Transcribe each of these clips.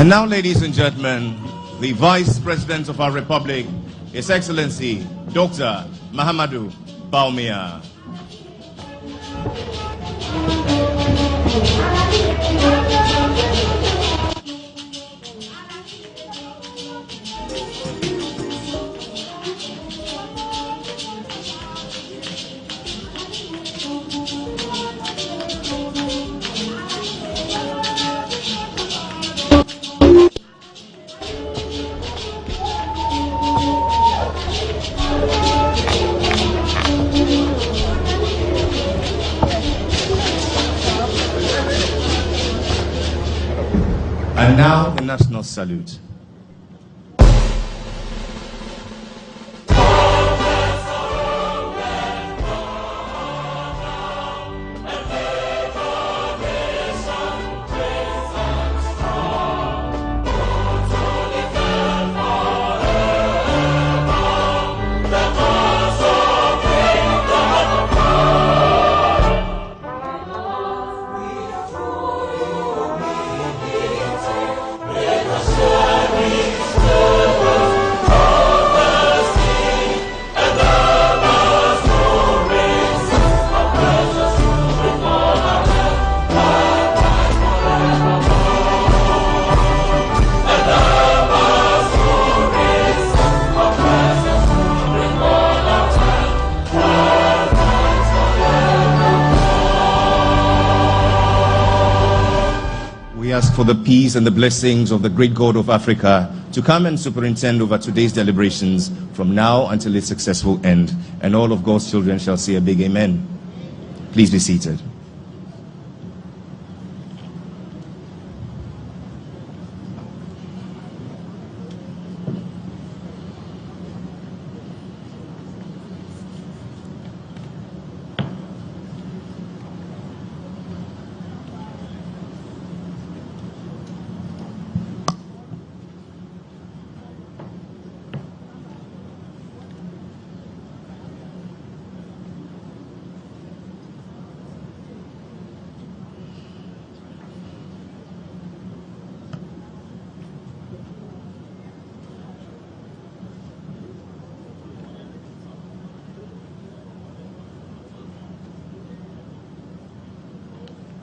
And now, ladies and gentlemen, the Vice President of our Republic, His Excellency, Dr. Mahamudu Bawumia. And now the national salute. Ask for the peace and the blessings of the great God of Africa to come and superintend over today's deliberations from now until its successful end. And all of God's children shall say a big amen. Please be seated.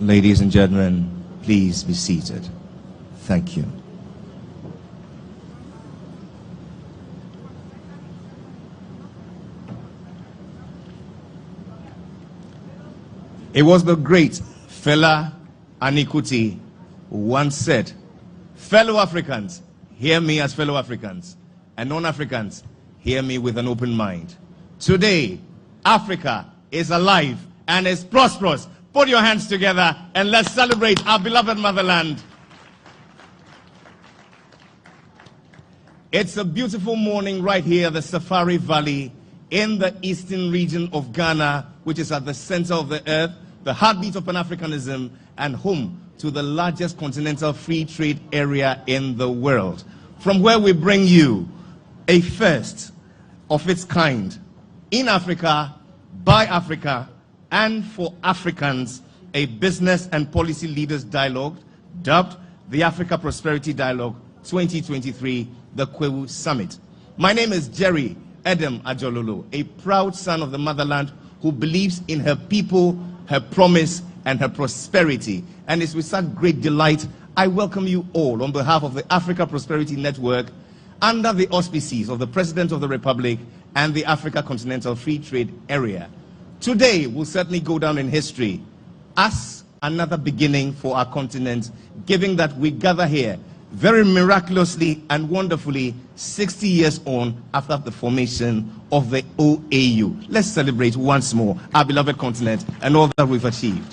Ladies and gentlemen, please be seated. Thank you. It was the great Fela Anikulapo who once said, "Fellow Africans, hear me as fellow Africans, and non-Africans, hear me with an open mind. Today, Africa is alive and is prosperous. Put your hands together and let's celebrate our beloved motherland." It's a beautiful morning right here, the Safari Valley, in the eastern region of Ghana, which is at the center of the earth, the heartbeat of Pan-Africanism, and home to the largest continental free trade area in the world. From where we bring you a first of its kind in Africa, by Africa, and for Africans, a business and policy leaders dialogue dubbed the Africa Prosperity Dialogue 2023, the Kwewu Summit. My name is Jerry Edem Ajololo, a proud son of the motherland who believes in her people, her promise, and her prosperity. And it's with such great delight I welcome you all on behalf of the Africa Prosperity Network under the auspices of the President of the Republic and the Africa Continental Free Trade Area. Today will certainly go down in history as another beginning for our continent, given that we gather here very miraculously and wonderfully 60 years on after the formation of the OAU. Let's celebrate once more our beloved continent and all that we've achieved.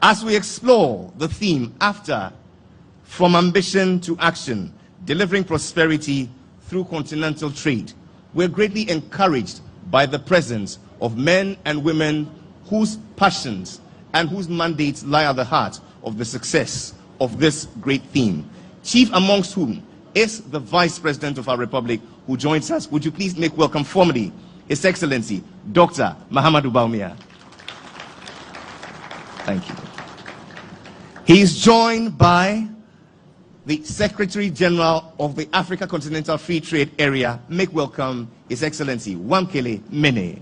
As we explore the theme after From Ambition to Action, Delivering Prosperity through Continental Trade, we're greatly encouraged by the presence of men and women whose passions and whose mandates lie at the heart of the success of this great theme. Chief amongst whom is the Vice President of our Republic who joins us. Would you please make welcome formally His Excellency, Dr. Mahamudu Bawumia. Thank you. He is joined by the Secretary General of the Africa Continental Free Trade Area, make welcome His Excellency Wamkele Mene.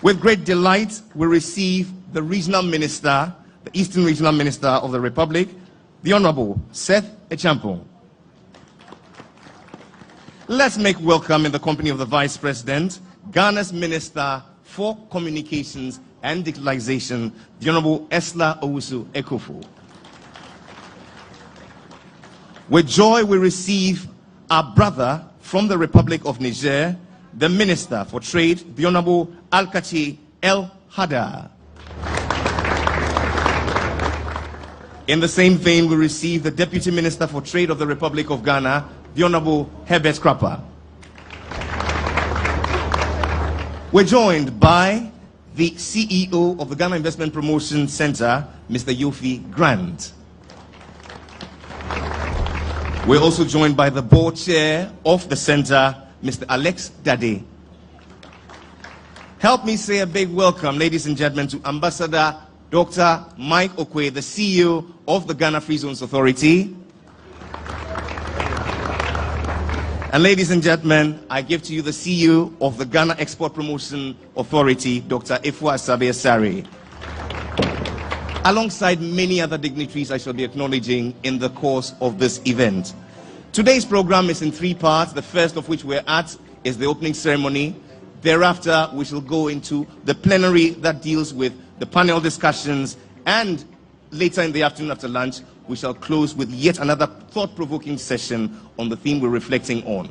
With great delight, we receive the Regional Minister, the Eastern Regional Minister of the Republic, the Honorable Seth Echampong. Let's make welcome in the company of the Vice President, Ghana's Minister for Communications and Digitalization, the Honorable Esla Owusu-Ekofo. With joy, we receive our brother from the Republic of Niger, the Minister for Trade, the Honorable Alkachi El Hada. In the same vein, we receive the Deputy Minister for Trade of the Republic of Ghana, the Honorable Herbert Krapper. We're joined by the CEO of the Ghana Investment Promotion Center, Mr. Yofi Grant. We're also joined by the board chair of the center, Mr. Alex Dade. Help me say a big welcome, ladies and gentlemen, to Ambassador Dr. Mike Okwe, the CEO of the Ghana Free Zones Authority. And ladies and gentlemen, I give to you the CEO of the Ghana Export Promotion Authority, Dr. Efua Asabe Asare. Alongside many other dignitaries I shall be acknowledging in the course of this event. Today's program is in three parts, the first of which we're at is the opening ceremony. Thereafter, we shall go into the plenary that deals with the panel discussions, and later in the afternoon after lunch, we shall close with yet another thought-provoking session on the theme we're reflecting on.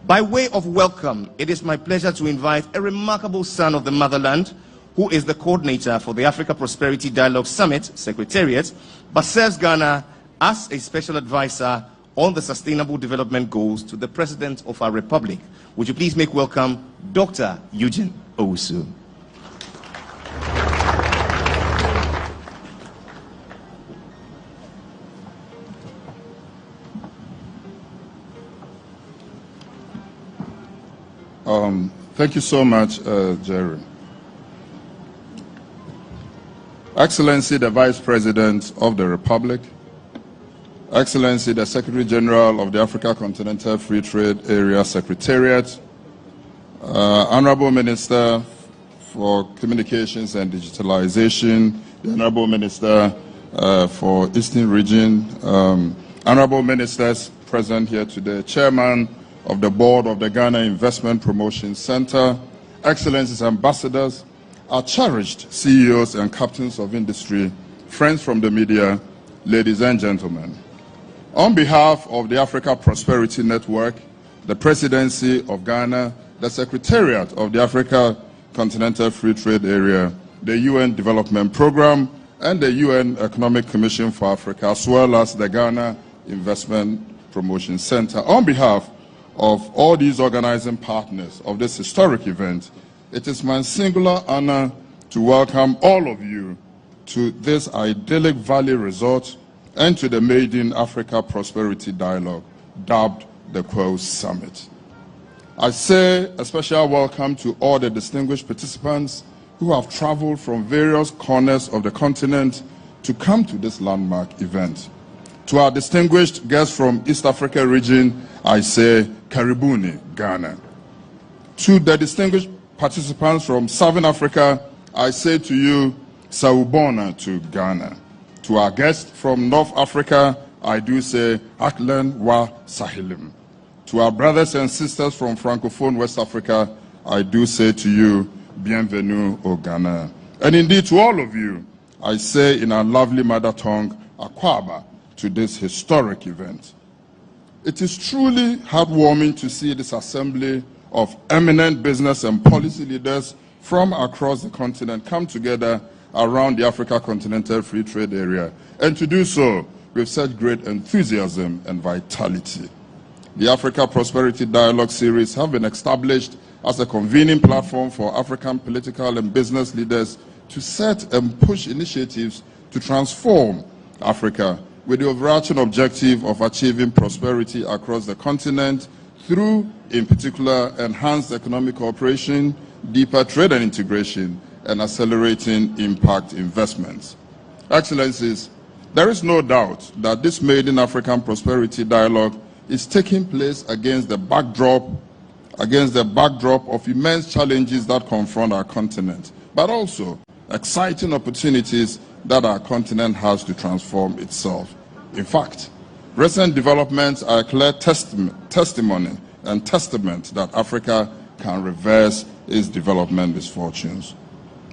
By way of welcome, it is my pleasure to invite a remarkable son of the motherland, who is the coordinator for the Africa Prosperity Dialogue Summit Secretariat, but serves Ghana as a special advisor on the Sustainable Development Goals to the President of our Republic. Would you please make welcome Dr. Eugene Osu. Thank you so much, Jerry. Excellency, the Vice President of the Republic, Excellency, the Secretary General of the Africa Continental Free Trade Area Secretariat, Honorable Minister for Communications and Digitalization, the Honorable Minister for Eastern Region, Honorable Ministers present here today, Chairman of the Board of the Ghana Investment Promotion Center, Excellencies, Ambassadors, our cherished CEOs and captains of industry, friends from the media, ladies and gentlemen. On behalf of the Africa Prosperity Network, the Presidency of Ghana, the Secretariat of the Africa Continental Free Trade Area, the UN Development Program, and the UN Economic Commission for Africa, as well as the Ghana Investment Promotion Center. On behalf of all these organizing partners of this historic event, it is my singular honor to welcome all of you to this idyllic valley resort and to the maiden Africa Prosperity Dialogue, dubbed the Quo Summit. I say a special welcome to all the distinguished participants who have traveled from various corners of the continent to come to this landmark event. To our distinguished guests from East Africa region, I say Karibuni, Ghana. To the distinguished participants from Southern Africa, I say to you, Sawubona to Ghana. To our guests from North Africa, I do say Aklen wa Sahilim. To our brothers and sisters from Francophone West Africa, I do say to you, Bienvenue au Ghana. And indeed to all of you, I say in our lovely mother tongue, Akwaba, to this historic event. It is truly heartwarming to see this assembly of eminent business and policy leaders from across the continent come together around the Africa Continental Free Trade Area, and to do so with such great enthusiasm and vitality. The Africa Prosperity Dialogue Series have been established as a convening platform for African political and business leaders to set and push initiatives to transform Africa with the overarching objective of achieving prosperity across the continent through, in particular, enhanced economic cooperation, deeper trade and integration, and accelerating impact investments. Excellencies, There is no doubt that this Made in African Prosperity Dialogue is taking place against the backdrop of immense challenges that confront our continent, but also exciting opportunities that our continent has to transform itself. In fact, recent developments are a clear testimony and testament that Africa can reverse its development misfortunes.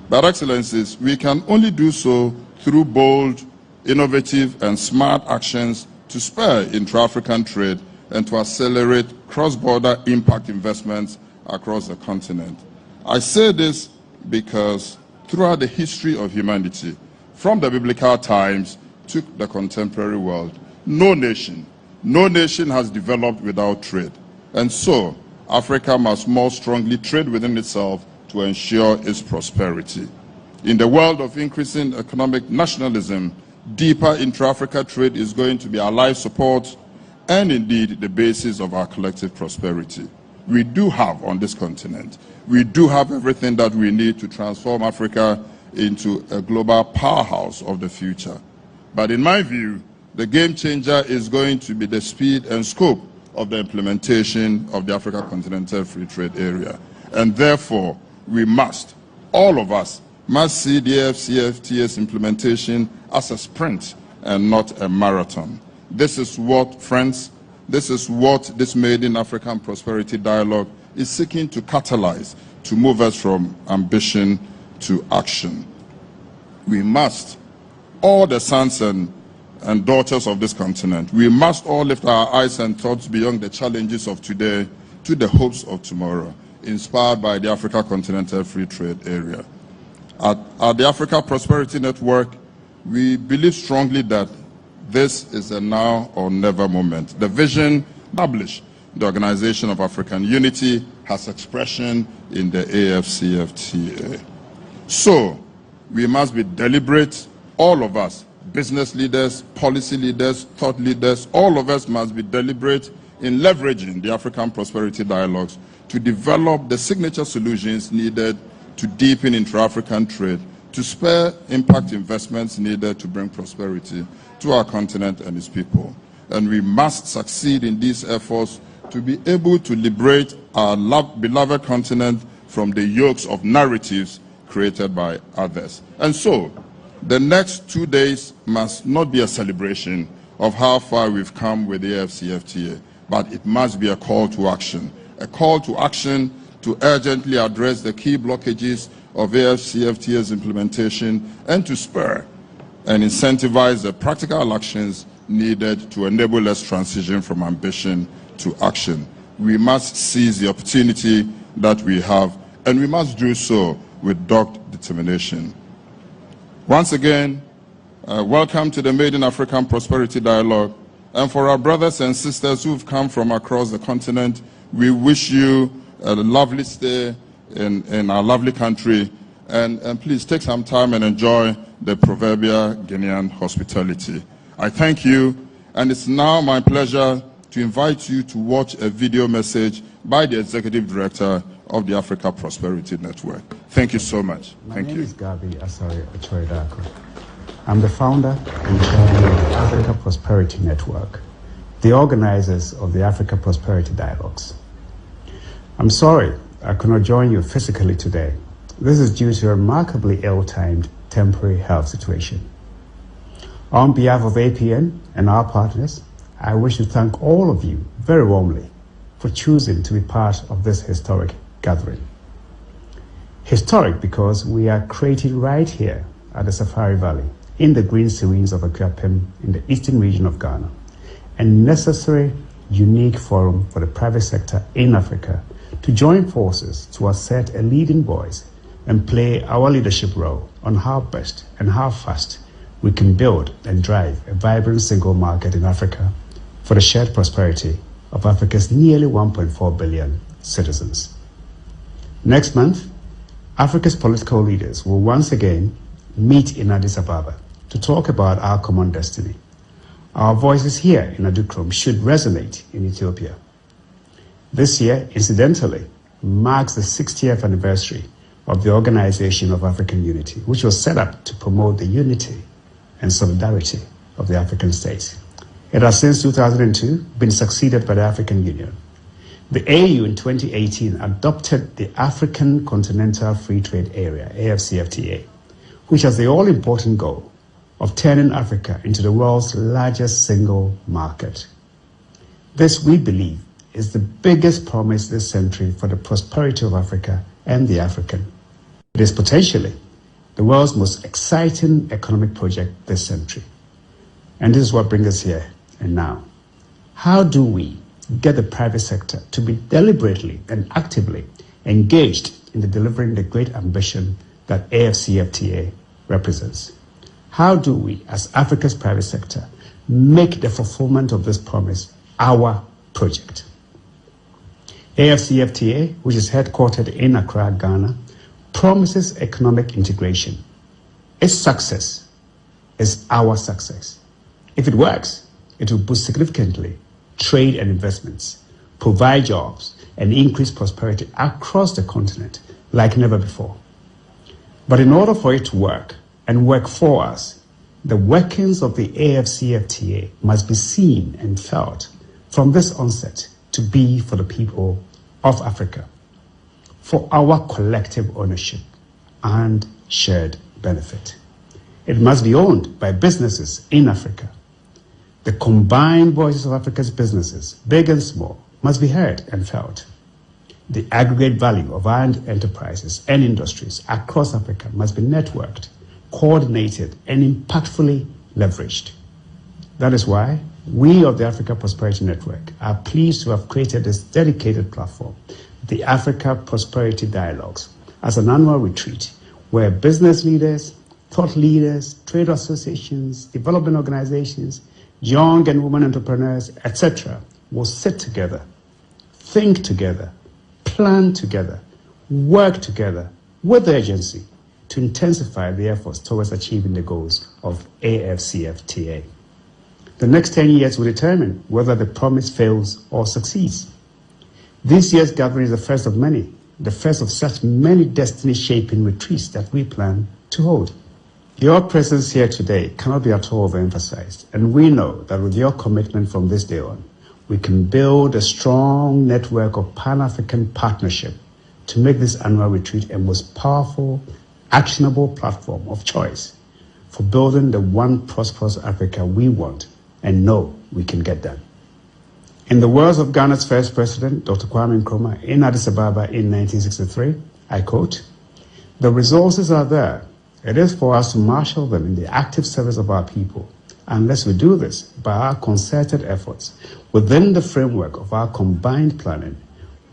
But Excellencies, we can only do so through bold, innovative and smart actions to spur intra-African trade and to accelerate cross-border impact investments across the continent. I say this because throughout the history of humanity, from the biblical times to the contemporary world, no nation has developed without trade. And so, Africa must more strongly trade within itself to ensure its prosperity. In the world of increasing economic nationalism, deeper intra-Africa trade is going to be our life support and indeed the basis of our collective prosperity. We do have on this continent, we do have everything that we need to transform Africa into a global powerhouse of the future. But in my view, the game changer is going to be the speed and scope of the implementation of the Africa Continental Free Trade Area. And therefore, we must, all of us, must see the AfCFTA's implementation as a sprint and not a marathon. This is what, friends, this Made in African Prosperity Dialogue is seeking to catalyze, to move us from ambition to action. We must, all the sons and daughters of this continent, we must all lift our eyes and thoughts beyond the challenges of today to the hopes of tomorrow, inspired by the Africa Continental Free Trade Area. At the Africa Prosperity Network, we believe strongly that this is a now or never moment. The vision established the Organization of African Unity has expression in the AfCFTA. So, we must be deliberate, all of us, business leaders, policy leaders, thought leaders, all of us must be deliberate in leveraging the African Prosperity Dialogues to develop the signature solutions needed to deepen intra-African trade, to spur impact investments needed to bring prosperity to our continent and its people. And we must succeed in these efforts to be able to liberate our beloved continent from the yokes of narratives created by others. And so, the next 2 days must not be a celebration of how far we've come with the AfCFTA, but it must be a call to action to urgently address the key blockages of AfCFTA's implementation and to spur and incentivize the practical actions needed to enable us transition from ambition to action. We must seize the opportunity that we have, and we must do so with dogged determination. Once again, welcome to the Made in African Prosperity Dialogue. And for our brothers and sisters who've come from across the continent, we wish you a lovely stay in our lovely country. And please take some time and enjoy the proverbial Guinean hospitality. I thank you, and it's now my pleasure to invite you to watch a video message by the Executive Director of the Africa Prosperity Network. Thank you so much. Thank you. My name is Gabby Asario-Ochoedako. I'm the founder and chairman of the Africa Prosperity Network, the organizers of the Africa Prosperity Dialogues. I'm sorry I could not join you physically today. This is due to a remarkably ill-timed temporary health situation. On behalf of APN and our partners, I wish to thank all of you very warmly for choosing to be part of this historic gathering. Historic because we are creating right here at the Safari Valley in the green serenes of Akuapem in the eastern region of Ghana, a necessary, unique forum for the private sector in Africa to join forces to assert a leading voice and play our leadership role on how best and how fast we can build and drive a vibrant single market in Africa for the shared prosperity of Africa's nearly 1.4 billion citizens. Next month, Africa's political leaders will once again meet in Addis Ababa to talk about our common destiny. Our voices here in Adukrom should resonate in Ethiopia. This year, incidentally, marks the 60th anniversary of the Organization of African Unity, which was set up to promote the unity and solidarity of the African states. It has since 2002 been succeeded by the African Union. The AU in 2018 adopted the African Continental Free Trade Area, AfCFTA, which has the all-important goal of turning Africa into the world's largest single market. This, we believe, is the biggest promise this century for the prosperity of Africa and the African. It is potentially the world's most exciting economic project this century. And this is what brings us here and now. How do we get the private sector to be deliberately and actively engaged in delivering the great ambition that AfCFTA represents? How do we, as Africa's private sector, make the fulfillment of this promise our project? AfCFTA, which is headquartered in Accra, Ghana, promises economic integration. Its success is our success. If it works, it will boost significantly trade and investments, provide jobs, and increase prosperity across the continent like never before. But in order for it to work and work for us, the workings of the AfCFTA must be seen and felt from this onset to be for the people of Africa, for our collective ownership and shared benefit. It must be owned by businesses in Africa. The combined voices of Africa's businesses, big and small, must be heard and felt. The aggregate value of our enterprises and industries across Africa must be networked, coordinated, and impactfully leveraged. That is why we of the Africa Prosperity Network are pleased to have created this dedicated platform, the Africa Prosperity Dialogues, as an annual retreat where business leaders, thought leaders, trade associations, development organizations, young and women entrepreneurs, etc., will sit together, think together, plan together, work together with urgency to intensify the efforts towards achieving the goals of AfCFTA. The next 10 years will determine whether the promise fails or succeeds. This year's gathering is the first of many, the first of such many destiny-shaping retreats that we plan to hold. Your presence here today cannot be at all overemphasized, and we know that with your commitment from this day on, we can build a strong network of Pan-African partnership to make this annual retreat a most powerful, actionable platform of choice for building the one prosperous Africa we want and know we can get done. In the words of Ghana's first president, Dr. Kwame Nkrumah, in Addis Ababa in 1963, I quote, "The resources are there. It is for us to marshal them in the active service of our people. Unless we do this by our concerted efforts within the framework of our combined planning,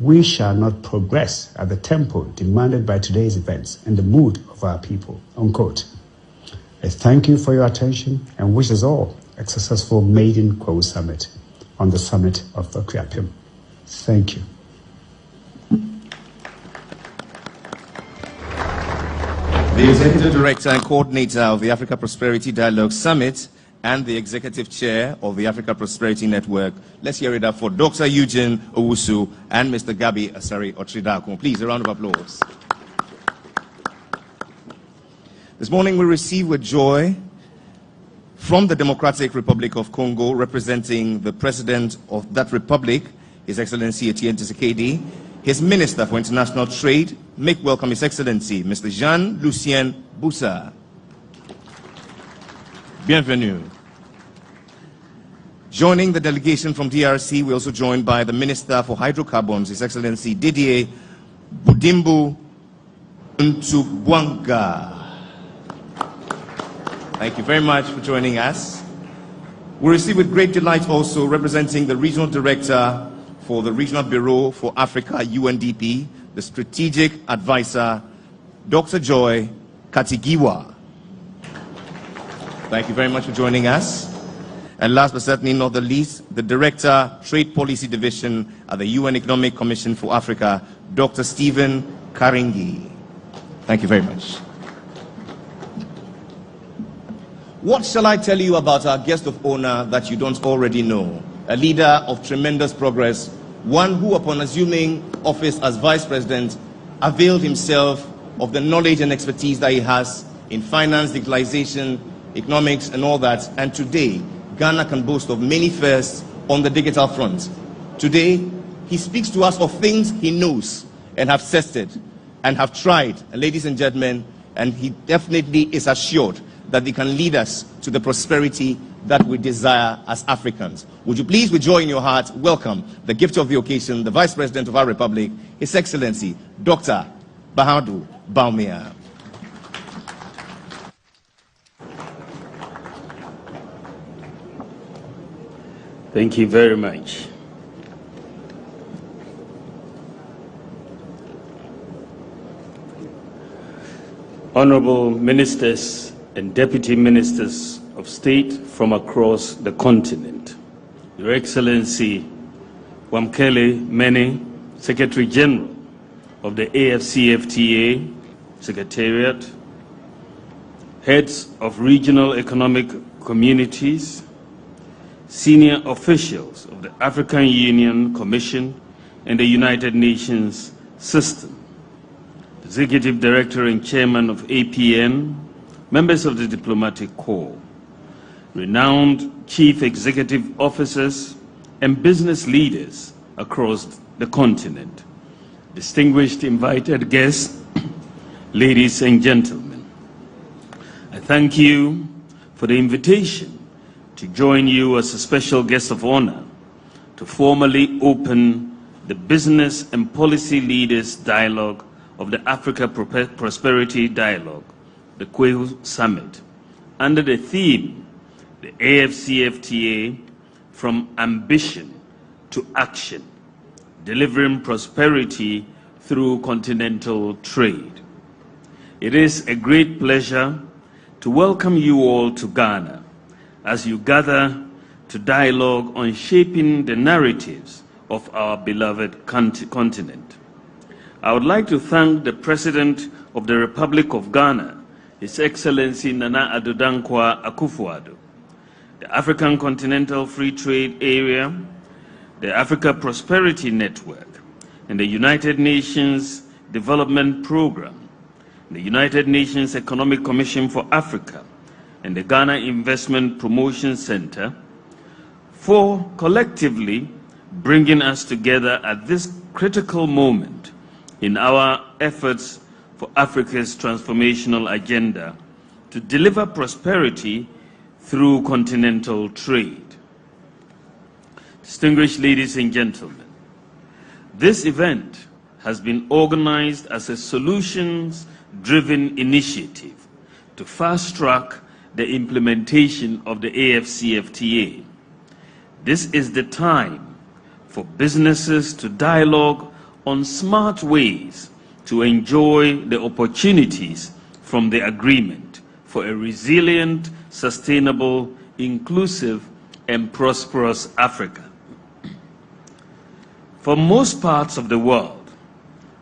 we shall not progress at the tempo demanded by today's events and the mood of our people," unquote. I thank you for your attention and wish us all a successful Maiden Kwawu Summit on the summit of Akuapem. Thank you. The Executive Director and Coordinator of the Africa Prosperity Dialogue Summit and the Executive Chair of the Africa Prosperity Network. Let's hear it up for Dr. Eugene Osu and Mr. Gabby Asari Otridako. Please, a round of applause. This morning we receive with joy from the Democratic Republic of Congo, representing the President of that Republic, His Excellency Etienne Tshisekedi, his Minister for International Trade. Make welcome His Excellency, Mr. Jean-Lucien Boussa. Bienvenue. Joining the delegation from DRC, we're also joined by the Minister for Hydrocarbons, His Excellency Didier Budimbu Ntubwanga. Thank you very much for joining us. We receive with great delight also representing the Regional Director for the Regional Bureau for Africa, UNDP, the Strategic Advisor, Dr. Joy Katigiwa. Thank you very much for joining us. And last but certainly not the least, the Director, Trade Policy Division at the UN Economic Commission for Africa, Dr. Stephen Karingi. Thank you very much. What shall I tell you about our guest of honor that you don't already know? A leader of tremendous progress, one who upon assuming office as Vice President availed himself of the knowledge and expertise that he has in finance, digitalization, economics, and all that. And today, Ghana can boast of many firsts on the digital front. Today, he speaks to us of things he knows and have tested and have tried, and ladies and gentlemen, and he definitely is assured that they can lead us to the prosperity that we desire as Africans. Would you please, with joy in your heart, welcome the gift of the occasion, the Vice President of our Republic, His Excellency, Dr. Bawumia. Thank you very much. Honorable Ministers and Deputy Ministers of State from across the continent, Your Excellency Wamkele Mene, Secretary General of the AFCFTA Secretariat, heads of regional economic communities, senior officials of the African Union Commission and the United Nations system, Executive Director and Chairman of APN, members of the Diplomatic Corps, renowned Chief Executive Officers and business leaders across the continent, distinguished invited guests, ladies and gentlemen. I thank you for the invitation to join you as a special guest of honor to formally open the Business and Policy Leaders Dialogue of the Africa Prosperity Dialogue, the Kwehu Summit, under the theme, the AFCFTA from Ambition to Action, Delivering Prosperity through Continental Trade. It is a great pleasure to welcome you all to Ghana as you gather to dialogue on shaping the narratives of our beloved continent. I would like to thank the President of the Republic of Ghana, His Excellency Nana Addo Dankwa Akufo-Addo, the African Continental Free Trade Area, the Africa Prosperity Network, and the United Nations Development Programme, the United Nations Economic Commission for Africa, and the Ghana Investment Promotion Center for collectively bringing us together at this critical moment in our efforts for Africa's transformational agenda to deliver prosperity through continental trade. Distinguished ladies and gentlemen, this event has been organized as a solutions-driven initiative to fast-track the implementation of the AFCFTA. This is the time for businesses to dialogue on smart ways to enjoy the opportunities from the agreement for a resilient, sustainable, inclusive, and prosperous Africa. For most parts of the world,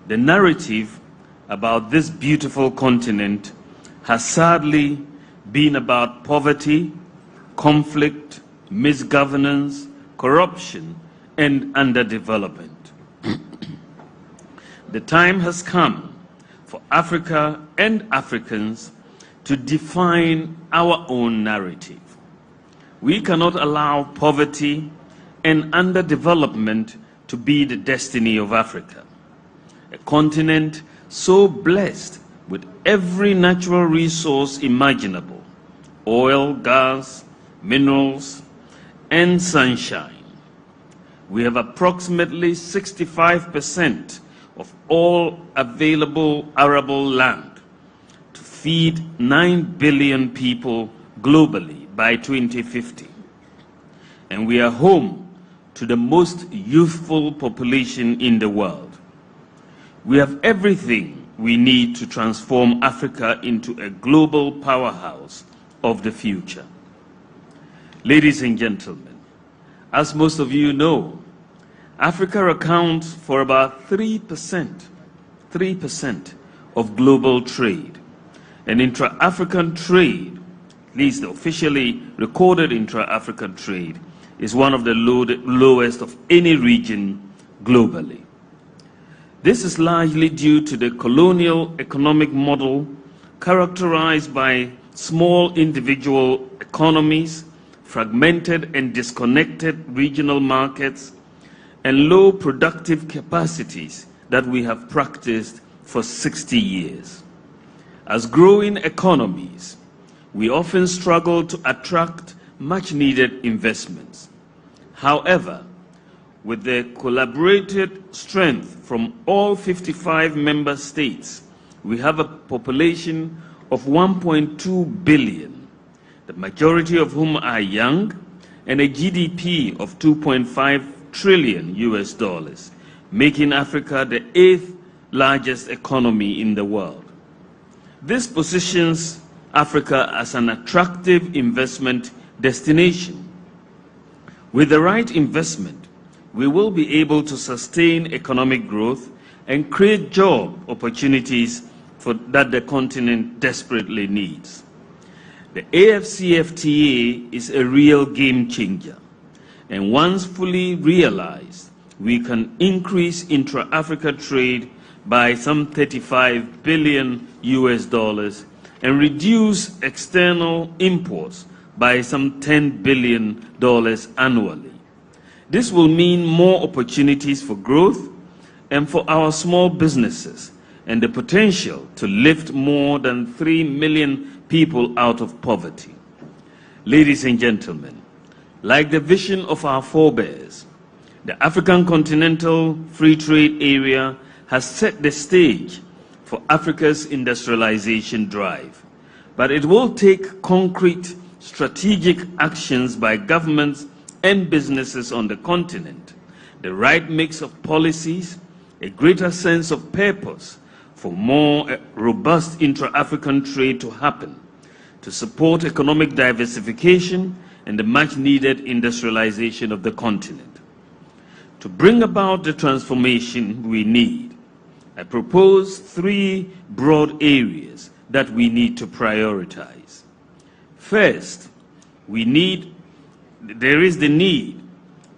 the narrative about this beautiful continent has sadly been about poverty, conflict, misgovernance, corruption, and underdevelopment. The time has come for Africa and Africans to define our own narrative. We cannot allow poverty and underdevelopment to be the destiny of Africa, a continent so blessed with every natural resource imaginable: oil, gas, minerals, and sunshine. We have approximately 65% of all available arable land to feed 9 billion people globally by 2050. And we are home to the most youthful population in the world. We have everything we need to transform Africa into a global powerhouse of the future. Ladies and gentlemen, as most of you know, Africa accounts for about 3% of global trade. And intra-African trade, at least the officially recorded intra-African trade, is one of the lowest of any region globally. This is largely due to the colonial economic model characterized by small individual economies, fragmented and disconnected regional markets, and low productive capacities that we have practiced for 60 years. As growing economies, we often struggle to attract much-needed investments. However, with the collaborated strength from all 55 member states, we have a population of 1.2 billion, the majority of whom are young, and a GDP of 2.5 trillion US dollars, making Africa the 8th largest economy in the world. This positions Africa as an attractive investment destination. With the right investment, we will be able to sustain economic growth and create job opportunities that the continent desperately needs. The AfCFTA is a real game changer, and once fully realized, we can increase intra-Africa trade by some 35 billion US dollars and reduce external imports by some $10 billion annually. This will mean more opportunities for growth and for our small businesses, and the potential to lift more than 3 million people out of poverty. Ladies and gentlemen, like the vision of our forebears, the African Continental Free Trade Area has set the stage for Africa's industrialization drive. But it will take concrete, strategic actions by governments and businesses on the continent, the right mix of policies, a greater sense of purpose for more robust intra-African trade to happen, to support economic diversification and the much-needed industrialization of the continent. To bring about the transformation we need, I propose 3 broad areas that we need to prioritize. First, there is the need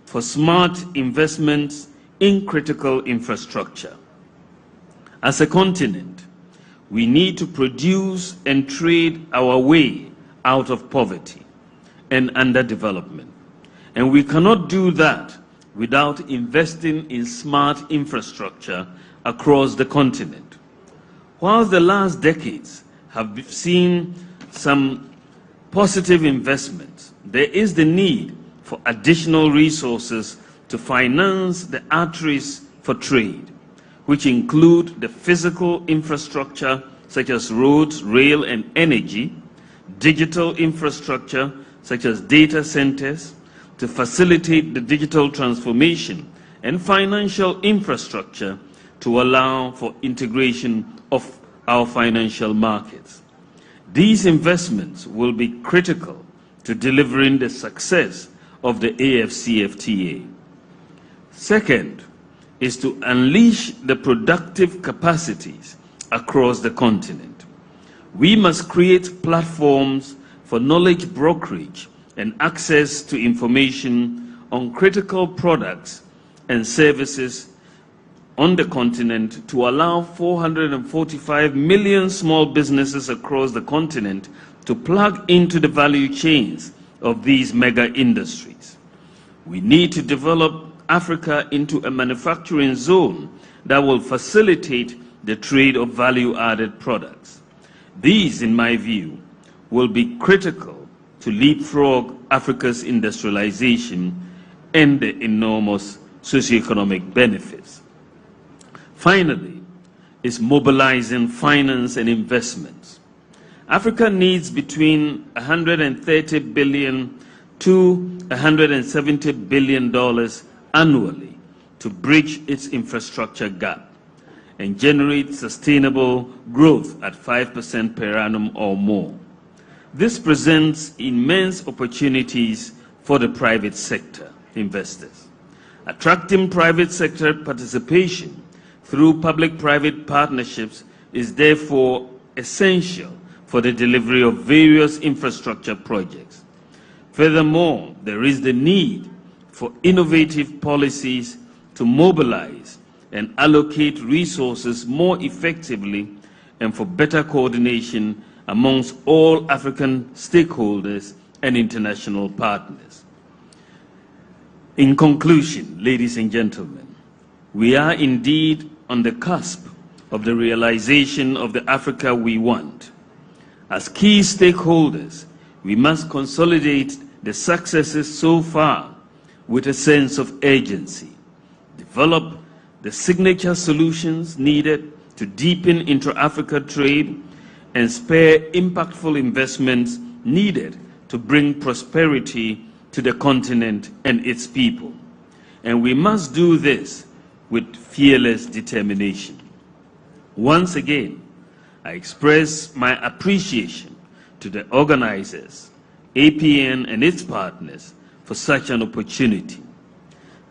for smart investments in critical infrastructure. As a continent, we need to produce and trade our way out of poverty and underdevelopment. And we cannot do that without investing in smart infrastructure across the continent. Whilst the last decades have seen some positive investments, there is the need for additional resources to finance the arteries for trade, which include the physical infrastructure such as roads, rail, and energy, digital infrastructure such as data centers to facilitate the digital transformation, and financial infrastructure to allow for integration of our financial markets. These investments will be critical to delivering the success of the AfCFTA. Second is to unleash the productive capacities across the continent. We must create platforms for knowledge brokerage and access to information on critical products and services on the continent to allow 445 million small businesses across the continent to plug into the value chains of these mega industries. We need to develop Africa into a manufacturing zone that will facilitate the trade of value-added products. These, in my view, will be critical to leapfrog Africa's industrialization and the enormous socioeconomic benefits. Finally, is mobilizing finance and investments. Africa needs between $130 billion to $170 billion annually to bridge its infrastructure gap and generate sustainable growth at 5% per annum or more. This presents immense opportunities for the private sector investors. Attracting private sector participation through public-private partnerships is therefore essential for the delivery of various infrastructure projects. Furthermore, there is the need for innovative policies to mobilize and allocate resources more effectively and for better coordination amongst all African stakeholders and international partners. In conclusion, ladies and gentlemen, we are indeed on the cusp of the realization of the Africa we want. As key stakeholders, we must consolidate the successes so far with a sense of urgency, develop the signature solutions needed to deepen intra-Africa trade, and spur impactful investments needed to bring prosperity to the continent and its people. And we must do this with fearless determination. Once again, I express my appreciation to the organizers, APN and its partners for such an opportunity.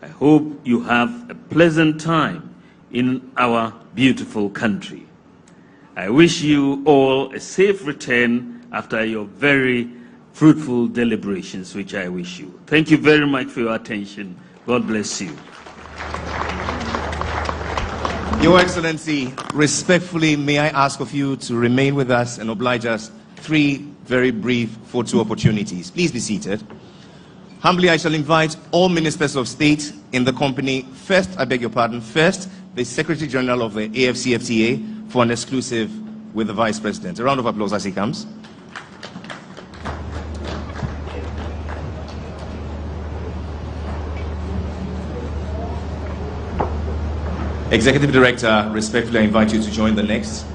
I hope you have a pleasant time in our beautiful country. I wish you all a safe return after your very fruitful deliberations, which I wish you. Thank you very much for your attention. God bless you. Your Excellency, respectfully, may I ask of you to remain with us and oblige us 3 very brief photo opportunities. Please be seated. Humbly, I shall invite all ministers of state in the company. First, I beg your pardon, first, the Secretary General of the AFCFTA for an exclusive with the Vice President. A round of applause as he comes. Executive Director, respectfully, I invite you to join the next.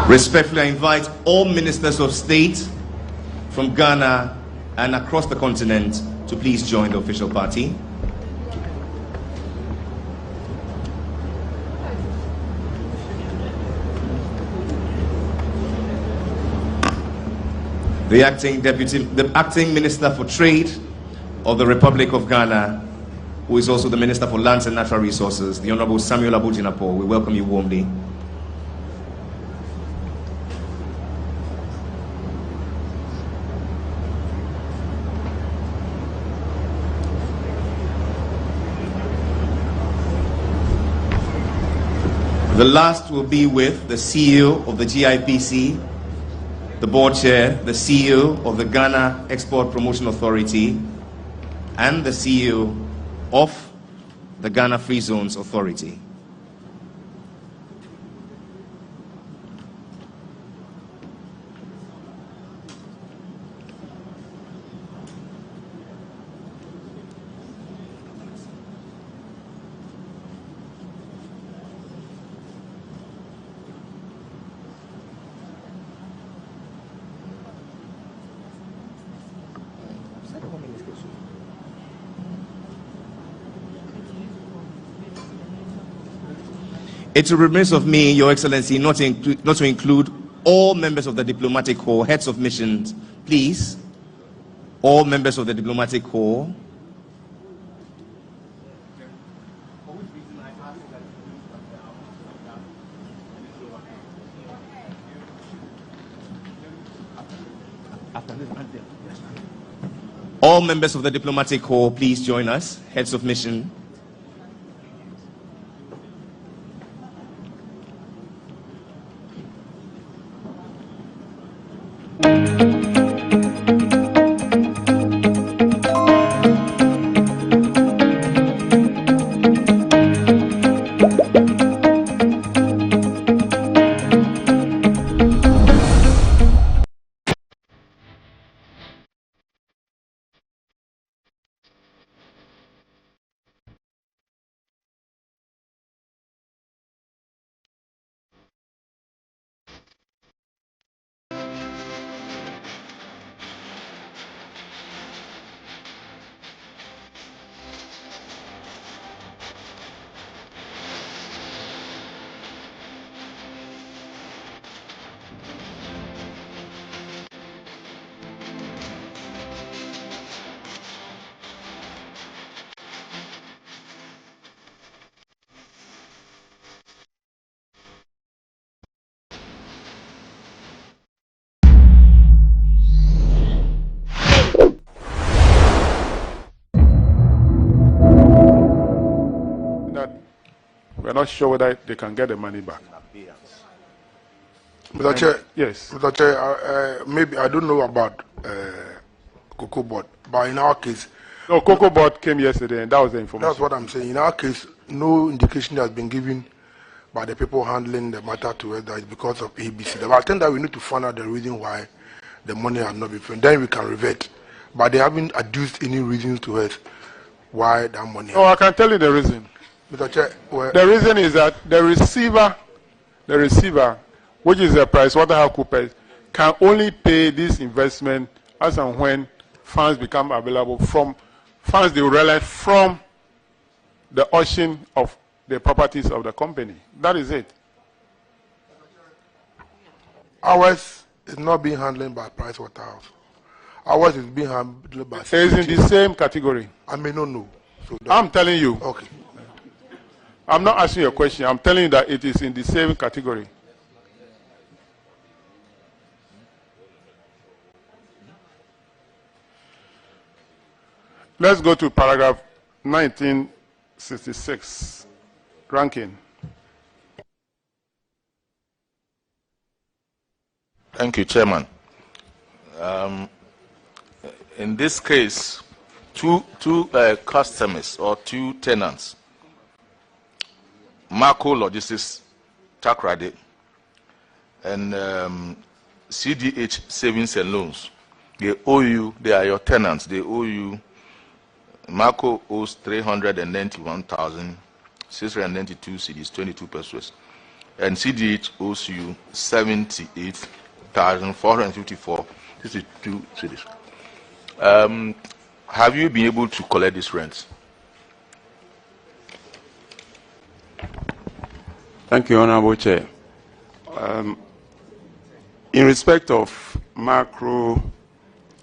Respectfully, I invite all ministers of state from Ghana and across the continent to please join the official party. The acting Minister for Trade of the Republic of Ghana, who is also the Minister for Lands and Natural Resources, the Honorable Samuel Abujinapo. We welcome you warmly. The last will be with the CEO of the GIPC, the board chair, the CEO of the Ghana Export Promotion Authority, and the CEO of the Ghana Free Zones Authority. It's a remiss of me, Your Excellency, not to include all members of the diplomatic corps, heads of missions, please. All members of the diplomatic corps. All members of the diplomatic corps, please join us, heads of mission. We are not sure whether they can get the money back. Mr. Chair, yes. Mr. Chair, maybe I don't know about Cocoa Board, but in our case, no, Cocoa Board came yesterday, and that was the information. That's what I'm saying. In our case, no indication has been given by the people handling the matter to us that it's because of ABC. But I think that we need to find out the reason why the money has not been paid. Then we can revert. But they haven't adduced any reasons to us why that money. Oh, I can tell you the reason. Mr. Chair, the reason is that the receiver, which is the PricewaterhouseCoopers, can only pay this investment as and when funds become available from funds they will realize from the auction of the properties of the company. That is it. Ours is not being handled by Pricewaterhouse. Ours is being handled by. It is in the same category. I may not know. So I'm telling you. Okay. I'm not asking you a question. I'm telling you that it is in the same category. Let's go to paragraph 1966, ranking. Thank you, Chairman. In this case, two customers or two tenants, Marco Logistics Takrade and CDH Savings and Loans, they owe you, they are your tenants, they owe you. Marco owes 391,692 cedis, 22 pesos, and CDH owes you 78,454, 52 cedis. Have you been able to collect this rent? Thank you, Honorable Chair. In respect of macro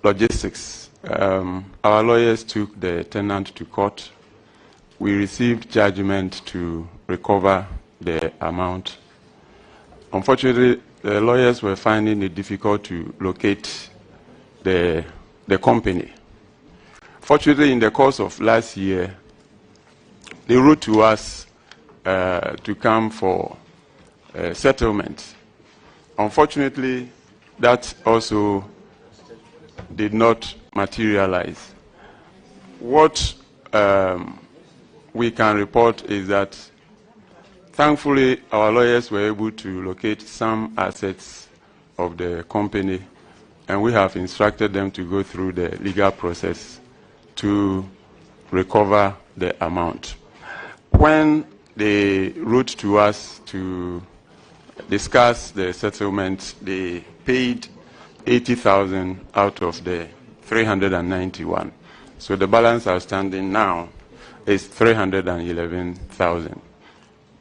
logistics, our lawyers took the tenant to court. We received judgment to recover the amount. Unfortunately, the lawyers were finding it difficult to locate the company. Fortunately, in the course of last year, they wrote to us to come for settlement. Unfortunately, that also did not materialize. What we can report is that thankfully our lawyers were able to locate some assets of the company, and we have instructed them to go through the legal process to recover the amount. When they wrote to us to discuss the settlement, they paid 80,000 out of the 391. So the balance outstanding now is 311,000.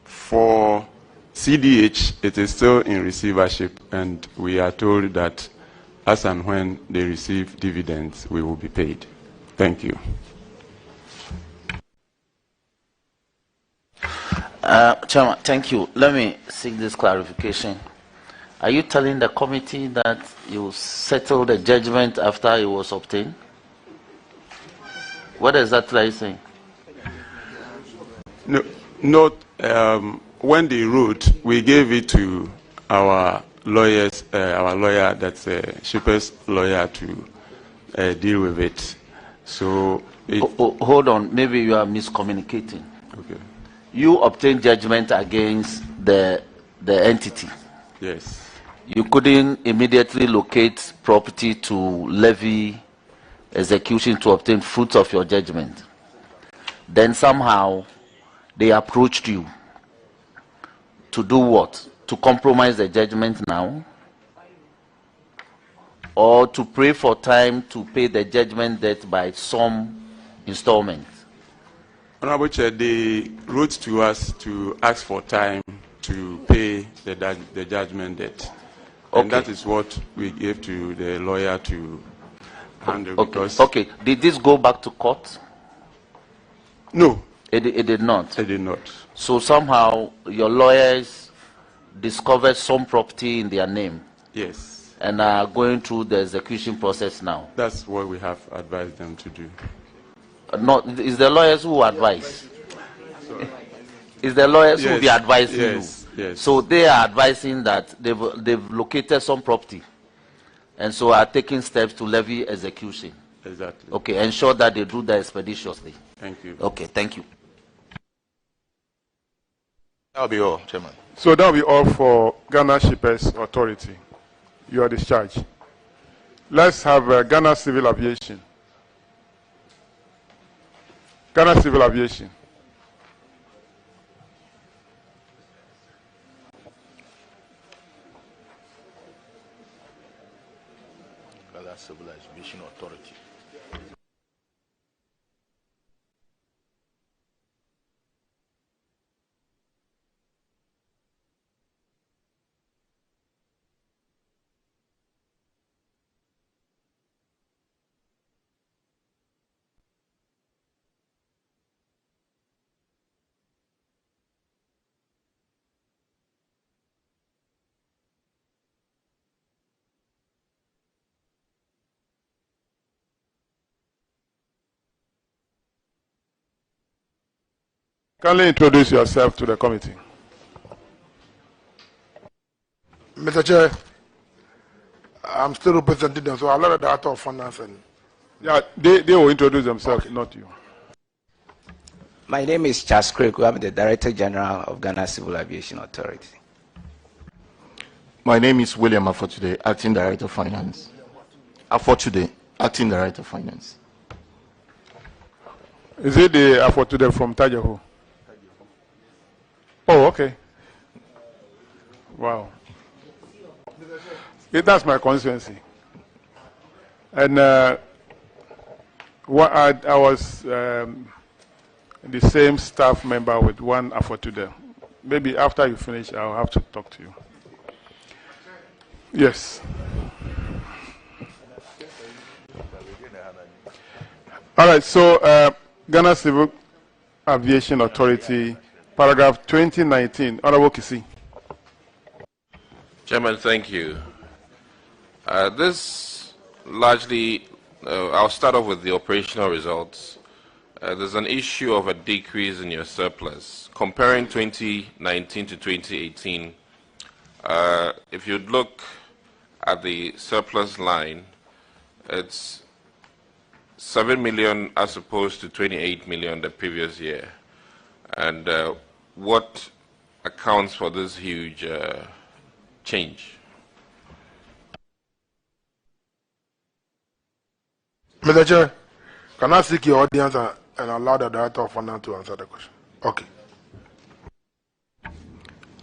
For CDH, it is still in receivership, and we are told that as and when they receive dividends, we will be paid. Thank you. Chairman, thank you. Let me seek this clarification. Are you telling the committee that you settled the judgment after it was obtained? What exactly are you saying? No, not when they wrote, we gave it to our lawyers, our lawyer, that's a shipper's lawyer, to deal with it. So, hold on, maybe you are miscommunicating. Okay. You obtained judgment against the entity. Yes. You couldn't immediately locate property to levy execution to obtain fruits of your judgment. Then somehow they approached you to do what? To compromise the judgment now? Or to pray for time to pay the judgment debt by some installment? Honorable Chair, they wrote to us to ask for time to pay the judgment debt. Okay. And that is what we gave to the lawyer to handle. Okay. Because okay. Did this go back to court? No. It did not? It did not. So somehow your lawyers discovered some property in their name? Yes. And are going through the execution process now? That's what we have advised them to do. No, it's the lawyers who advise. It's the lawyers who Yes, will be advising yes, you. yes. So they are advising that they've located some property, and so are taking steps to levy execution. Exactly. Okay, ensure that they do that expeditiously. Thank you. Okay, thank you. That'll be all, Chairman. So that'll be all for Ghana Shippers Authority. You are discharged. Let's have Ghana Civil Aviation. Ghana Civil Aviation. Ghana Civil Aviation Authority. Kindly introduce yourself to the committee. Mr. Chair, I'm still representing them, so I'll let the Director of Finance and... Yeah, they will introduce themselves, not you. My name is Charles Kreku. I'm the Director General of Ghana Civil Aviation Authority. My name is William Afotude, Acting Director of Finance. Afotude, Acting Director of Finance. Is it the Afotude from Tajahu? Oh, okay. Wow. Yeah, that's my constituency. And I was the same staff member with one Afotude. Maybe after you finish, I'll have to talk to you. Yes. All right, so Ghana Civil Aviation Authority, paragraph 2019. Honorable Kisi. Chairman, thank you. This largely, I'll start off with the operational results. There's an issue of a decrease in your surplus. Comparing 2019 to 2018, if you look at the surplus line, it's 7 million as opposed to 28 million the previous year. And what accounts for this huge change? Mr. Chair, can I seek your audience and allow the Director of Finance to answer the question? Okay.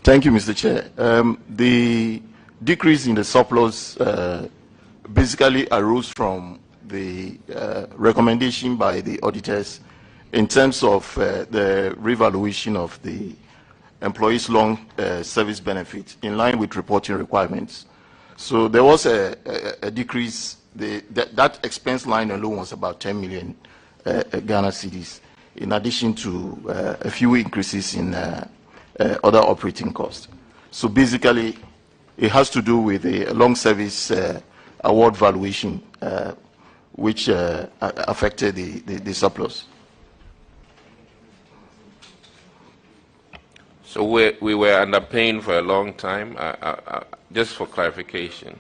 Thank you, Mr. Chair. The decrease in the surplus basically arose from the recommendation by the auditors in terms of the revaluation of the employees' long service benefit in line with reporting requirements. So there was a decrease. That expense line alone was about 10 million Ghana cedis, in addition to a few increases in other operating costs. So basically, it has to do with the long service award valuation, which affected the surplus. So we were underpaying for a long time, just for clarification.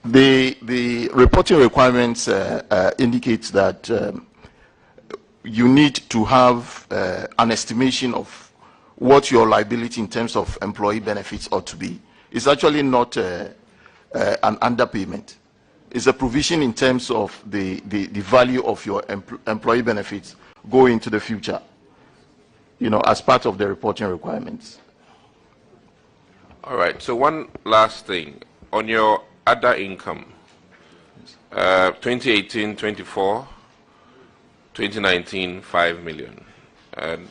The reporting requirements indicate that you need to have an estimation of what your liability in terms of employee benefits ought to be. It's actually not an underpayment. It's a provision in terms of the value of your employee benefits going into the future, you know, as part of the reporting requirements. All right, so one last thing. On your other income, 2018, 24, 2019, 5 million. And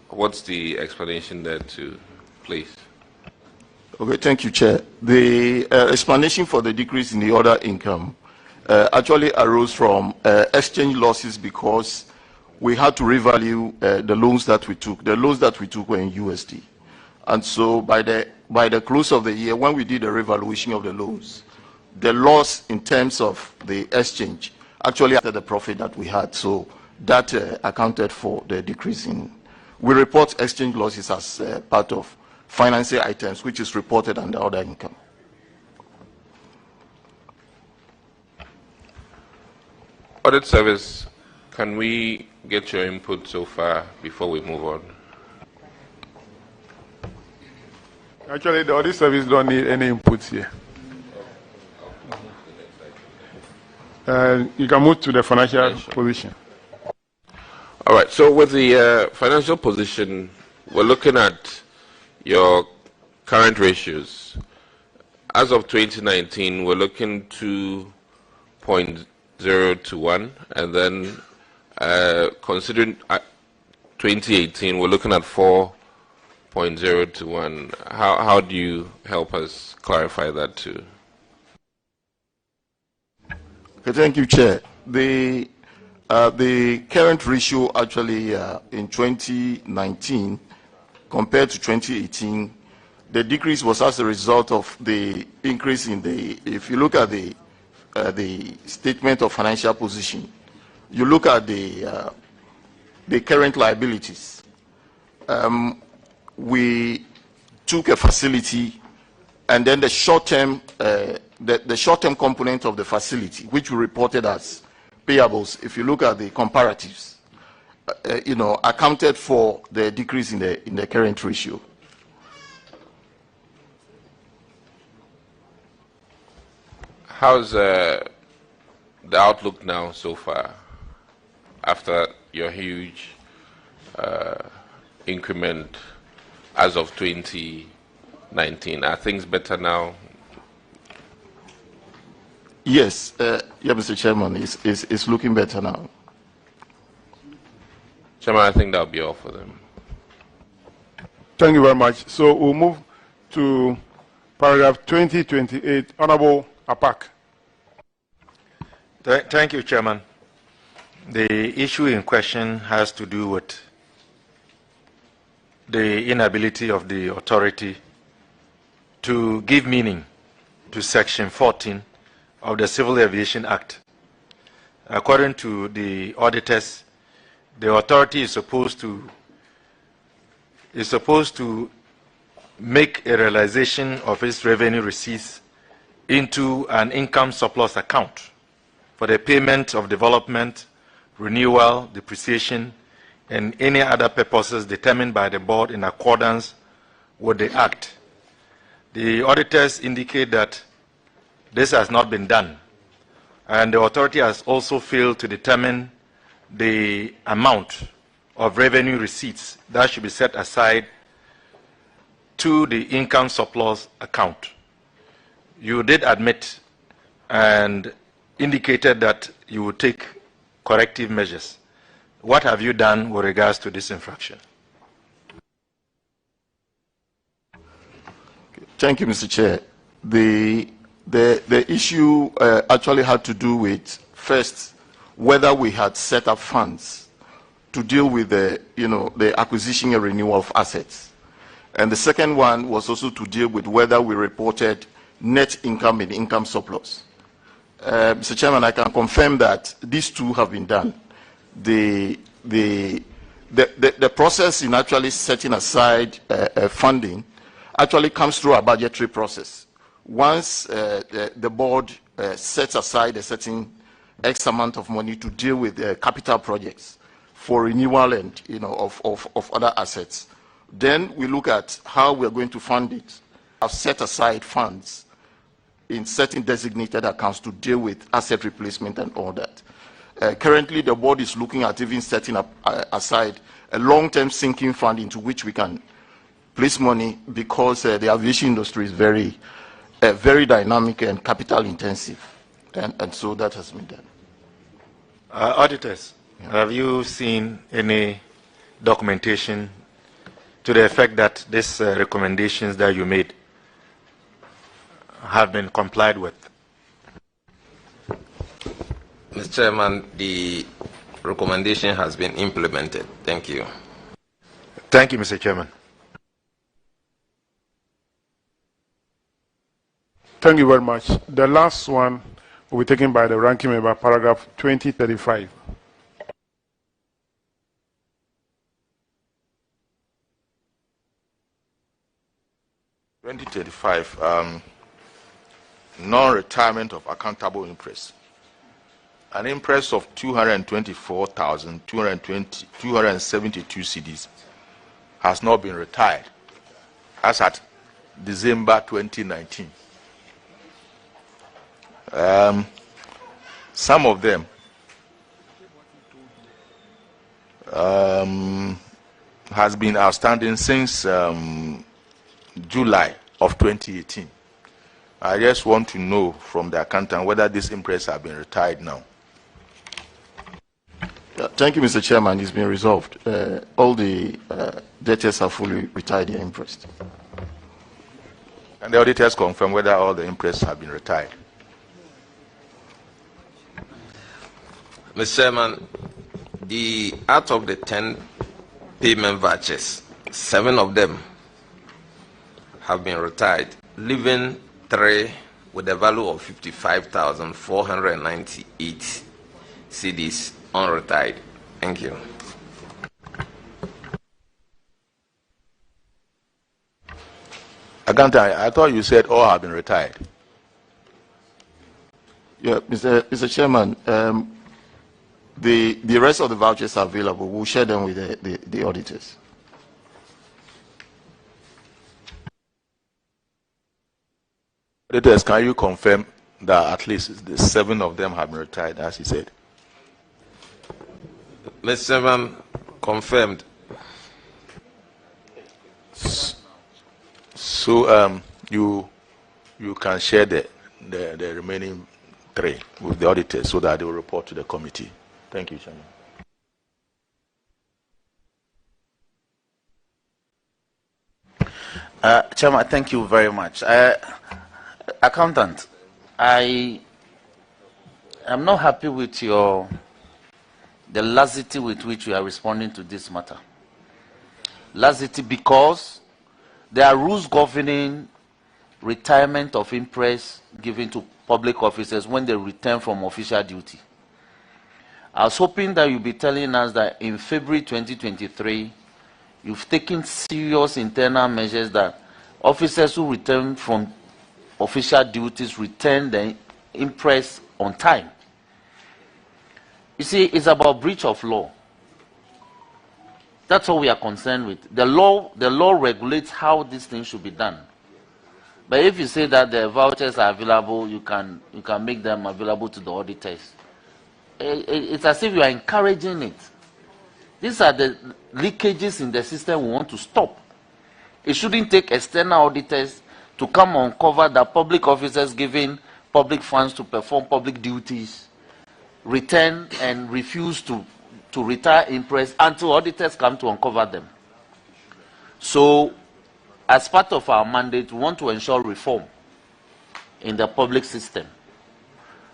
what's the explanation there too, please? Okay, thank you, Chair. The explanation for the decrease in the other income actually arose from exchange losses because we had to revalue the loans that we took. The loans that we took were in USD. And so by the close of the year, when we did the revaluation of the loans, the loss in terms of the exchange actually after the profit that we had. So that accounted for the decrease in we report exchange losses as part of financial items, which is reported under other income. Audit Service, can we get your input so far before we move on? Actually, the Audit Service don't need any inputs here. You can move to the financial position. All right, so with the financial position, we're looking at your current ratios. As of 2019, we're looking 2.0 to 1, and then considering 2018, we're looking at 4.0 to 1. How do you help us clarify that too? Okay, thank you, Chair. The current ratio actually in 2019 compared to 2018, the decrease was as a result of the increase in the, if you look at the statement of financial position, you look at the current liabilities. We took a facility, and then the short-term the short-term component of the facility, which we reported as payables, if you look at the comparatives, accounted for the decrease in the current ratio. How's the outlook now so far after your huge increment as of 2019? Are things better now? Yes, yeah, Mr. Chairman, it's looking better now. Chairman, I think that'll be all for them. Thank you very much. So we'll move to paragraph 2028. Honorable Apak. Thank you, Chairman. The issue in question has to do with the inability of the authority to give meaning to Section 14 of the Civil Aviation Act. According to the auditors, the authority is supposed to make a realization of its revenue receipts into an income surplus account for the payment of development, renewal, depreciation, and any other purposes determined by the board in accordance with the Act. The auditors indicate that this has not been done, and the authority has also failed to determine the amount of revenue receipts that should be set aside to the income surplus account. You did admit and indicated that you would take corrective measures. What have you done with regards to this infraction? Thank you, Mr. Chair. The issue actually had to do with, first, whether we had set up funds to deal with the acquisition and renewal of assets. And the second one was also to deal with whether we reported net income and income surplus. Mr. Chairman, I can confirm that these two have been done. The process in actually setting aside funding actually comes through a budgetary process. Once the board sets aside a certain X amount of money to deal with capital projects for renewal and of other assets, then we look at how we are going to fund it. I've set aside funds in certain designated accounts to deal with asset replacement and all that. Currently, the board is looking at even setting up aside a long-term sinking fund into which we can place money, because the aviation industry is very dynamic and capital intensive, and so that has been done. Auditors, have you seen any documentation to the effect that these recommendations that you made have been complied with? Mr. Chairman, the recommendation has been implemented. Thank you. Thank you, Mr. Chairman. Thank you very much. The last one will be taken by the ranking member, paragraph 2035. 2035, non-retirement of accountable interest. An interest of 224,272 cedis has not been retired as at December 2019. Some of them has been outstanding since July of 2018. I just want to know from the accountant whether these interests have been retired now. Thank you, Mr. Chairman. It's been resolved. All the debtors are fully retired their interest. And the auditors confirm whether all the interests have been retired. Mr. Chairman, out of the 10 payment vouchers, 7 of them have been retired, leaving 3 with a value of 55,498 cedis unretired. Thank you. Accountant, I thought you said all have been retired. Yeah, Mr. Chairman, the rest of the vouchers are available. We'll share them with the auditors. Auditors, can you confirm that at least the 7 of them have been retired, as he said? Mr. Chairman, confirmed. So you can share the remaining 3 with the auditors so that they will report to the committee. Thank you, Chairman. Chairman, thank you very much. Accountant, I am not happy with the laxity with which you are responding to this matter. Laxity because there are rules governing retirement of interest given to public officers when they return from official duty. I was hoping that you'll be telling us that in February 2023, you've taken serious internal measures that officers who return from official duties return the interest on time. You see, it's about breach of law. That's all we are concerned with. The law regulates how these things should be done. But if you say that the vouchers are available, you can make them available to the auditors. It's as if you are encouraging it. These are the leakages in the system we want to stop. It shouldn't take external auditors to come uncover that public officers giving public funds to perform public duties return and refuse to retire interest until auditors come to uncover them. So, as part of our mandate, we want to ensure reform in the public system.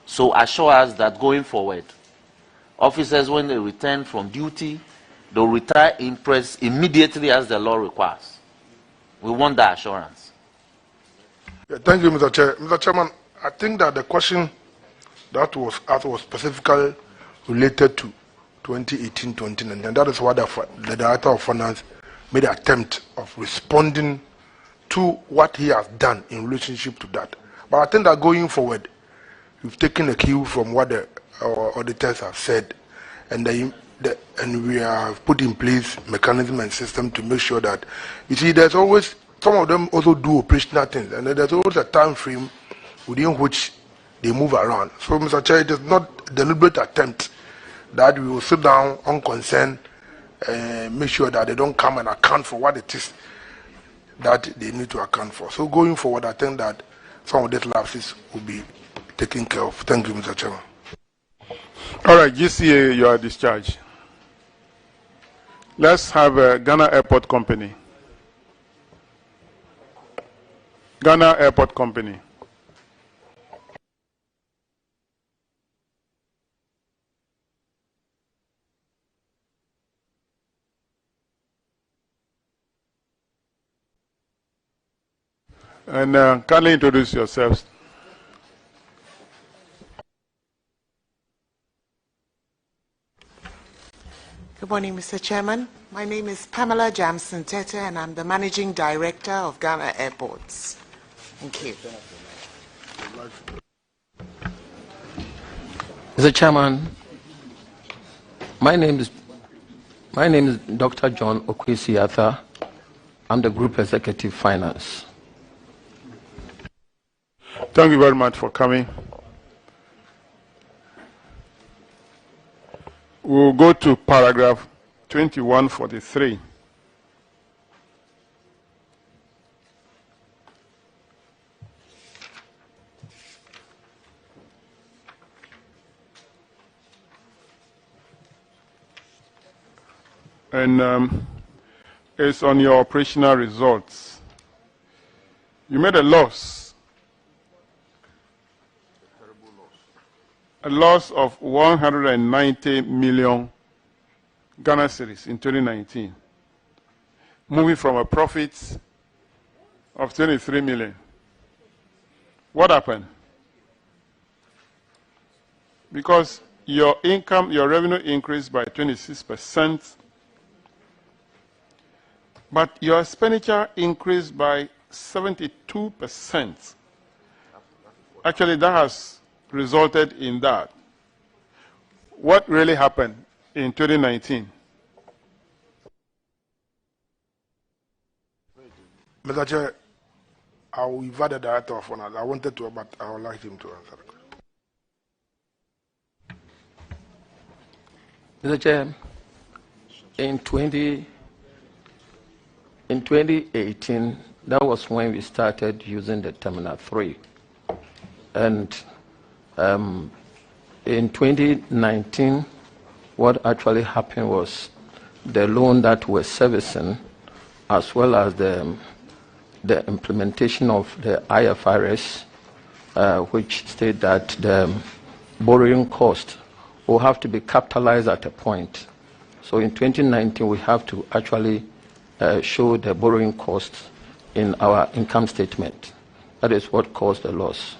So assure us that going forward, officers, when they return from duty, they'll retire interest immediately as the law requires. We want that assurance. Yeah, thank you, Mr. Chair. Mr. Chairman, I think that the question that was asked was specifically related to 2018-2019, and that is why the Director of Finance made an attempt of responding to what he has done in relationship to that. But I think that going forward, we've taken a cue from what our auditors have said, and we have put in place mechanism and system to make sure that, you see, there's always, some of them also do operational things, and there's always a time frame within which they move around. So, Mr. Chair, it is not a deliberate attempt that we will sit down unconcerned and make sure that they don't come and account for what it is that they need to account for. So going forward, I think that some of these lapses will be taken care of. Thank you, Mr. Chairman. All right, GCA, you are discharged. Let's have Ghana Airport Company. Ghana Airport Company. And kindly introduce yourselves. Good morning, Mr. Chairman. My name is Pamela Sncet, and I'm the Managing Director of Ghana Airports. Thank you. Mr. Chairman, my name is Dr. John Okwesi-Arthur. I'm the Group Executive Finance. Thank you very much for coming. We'll go to paragraph 2143. And it's on your operational results. You made a loss. A loss of 190 million Ghana cedis in 2019, moving from a profit of 23 million. What happened? Because your income, your revenue increased by 26%, but your expenditure increased by 72%. Actually, that has resulted in that. What really happened in 2019? Mr. Chair, I will invite the director of finance. I wanted to, but I would like him to answer. Mr. Chair, in 2018, that was when we started using the Terminal 3. And in 2019, what actually happened was the loan that we're servicing, as well as the implementation of the IFRS, which state that the borrowing cost will have to be capitalized at a point. So in 2019, we have to actually show the borrowing cost in our income statement. That is what caused the loss.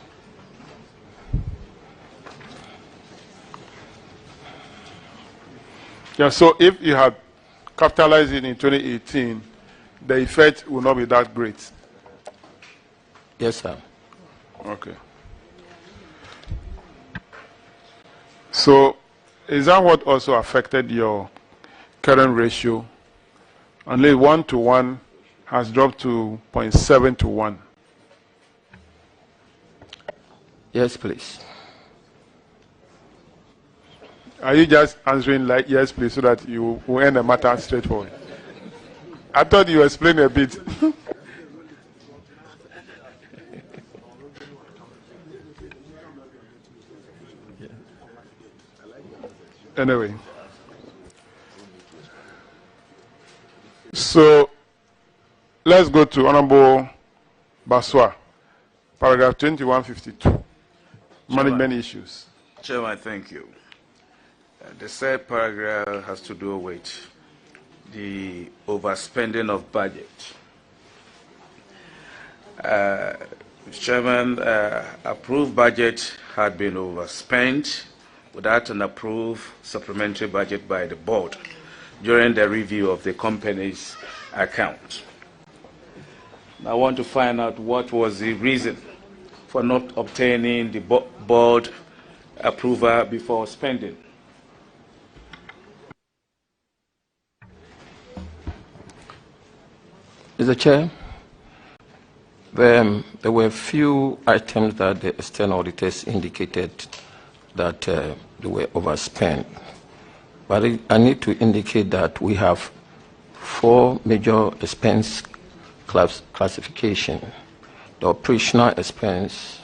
Yeah, so if you had capitalized it in 2018, the effect will not be that great. Yes, sir. Okay. So is that what also affected your current ratio? Only 1:1 has dropped to 0.7 to 1. Yes, please. Are you just answering like yes, please, so that you will end the matter straightforward? I thought you explained a bit. Anyway. So let's go to Honorable Baswa, paragraph 2152, management issues. Chairman, thank you. The third paragraph has to do with the overspending of budget. Chairman, approved budget had been overspent without an approved supplementary budget by the board during the review of the company's account. I want to find out what was the reason for not obtaining the board approval before spending. Mr. Chair, there were a few items that the external auditors indicated that they were overspent. But I need to indicate that we have 4 major expense classification: the operational expense,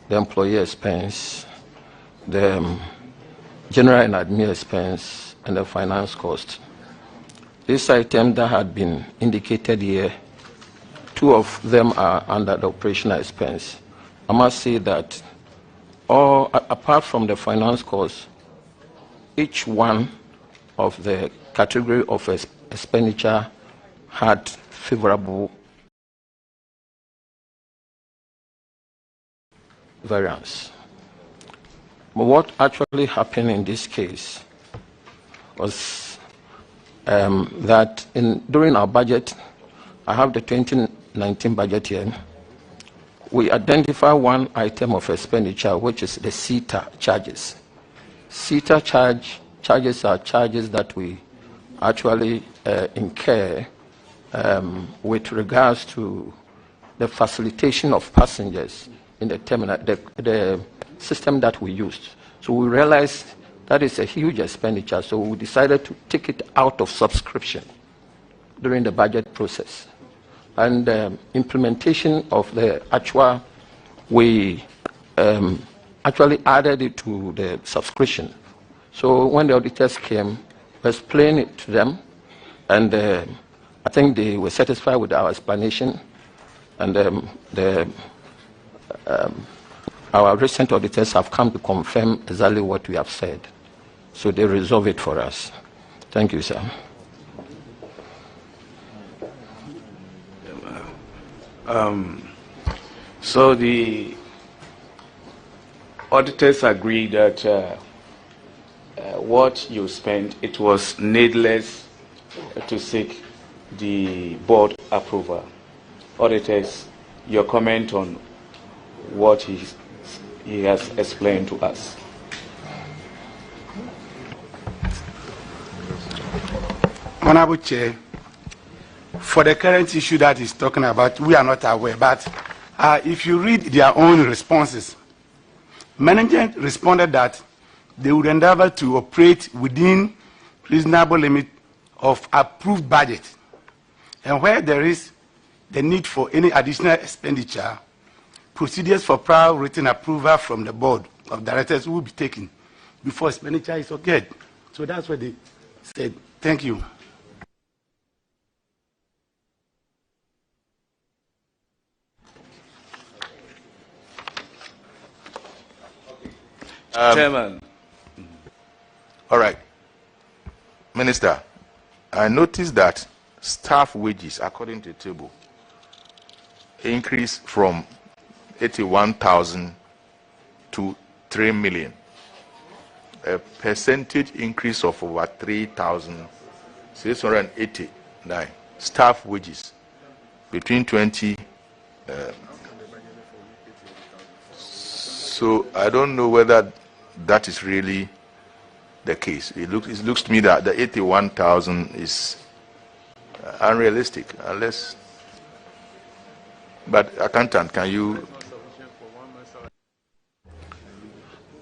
the employee expense, the general and admin expense, and the finance cost. These items that had been indicated here, 2 of them are under the operational expense. I must say that apart from the finance cost, each one of the category of expenditure had favorable variance. But what actually happened in this case was that during our budget, I have the 2019 budget here, we identify one item of expenditure, which is the CETA charges. CETA charges are charges that we actually incur with regards to the facilitation of passengers in the terminal, the system that we used. So we realized that is a huge expenditure, so we decided to take it out of subscription during the budget process. And implementation of the actual, we actually added it to the subscription. So when the auditors came, we explained it to them, and I think they were satisfied with our explanation, and our recent auditors have come to confirm exactly what we have said. So they resolve it for us. Thank you, sir. So the auditors agree that what you spent, it was needless to seek the board approval. Auditors, your comment on what he has explained to us. Honorable Chair, for the current issue that he's talking about, we are not aware, but if you read their own responses, management responded that they would endeavor to operate within reasonable limit of approved budget, and where there is the need for any additional expenditure, procedures for prior written approval from the board of directors will be taken before expenditure is occurred. So that's what they said. Thank you. Chairman. All right. Minister, I noticed that staff wages, according to the table, increased from 81,000 to 3 million. A percentage increase of over 3,689 staff wages between 20. So I don't know whether that is really the case. It looks to me that the 81,000 is unrealistic, unless. But accountant, can you?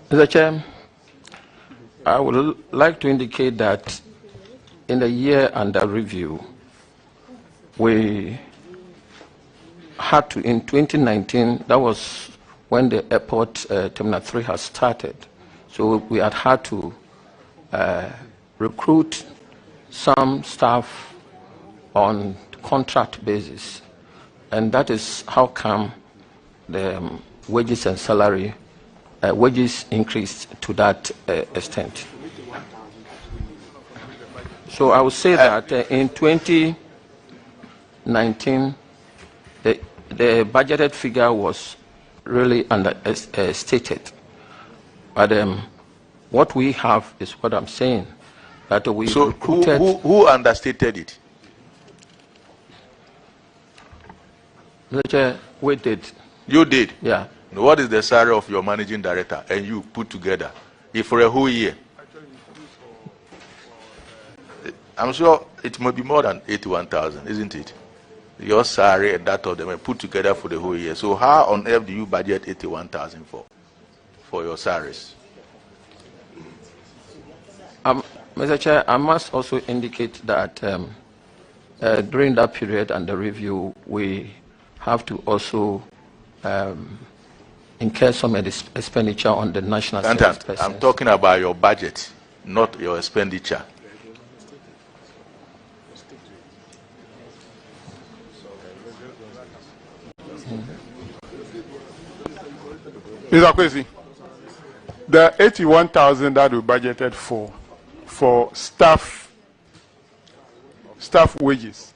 Mr. Chair, I would like to indicate that in the year under review, we had to, in 2019, that was when the airport Terminal 3 has started. So we had to recruit some staff on contract basis. And that is how come the wages and salary, wages increased to that extent. So I would say that in 2019, the budgeted figure was really understated. But what we have is what I'm saying, that we recruited. Who understated it? We did. You did? Yeah. What is the salary of your managing director and you put together? If for a whole year? I'm sure it may be more than 81,000, isn't it? Your salary and that of them put together for the whole year. So how on earth do you budget 81,000 for your salaries? Mr. Chair, I must also indicate that during that period under review, we have to also incur some expenditure on the national service persons. I'm talking about your budget, not your expenditure. Mr. Kwesi, the 81,000 that we budgeted for staff wages,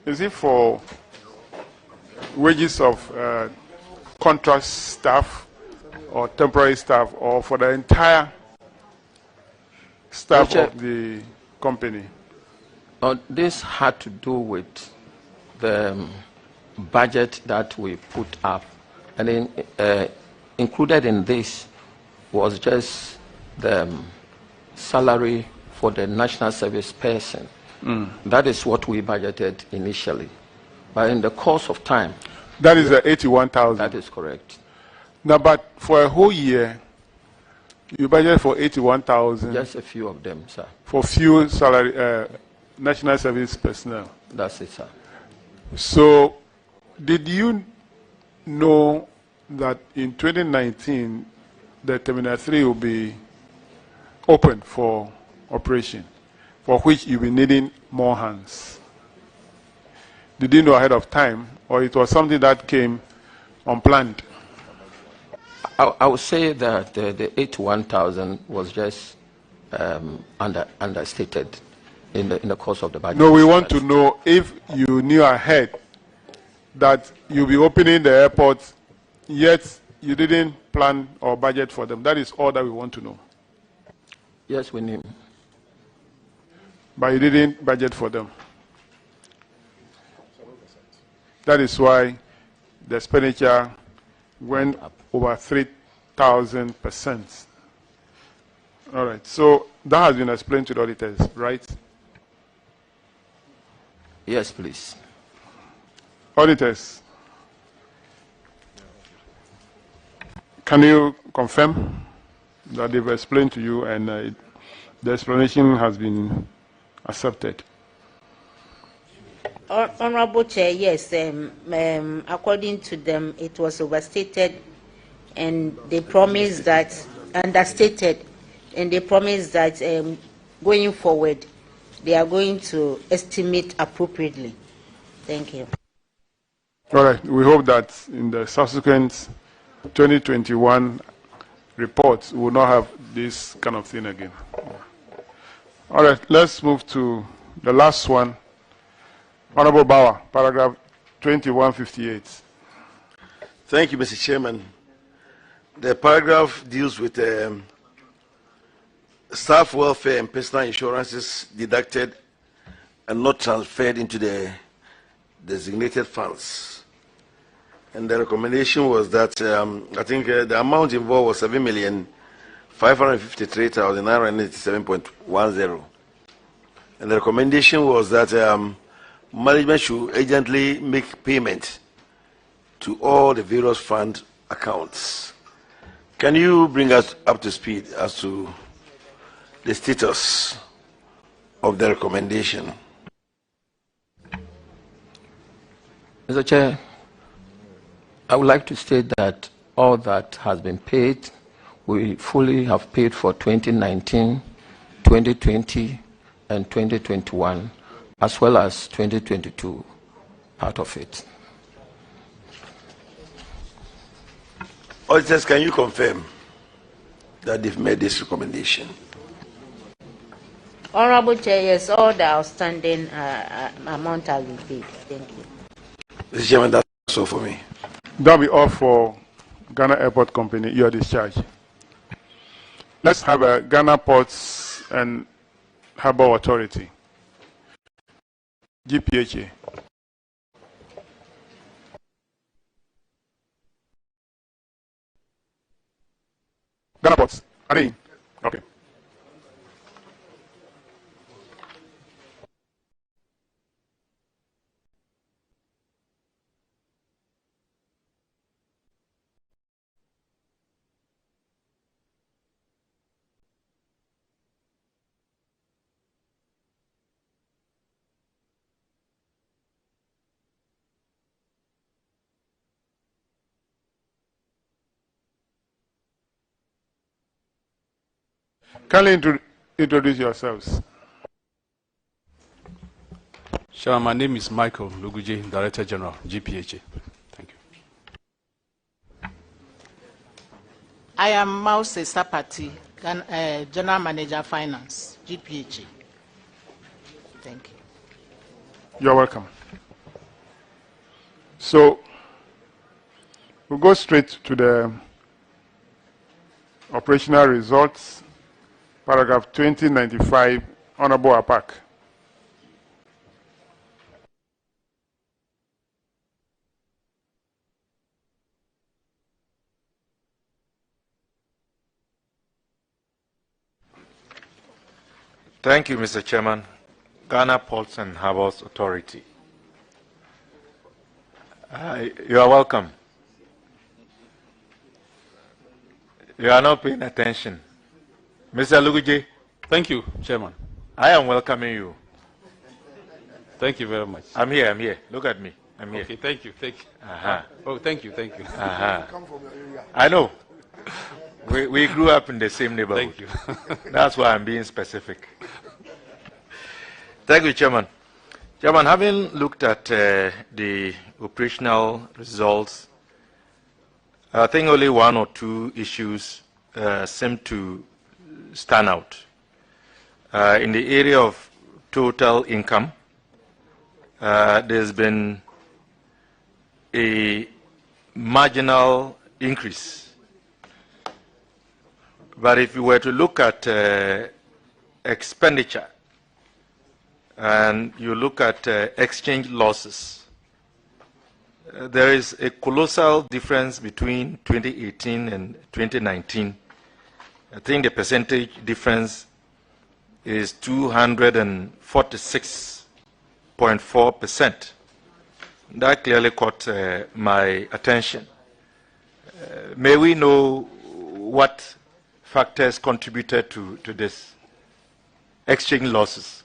is it for wages of contract staff or temporary staff, or for the entire staff of the company? This had to do with the budget that we put up, and then included in this was just the salary for the national service person. That is what we budgeted initially. But in the course of time... That is 81,000. That is correct. Now, but for a whole year, you budget for 81,000. Just a few of them, sir. For few salary, national service personnel. That's it, sir. So, did you know that in 2019, the Terminal 3 will be open for operation, for which you'll be needing more hands? Did you know ahead of time, or it was something that came unplanned? I would say that the 81,000 was just understated in the course of the budget. No, we want to know if you knew ahead that you'll be opening the airport, yet you didn't plan or budget for them. That is all that we want to know. Yes, we knew. But you didn't budget for them. That is why the expenditure went up over 3,000%. All right. So that has been explained to the auditors, right? Yes, please. Auditors, can you confirm that they've explained to you and the explanation has been accepted? Honorable Chair, yes. According to them, it was overstated, and they promised that, understated, and they promised that going forward, they are going to estimate appropriately. Thank you. All right. We hope that in the subsequent 2021 reports, we will not have this kind of thing again. All right. Let's move to the last one. Honorable Bauer, paragraph 2158. Thank you, Mr. Chairman. The paragraph deals with staff welfare and personal insurances deducted and not transferred into the designated funds. And the recommendation was that I think the amount involved was 7,553,987.10. And the recommendation was that management should urgently make payment to all the various fund accounts. Can you bring us up to speed as to the status of the recommendation? Mr. Chair, I would like to state that all that has been paid, we fully have paid for 2019, 2020, and 2021, as well as 2022, part of it. Auditors, can you confirm that they've made this recommendation? Honorable Chair, yes, all the outstanding amount has been paid. Thank you. Mr. Chairman, that's all for me. That'll be all for Ghana Airport Company. You are discharged. Let's have a Ghana Ports and Harbour Authority. GPHA. Ghana Ports. Are they in? Okay. Kindly introduce yourselves. Sure, my name is Michael Luguje, Director General, GPHA. Thank you. I am Mause Sapati, General Manager Finance, GPHA. Thank you. You're welcome. So, we'll go straight to the operational results. Paragraph 2095, Honorable Apak. Thank you, Mr. Chairman. Ghana Ports and Harbours Authority. You are welcome. You are not paying attention. Mr. Luguje. Thank you, Chairman. I am welcoming you. Thank you very much. I'm here. Look at me. I'm here. Okay, thank you. Uh-huh. Oh, thank you. Uh-huh. I know. We grew up in the same neighborhood. Thank you. That's why I'm being specific. Thank you, Chairman. Chairman, having looked at the operational results, I think only one or two issues seem to stand out. In the area of total income, there's been a marginal increase. But if you were to look at expenditure and you look at exchange losses, there is a colossal difference between 2018 and 2019. I think the percentage difference is 246.4%. That clearly caught my attention. May we know what factors contributed to this exchange losses?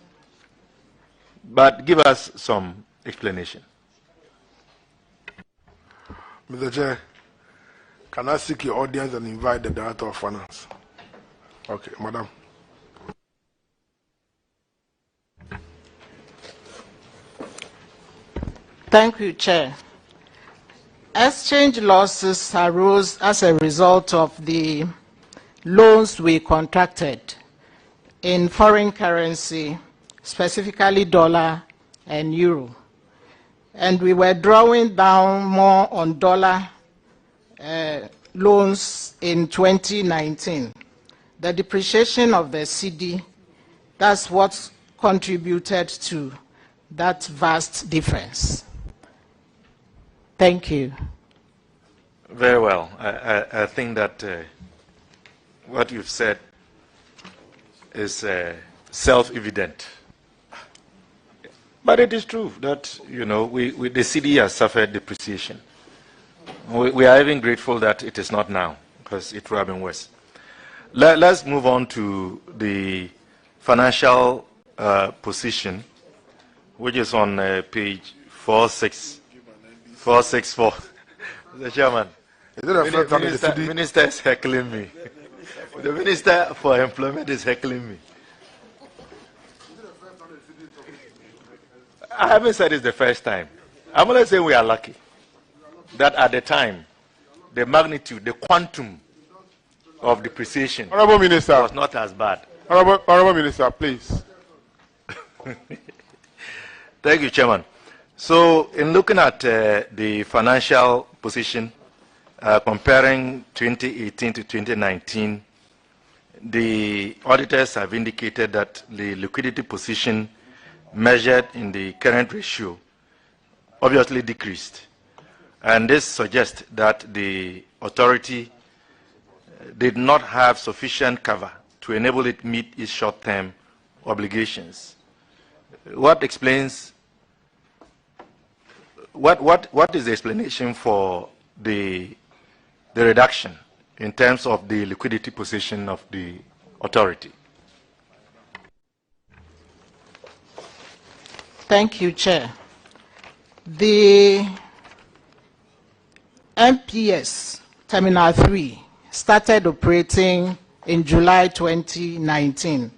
But give us some explanation. Mr. Chair, can I seek your audience and invite the Director of Finance? Okay, Madam. Thank you, Chair. Exchange losses arose as a result of the loans we contracted in foreign currency, specifically dollar and euro. And we were drawing down more on dollar loans in 2019. The depreciation of the cedi, that's what contributed to that vast difference. Thank you. Very well. I think that what you've said is self-evident. But it is true that, you know, the cedi has suffered depreciation. We are even grateful that it is not now, because it would have been worse. Let's move on to the financial position, which is on page 464. The Chairman, Minister is heckling me. The Minister for Employment is heckling me. I haven't said it's the first time. I'm going to say we are lucky that at the time, the magnitude, the quantum of depreciation was not as bad. Honorable Minister, please. Thank you, Chairman. So, in looking at the financial position, comparing 2018 to 2019, the auditors have indicated that the liquidity position measured in the current ratio obviously decreased. And this suggests that the authority did not have sufficient cover to enable it meet its short-term obligations. What explains, what is the explanation for the reduction in terms of the liquidity position of the authority? Thank you, Chair. The MPS Terminal 3 started operating in July 2019.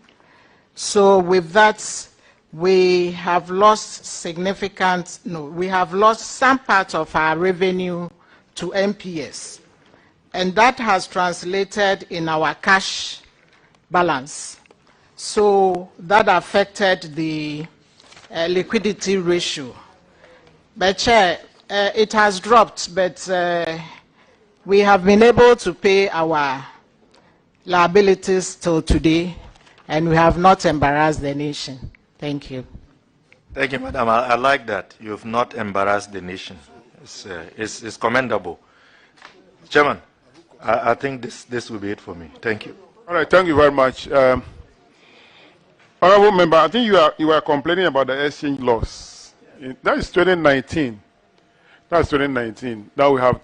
So with that, we have lost we have lost some part of our revenue to MPS. And that has translated in our cash balance. So that affected the liquidity ratio. But Chair, it has dropped, but we have been able to pay our liabilities till today, and we have not embarrassed the nation. Thank you. Thank you, Madam. I like that. You have not embarrassed the nation. It's commendable. Chairman, I think this will be it for me. Thank you. All right, thank you very much. Honorable member, I think you are complaining about the exchange loss. That is 2019. That's 2019. Now we have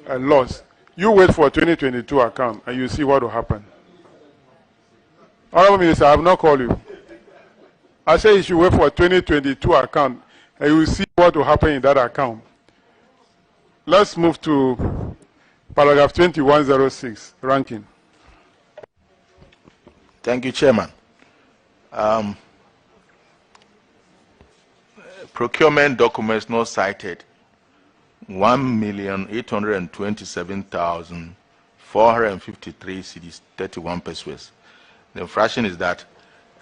a loss. You wait for 2022 account and you see what will happen. Honorable Minister, I have not called you. I say you should wait for 2022 account and you will see what will happen in that account. Let's move to paragraph 2106, ranking. Thank you, Chairman. Procurement documents not cited, 1,827,453 cedis, 31 pesos. The infraction is that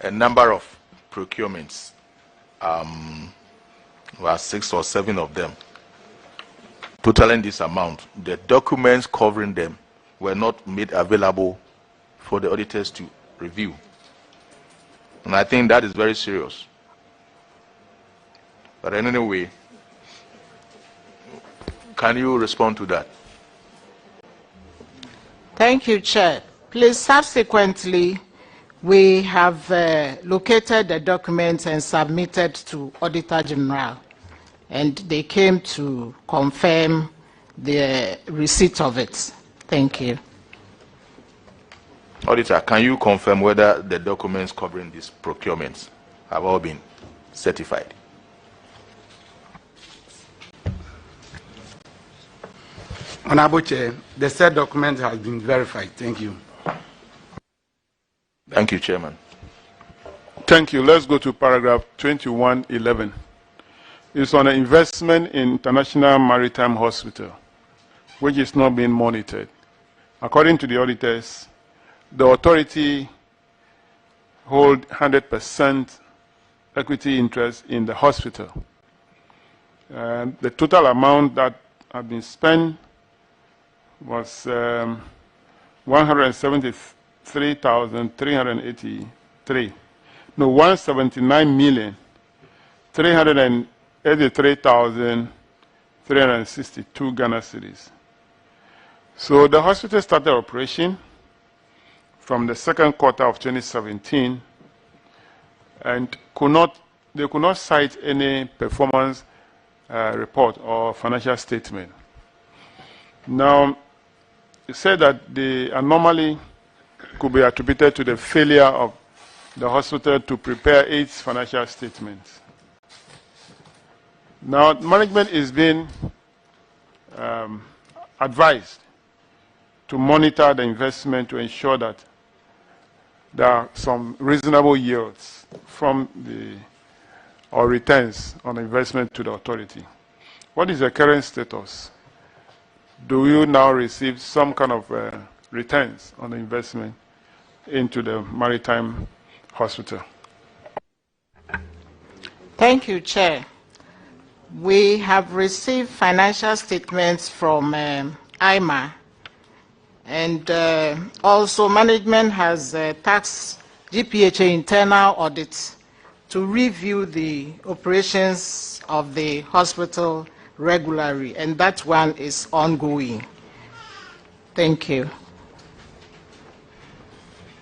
a number of procurements, were 6 or 7 of them, totaling this amount. The documents covering them were not made available for the auditors to review. And I think that is very serious. But anyway, can you respond to that? Thank you, Chair. Please, subsequently, we have located the documents and submitted to Auditor General, and they came to confirm the receipt of it. Thank you. Auditor, can you confirm whether the documents covering these procurements have all been certified? Honorable Chair, the said document has been verified. Thank you. Thank you, Chairman. Thank you. Let's go to paragraph 2111. It's on an investment in International Maritime Hospital, which is not being monitored. According to the auditors, the authority hold 100% equity interest in the hospital. The total amount that had been spent was 173,383. No, 179,383,362 Ghana cedis. So the hospital started operation from the second quarter of 2017 and they could not cite any performance report or financial statement. Now, it said that the anomaly could be attributed to the failure of the hospital to prepare its financial statements. Now, management is being advised to monitor the investment to ensure that there are some reasonable yields from or returns on investment to the authority. What is the current status? Do you now receive some kind of returns on the investment into the Maritime Hospital? Thank you, Chair. We have received financial statements from IMA, and also management has tasked GPHA internal audits to review the operations of the hospital regularly, and that one is ongoing. Thank you.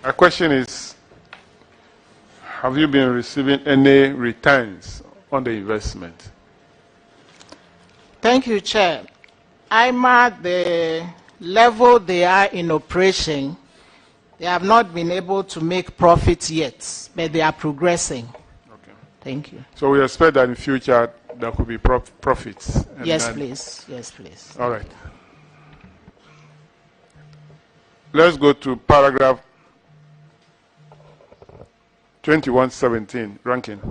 My question is, have you been receiving any returns on the investment? Thank you, Chair. IMA, the level they are in operation, they have not been able to make profits yet, but they are progressing. Okay. Thank you. So we expect that in future there could be profits. Yes, please. Yes, please. All right. Let's go to paragraph 2117, ranking.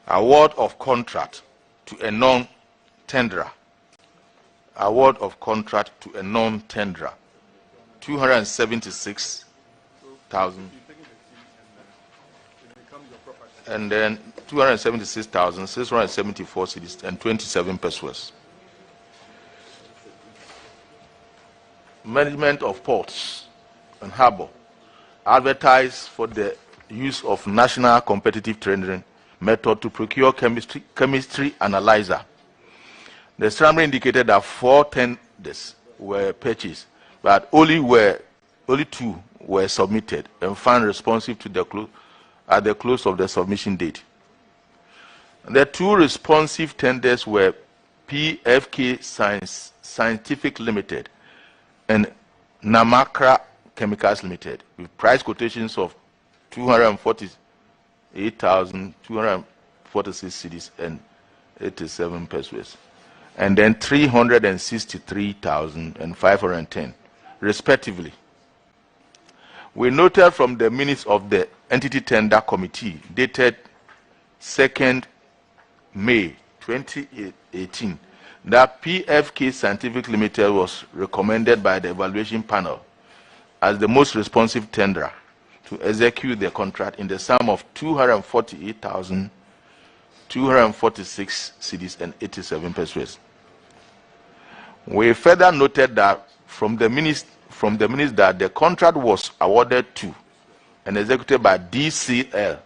Award of contract to a non-tenderer. Award of contract to a non-tenderer. 276,000. And then 276,674 cedis and 27 pesos. Management of ports and harbor advertise for the use of national competitive tendering method to procure chemistry analyzer. The summary indicated that 4 tenders were purchased, but only 2 were submitted and found responsive to at the close of the submission date. The 2 responsive tenders were PFK Scientific Limited and Namakra Chemicals Limited, with price quotations of 248,246 cedis and 87 pesos, and then 363,510, respectively. We noted from the minutes of the Entity Tender Committee dated 2nd May 2018 that PFK Scientific Limited was recommended by the evaluation panel as the most responsive tenderer to execute the contract in the sum of 248,246 cedis and 87 pesos. We further noted that from the minutes that the contract was awarded to and executed by DCL,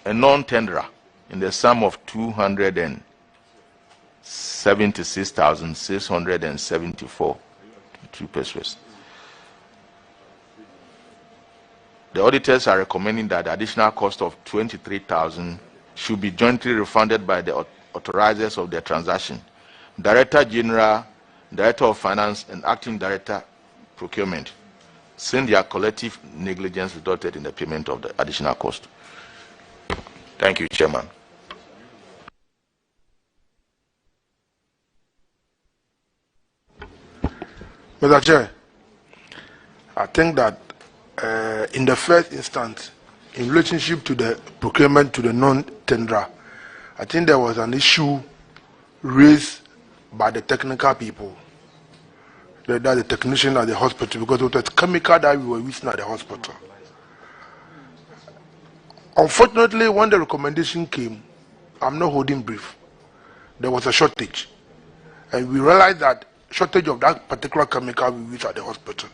a non-tenderer, in the sum of 276,674 pesos. The auditors are recommending that the additional cost of 23,000 should be jointly refunded by the authorizers of the transaction, Director General, Director of Finance, and Acting Director Procurement, since their collective negligence resulted in the payment of the additional cost. Thank you, Chairman. Mr. Chair, I think that in the first instance, in relationship to the procurement to the non-tenderer, I think there was an issue raised by the technical people, that the technician at the hospital, because it was chemical that we were using at the hospital. Unfortunately, when the recommendation came, I'm not holding brief, there was a shortage. And we realized that shortage of that particular chemical we use at the hospital.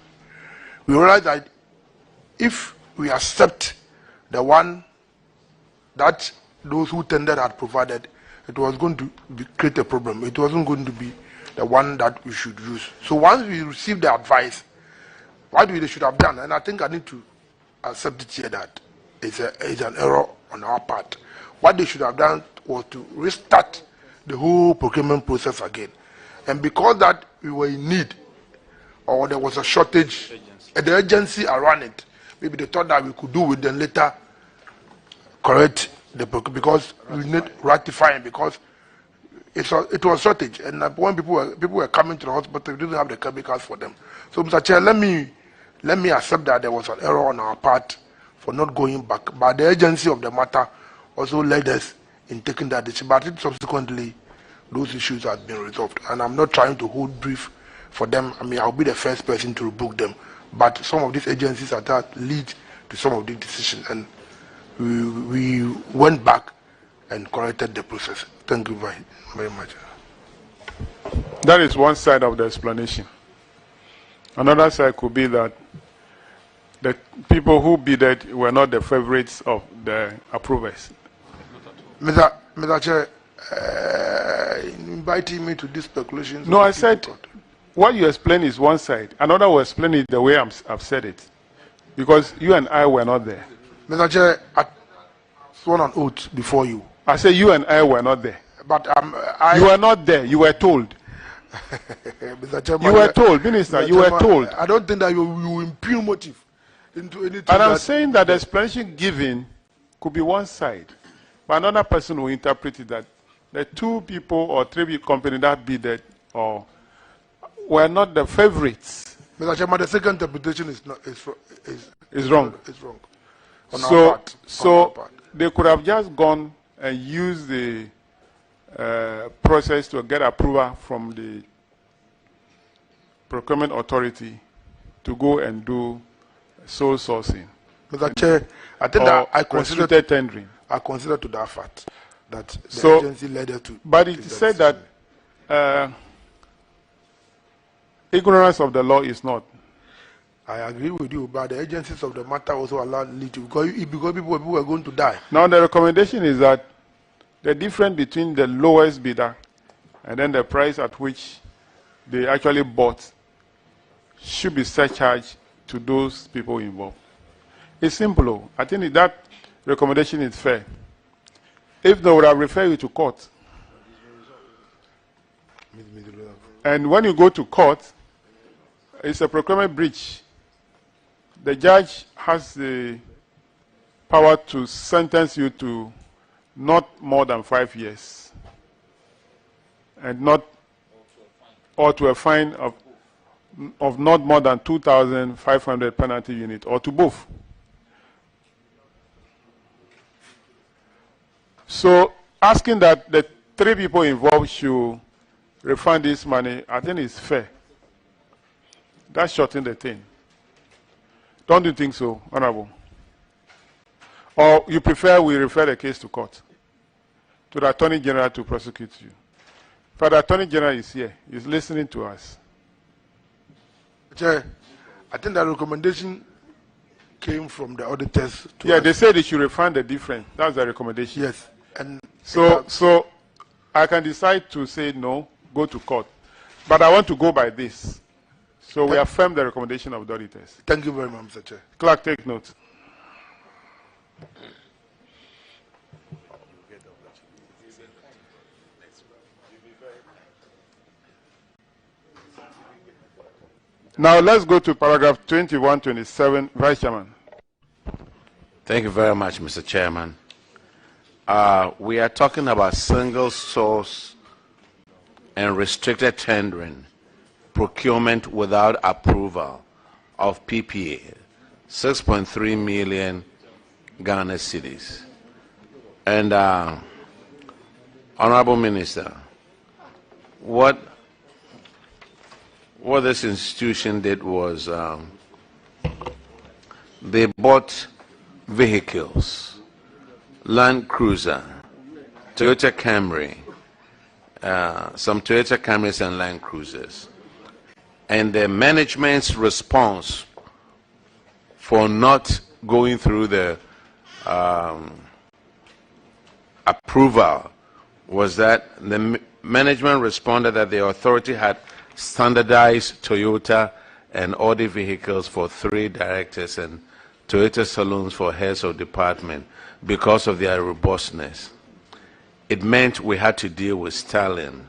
We realized that if we accept the one that those who tendered had provided, it was going to create a problem. It wasn't going to be the one that we should use. So once we received the advice, what we should have done, and I think I need to accept it here that it's an error on our part. What they should have done was to restart the whole procurement process again. And because that we were in need, or there was a shortage, the agency around it, maybe they thought that we could do it, then later correct the procurement, because we need ratifying, because it was shortage. And when people were coming to the hospital, we didn't have the chemicals for them. So, Mr. Chair, let me accept that there was an error on our part for not going back. But the agency of the matter also led us in taking that decision. But subsequently, those issues have been resolved. And I'm not trying to hold brief for them. I mean, I'll be the first person to rebook them. But some of these agencies at that lead to some of these decisions. And we went back and corrected the process. Thank you very much. That is one side of the explanation. Another side could be that the people who bidded were not the favorites of the approvers. Mr. Chair, inviting me to this speculation. No, I said what you explain is one side. Another will explain it the way I've said it. Because you and I were not there. Mr. Chair, I sworn an oath before you. I said you and I were not there. But you were not there. You were told. Mr. Chairman, you were told, Minister. Mr. You were Chairman, told. I don't think that you impugn motive into anything. And I'm saying that the explanation given could be one side, but another person will interpret it that the 2 people or 3 companies that bidded or were not the favorites. Mr. Chairman, the second interpretation is wrong. It's wrong. On our part. So they could have just gone and used the process to get approval from the procurement authority to go and do sole sourcing. Mr. Chair, I think that I consider tendering. I consider to that fact that the agency led us to. But it said that ignorance of the law is not. I agree with you, but the agencies of the matter also allowed lead to, because people were going to die. Now the recommendation is that the difference between the lowest bidder and then the price at which they actually bought should be surcharged to those people involved. It's simple. I think that recommendation is fair. If they would have referred you to court, and when you go to court, it's a procurement breach. The judge has the power to sentence you to not more than 5 years, and not, or to a fine of not more than 2,500 penalty unit, or to both. So asking that the 3 people involved should refund this money, I think is fair. That's shortening the thing. Don't you think so, Honorable? Or you prefer we refer the case to court, to the Attorney General to prosecute you? But the Attorney General is here. He's listening to us. Chair, I think that recommendation came from the auditors. Yeah, they said they should refund the difference. That's the recommendation. Yes. And so I can decide to say no, go to court. But I want to go by this. So we affirm the recommendation of the auditors. Thank you very much, Mr. Chair. Clerk, take note. Now let's go to paragraph 2127, Vice Chairman. Thank you very much, Mr. Chairman. We are talking about single source and restricted tendering, procurement without approval of PPA, 6.3 million Ghana cedis. And Honorable Minister, what this institution did was they bought vehicles, Land Cruiser, Toyota Camry, some Toyota Camrys and Land Cruisers. And the management's response for not going through the approval was that the management responded that the authority had standardized Toyota and Audi vehicles for 3 directors and Toyota saloons for heads of department because of their robustness. It meant we had to deal with Stalin,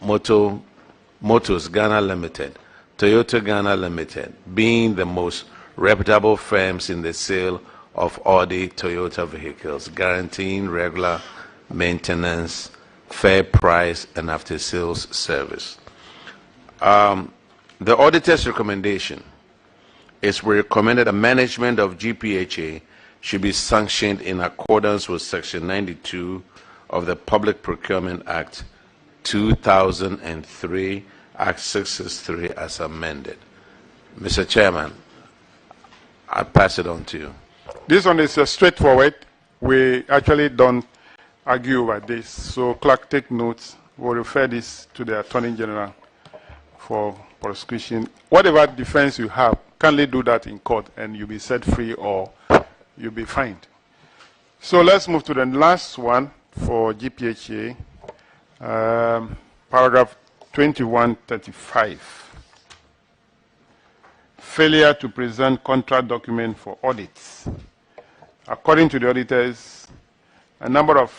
Motors Ghana Limited, Toyota Ghana Limited, being the most reputable firms in the sale of Audi Toyota vehicles, guaranteeing regular maintenance, fair price, and after-sales service. The auditor's recommendation is we recommended the management of GPHA should be sanctioned in accordance with Section 92 of the Public Procurement Act 2003, Act 663 as amended. Mr. Chairman, I pass it on to you. This one is straightforward. We actually don't argue about this. So clerk, take notes. We'll refer this to the Attorney General for prosecution. Whatever defense you have, kindly do that in court and you'll be set free or you'll be fined. So let's move to the last one for GPHA, paragraph 2135. Failure to present contract document for audits. According to the auditors, a number of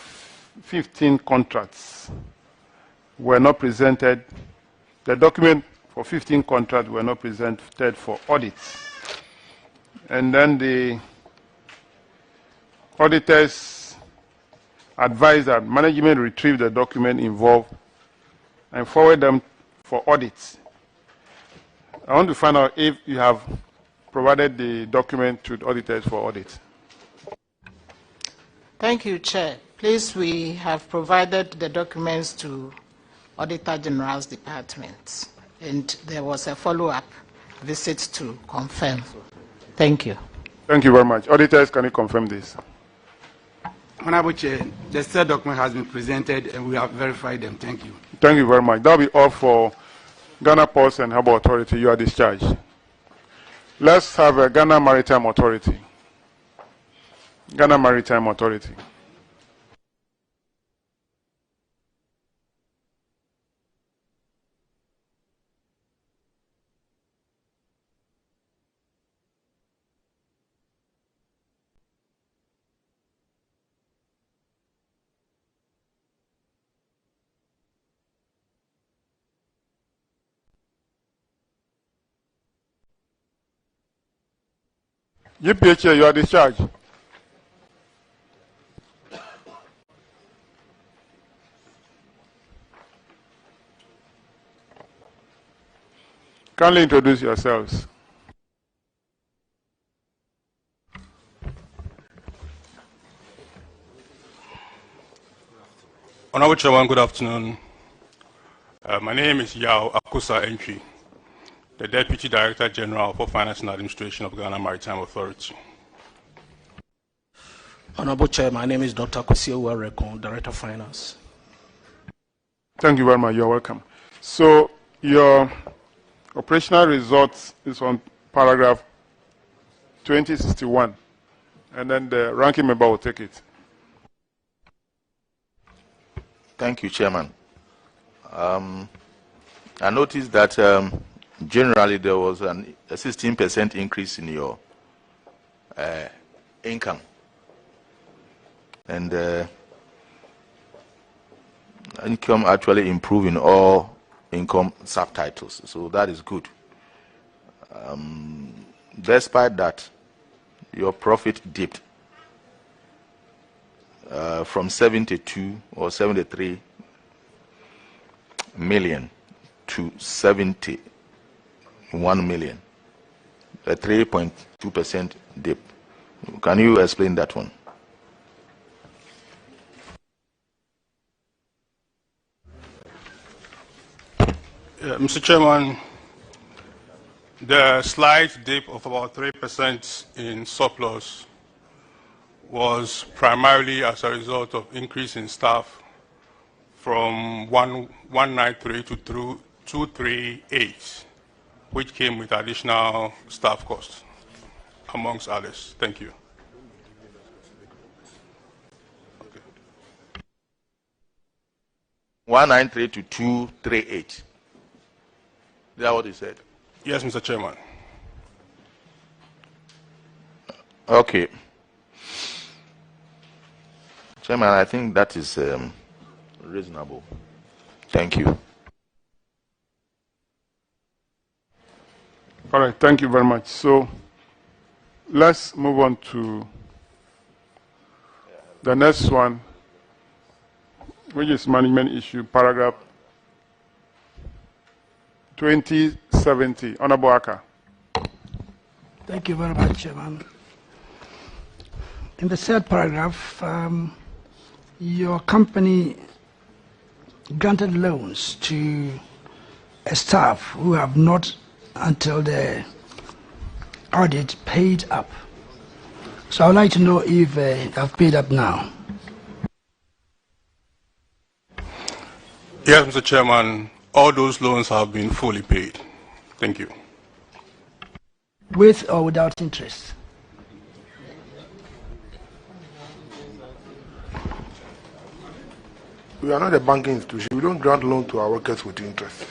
15 contracts were not presented. The document for 15 contracts were not presented for audits. And then the auditors advised that management retrieve the document involved and forward them for audits. I want to find out if you have provided the document to the auditors for audit. Thank you, Chair. Please, we have provided the documents to Auditor General's Department, and there was a follow-up visit to confirm. Thank you. Thank you very much. Auditors, can you confirm this? Honorable Chair, the third document has been presented and we have verified them. Thank you. Thank you very much. That will be all for Ghana Ports and Harbour Authority. You are discharged. Let's have a Ghana Maritime Authority. Ghana Maritime Authority. GPHA, you are discharged. Kindly introduce yourselves. Honorable Chairman, good afternoon. My name is Yao Akusa Entry, the Deputy Director General for Finance and Administration of Ghana Maritime Authority. Honorable Chair, my name is Dr. Kwesi Uwarekon, Director of Finance. Thank you very much. You're welcome. So your operational results is on paragraph 2061, and then the ranking member will take it. Thank you, Chairman. I noticed that generally there was a 16% increase in your income, and income actually improved in all income subtitles, so that is good. Despite that, your profit dipped from 72 or 73 million to 71 million, a 3.2% dip. Can you explain that one? Mr. Chairman, the slight dip of about 3% in surplus was primarily as a result of increase in staff from 193 to 238, which came with additional staff costs, amongst others. Thank you. 193 to 238. Is that what you said? Yes, Mr. Chairman. Okay. Chairman, I think that is reasonable. Thank you. All right, thank you very much. So let's move on to the next one, which is management issue, paragraph 2070. Honorable Aka. Thank you very much, Chairman. In the third paragraph, your company granted loans to a staff who have not, until the audit, paid up. So I would like to know if they have paid up now. Yes, Mr. Chairman, all those loans have been fully paid. Thank you. With or without interest? We are not a banking institution. We don't grant loan to our workers with interest.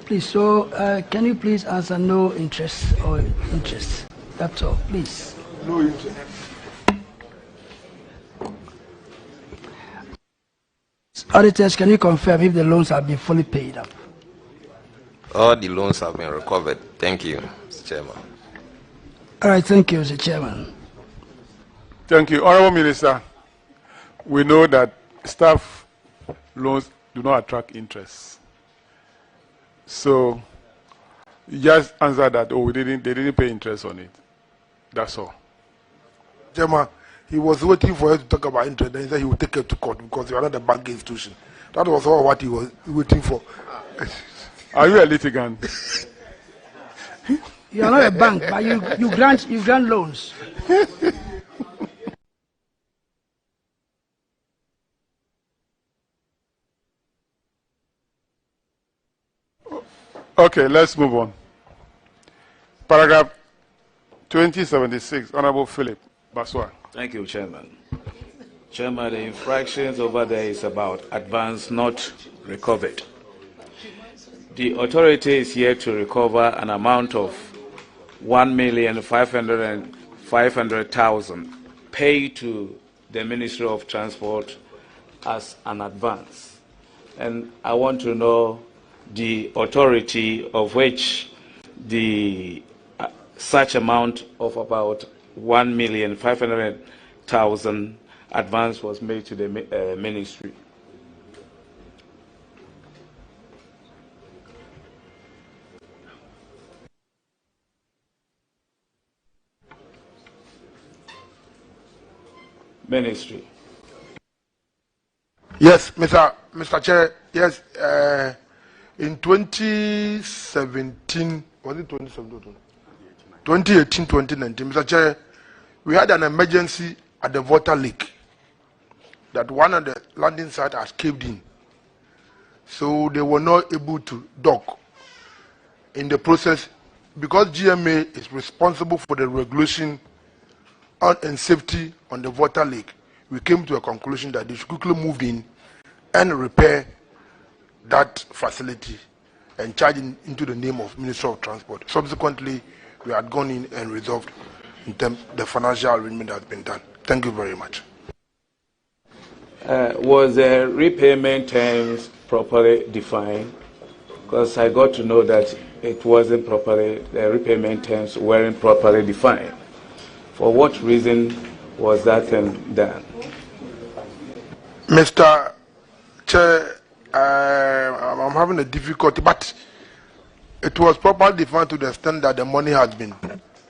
Please, so can you please answer no interest or interest? That's all, please. No interest. Auditors, can you confirm if the loans have been fully paid up? All the loans have been recovered. Thank you, Mr. Chairman. All right, thank you, Mr. Chairman. Thank you. Honorable Minister, we know that staff loans do not attract interest. So you just answer that, oh, they didn't pay interest on it. That's all. Chairman, he was waiting for us to talk about interest, then he said he would take it to court because you are not a banking institution. That was all what he was waiting for. Are you a litigant? You are not a bank, but you grant loans. Okay, let's move on. Paragraph 2076, Honorable Philip Baswa. Thank you, Chairman. Chairman, the infractions over there is about advance not recovered. The authority is here to recover an amount of 1,500,000 paid to the Ministry of Transport as an advance. And I want to know the authority of which the such amount of about 1,500,000 advance was made to the ministry. Ministry. Yes, Mr. Chair. Yes, in 2017, was it 2017? 2018, 2019, Mr. Chair, we had an emergency at the water leak that one of the landing sites has caved in. So they were not able to dock. In the process, because GMA is responsible for the regulation and safety on the water leak, we came to a conclusion that they should quickly move in and repair that facility and charge it into the name of Ministry of Transport. Subsequently, we had gone in and resolved in terms the financial arrangement that has been done. Thank you very much. Was the repayment terms properly defined? Because I got to know that it wasn't properly, the repayment terms weren't properly defined. For what reason was that done? Mr. Chair, I'm having a difficulty, but it was properly defined to the extent that the money has been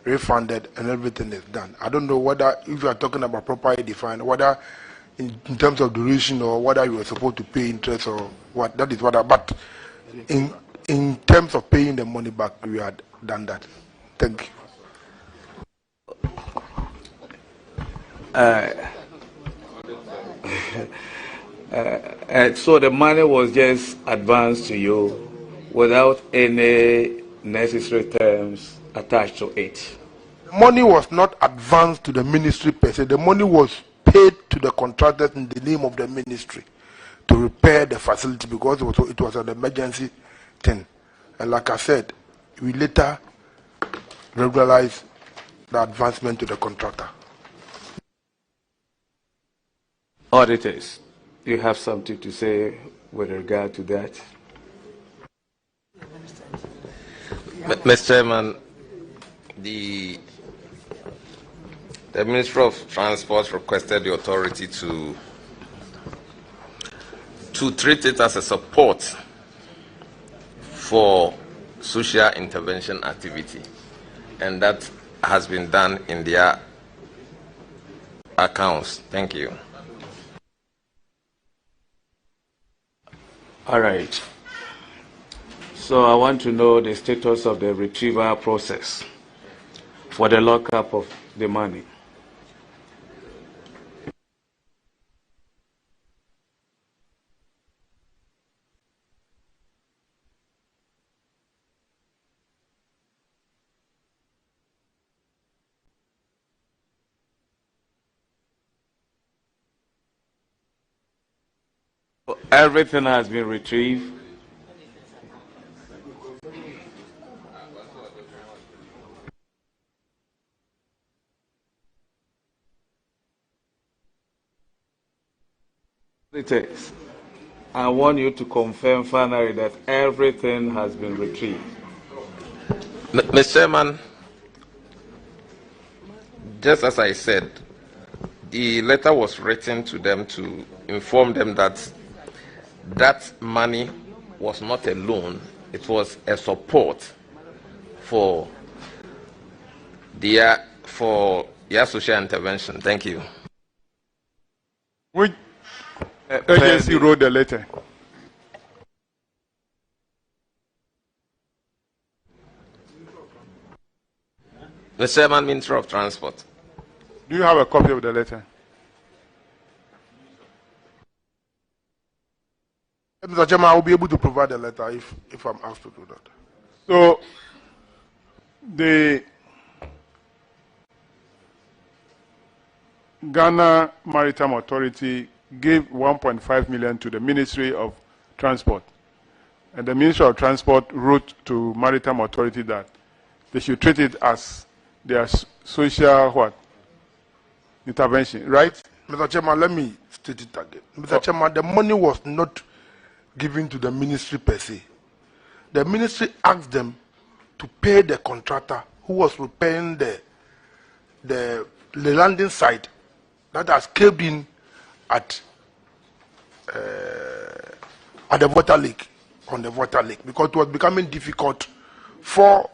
refunded and everything is done. I don't know whether, if you are talking about properly defined, whether in terms of duration or whether you were supposed to pay interest or what, that is what but in terms of paying the money back, we had done that. Thank you. So the money was just advanced to you without any necessary terms attached to it. The money was not advanced to the ministry per se. The money was paid to the contractors in the name of the ministry to repair the facility because it was an emergency thing. And like I said, we later regularized the advancement to the contractor. Auditors, you have something to say with regard to that? Mr. Chairman, the Ministry of Transport requested the authority to treat it as a support for social intervention activity, and that has been done in their accounts. Thank you. All right. So I want to know the status of the retrieval process for the lockup of the money. Everything has been retrieved. I want you to confirm finally that everything has been retrieved. Mr. Chairman, just as I said, the letter was written to them to inform them that that money was not a loan, it was a support for their social intervention. Thank you. Which agency wrote the letter? The Chairman, Minister of Transport. Do you have a copy of the letter? Mr. Chairman, I will be able to provide the letter if I'm asked to do that. So, the Ghana Maritime Authority gave 1.5 million to the Ministry of Transport. And the Ministry of Transport wrote to Maritime Authority that they should treat it as their social intervention, right? Mr. Chairman, let me state it again. Mr. Chairman, the money was not given to the ministry per se. The ministry asked them to pay the contractor who was repairing the landing site that has caved in at the water lake, on the water lake, because it was becoming difficult for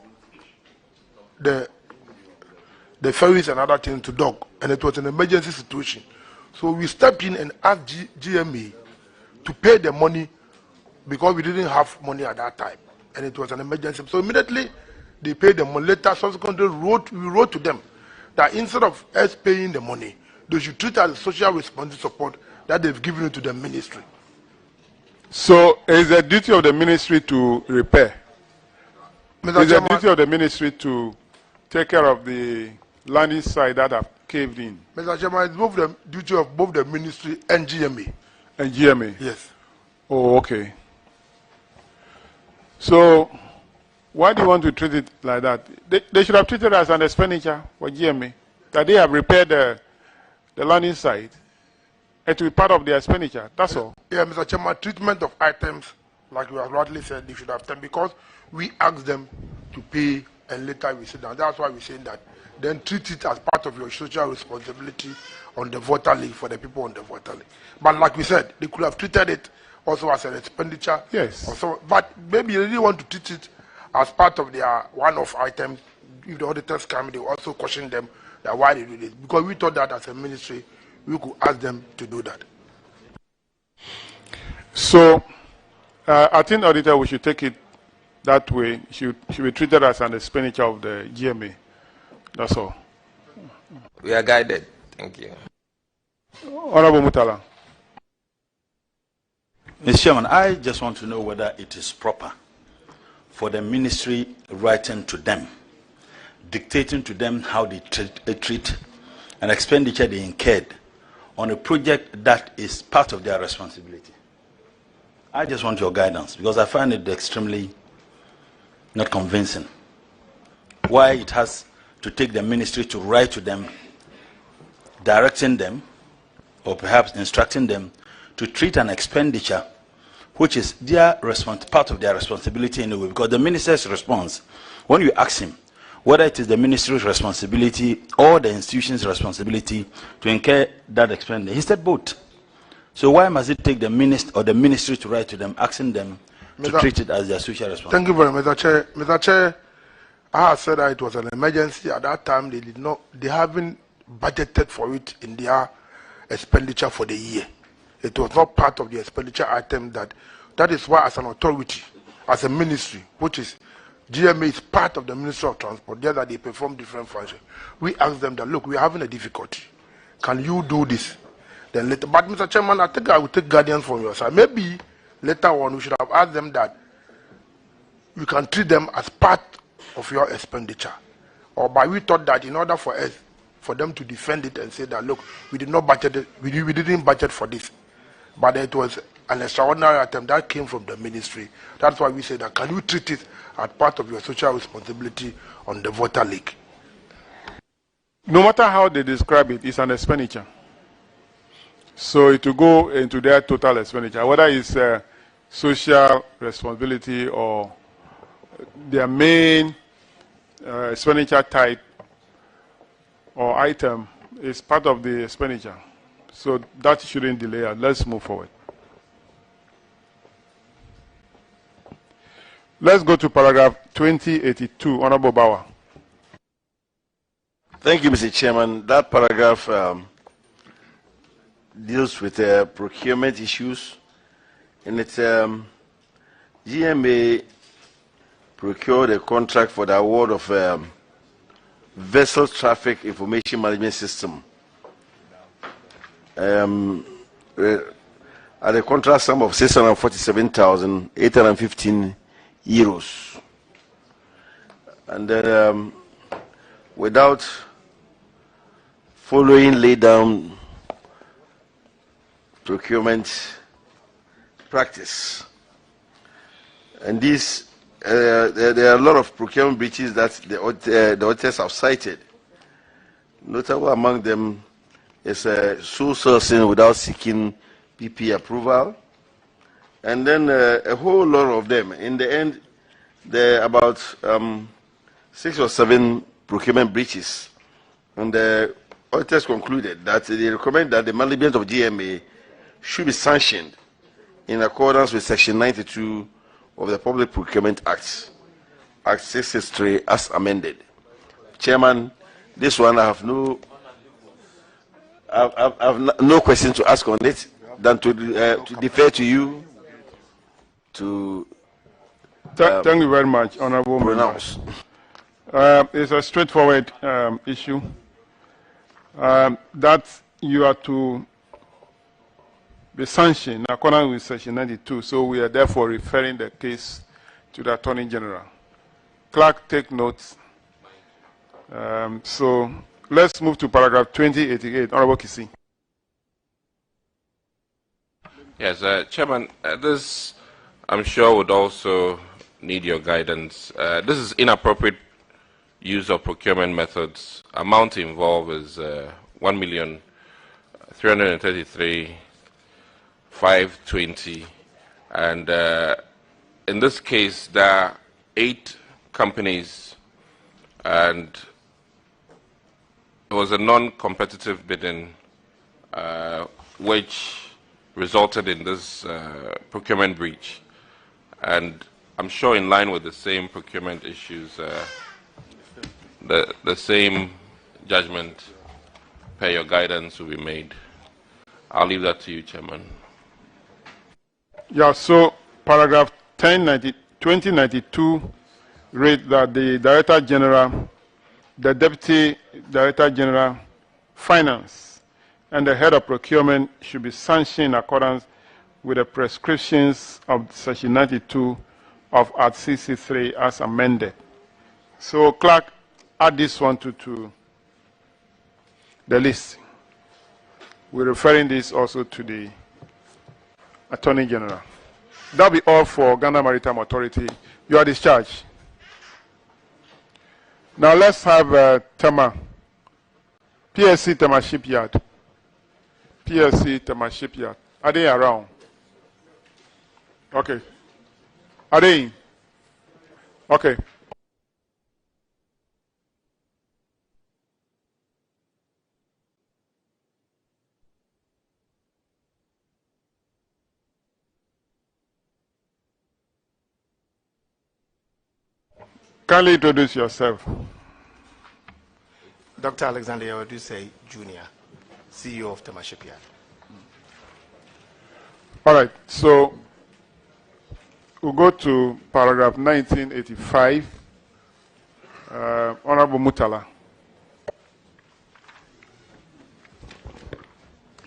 the ferries and other things to dock, and it was an emergency situation. So we stepped in and asked GMA to pay the money because we didn't have money at that time, and it was an emergency. So immediately they paid the money. Later, subsequently, we wrote to them that instead of us paying the money, they should treat it as a social responsibility support that they've given to the ministry. So is the duty of the ministry to repair? Mr. Is the Chairman, duty of the ministry to take care of the landing site that have caved in? Mr. Chairman, it's both the duty of both the ministry and GMA. And GMA? Yes. Oh, okay. So why do you want to treat it like that? They should have treated it as an expenditure for GMA, that they have repaired the landing site. It will be part of their expenditure. That's all. Yeah, Mr. Chairman, treatment of items, like you have rightly said, they should have done, because we asked them to pay and later we sit down. That's why we're saying that. Then treat it as part of your social responsibility on the water league, for the people on the water league. But like we said, they could have treated it also as an expenditure. Yes. Also, but maybe they really want to treat it as part of their one-off items. If the auditors come, they also question them that why they do this. Because we thought that as a ministry, we could ask them to do that. So I think, auditor, we should take it that way. Should be treated as an expenditure of the GMA. That's all. We are guided. Thank you. Honorable Mutala. Mr. Chairman, I just want to know whether it is proper for the ministry writing to them, dictating to them how they treat an expenditure they incurred on a project that is part of their responsibility. I just want your guidance, because I find it extremely not convincing. Why it has to take the ministry to write to them, directing them, or perhaps instructing them to treat an expenditure which is their part of their responsibility anyway. Because the minister's response, when you ask him whether it is the ministry's responsibility or the institution's responsibility to incur that expenditure, he said both. So why must it take the minister or the ministry to write to them, asking them to treat it as their social responsibility? Thank you very much, Mr. Chair. Mr. Chair, I have said that it was an emergency. At that time, they haven't budgeted for it in their expenditure for the year. It was not part of the expenditure item. That is why, as an authority, as a ministry, which is GMA is part of the Ministry of Transport, there that they perform different functions. We asked them that, look, we are having a difficulty. Can you do this? Then later, but Mr. Chairman, I think I will take guidance from your side. Maybe later on we should have asked them that you can treat them as part of your expenditure. Or by we thought that in order for us, for them to defend it and say that, look, we did not budget it, we didn't budget for this. But it was an extraordinary item that came from the ministry. That's why we say that, can you treat it as part of your social responsibility on the water leak? No matter how they describe it, it's an expenditure. So it will go into their total expenditure, whether it's social responsibility or their main expenditure type or item is part of the expenditure. So that shouldn't delay us. Let's move forward. Let's go to paragraph 2082. Honorable Bauer. Thank you, Mr. Chairman. That paragraph deals with procurement issues, and it's GMA procured a contract for the award of vessel traffic information management system at a contract sum of 647,815 euros, and then without following laid down procurement practice. And these, there are a lot of procurement breaches that the auditors have cited. Notable among them is sole sourcing without seeking PP approval. And then a whole lot of them. In the end, there are about 6 or 7 procurement breaches. And the auditors concluded that they recommend that the management of GMA should be sanctioned in accordance with Section 92 of the Public Procurement Act, Act 663 as amended. Chairman, this one I have no question to ask on it than to defer to you to thank you very much, Honorable pronounce. It's a straightforward issue that you are to be sanctioned in accordance with Section 92. So we are therefore referring the case to the Attorney General. Clerk, take notes. So let's move to paragraph 2088. Honorable Kisi. Yes, Chairman, this I'm sure would also need your guidance. This is inappropriate use of procurement methods. Amount involved is 1,333,520, and in this case there are 8 companies, and it was a non-competitive bidding which resulted in this procurement breach. And I'm sure in line with the same procurement issues, the same judgment per your guidance will be made. I'll leave that to you, Chairman. Yeah, so paragraph 2092 reads that the Director General, the Deputy Director General, Finance, and the Head of Procurement should be sanctioned in accordance with the prescriptions of Section 92 of Act 63 as amended. So, Clerk, add this one to the list. We're referring this also to the Attorney General. That'll be all for Ghana Maritime Authority. You are discharged. Now let's have Tema. PSC Tema Shipyard. PSC Tema Shipyard. Are they around? Okay. Are they in? Okay. Kindly introduce yourself. Dr. Alexander Yawaduse Jr., CEO of Tema Shipyard. All right, so we'll go to paragraph 1985. Honorable Mutala.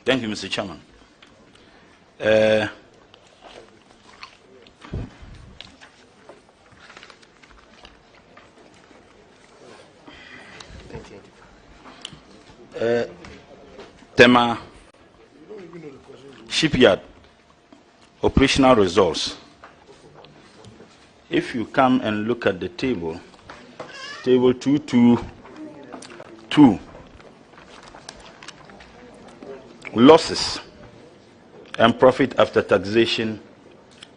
Thank you, Mr. Chairman. Tema Shipyard operational results. If you come and look at the table 222, losses and profit after taxation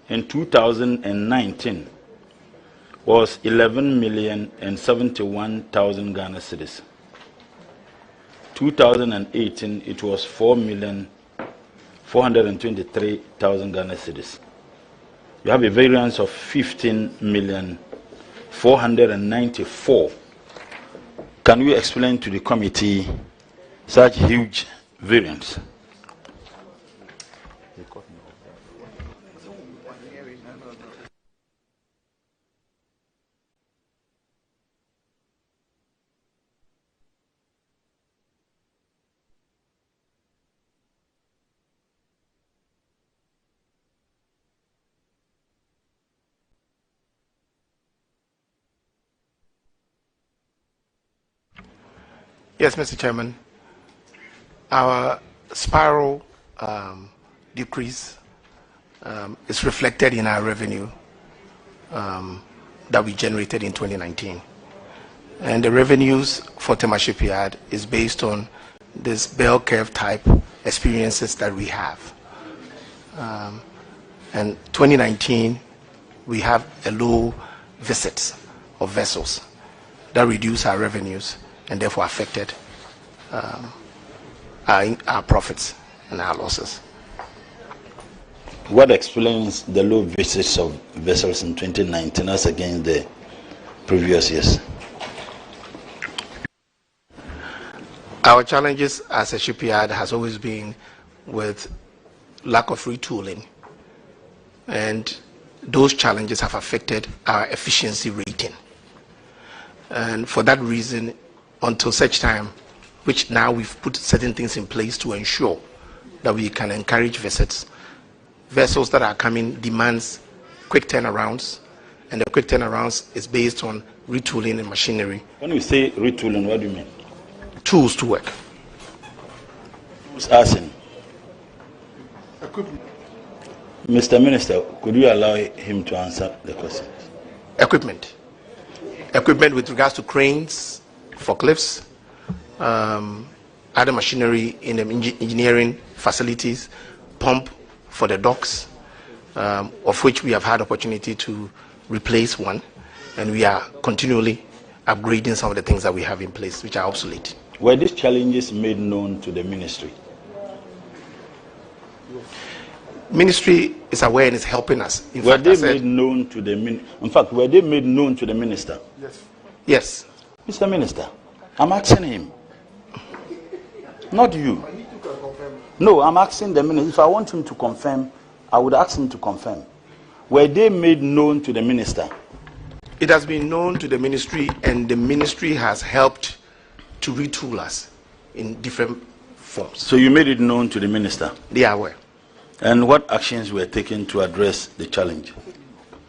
in 2019 was 11,071,000 Ghana cedis. 2018, it was 4,423,000 Ghana cedis. You have a variance of 15,494,000. Can you explain to the committee such huge variance? Yes, Mr. Chairman. Our spiral decrease is reflected in our revenue that we generated in 2019. And the revenues for Tema Shipyard is based on this bell curve type experiences that we have. And 2019, we have a low visit of vessels. that reduced our revenues and therefore affected our profits and our losses. What explains the low visits of vessels in 2019 as against the previous years? Our challenges as a shipyard has always been with lack of retooling, and those challenges have affected our efficiency rating. And for that reason, until such time, which now we've put certain things in place to ensure that we can encourage visits. Vessels that are coming demands quick turnarounds, and the quick turnarounds is based on retooling and machinery. When we say retooling, what do you mean? Tools to work. Who's asking? Mr. Minister, could you allow him to answer the question? Equipment. Equipment with regards to cranes, forklifts, other machinery in the engineering facilities, pump for the docks, of which we have had opportunity to replace one, and we are continually upgrading some of the things that we have in place, which are obsolete. Were these challenges made known to the ministry? Ministry is aware and is helping us. Were they made known to the in fact, were they made known to the minister? Yes. Yes. Mr. Minister, I'm asking him. Not you. No, I'm asking the minister. If I want him to confirm, I would ask him to confirm. Were they made known to the minister? It has been known to the ministry, and the ministry has helped to retool us in different forms. So you made it known to the minister? They are aware. And what actions were taken to address the challenge?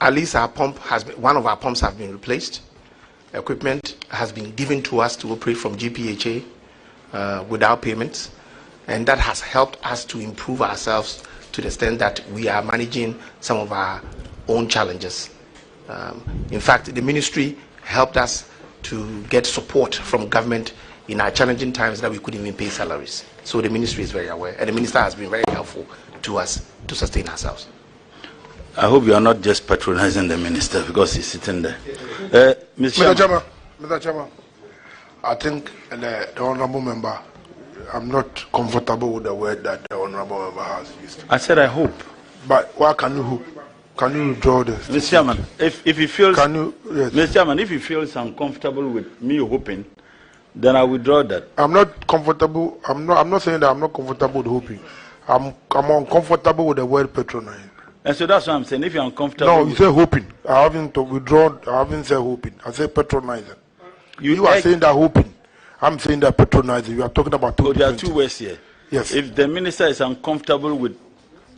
At least our pump has been, one of our pumps have been replaced. Equipment has been given to us to operate from GPHA without payments, and that has helped us to improve ourselves to the extent that we are managing some of our own challenges. In fact, the ministry helped us to get support from government in our challenging times that we couldn't even pay salaries. So the ministry is very aware, and the minister has been very helpful to us to sustain ourselves. I hope you are not just patronizing the minister because he's sitting there. Mr. Chairman, I think the honorable member, I'm not comfortable with the word that the honorable member has used. I said I hope. But why can you hope? Can you withdraw this? Mr. Chairman, if he feels, can you, yes. Mr. Chairman, if he feels uncomfortable with me hoping, then I withdraw that. I'm not comfortable. I'm not saying that I'm not comfortable with hoping. I'm uncomfortable with the word patronizing. And so that's what I'm saying. If you're uncomfortable, no, you say hoping. I haven't withdrawn. I haven't said hoping. I said patronizing. You are saying that hoping. I'm saying that patronizing. You are talking about two. Oh, there are two words here. Yes. If the minister is uncomfortable with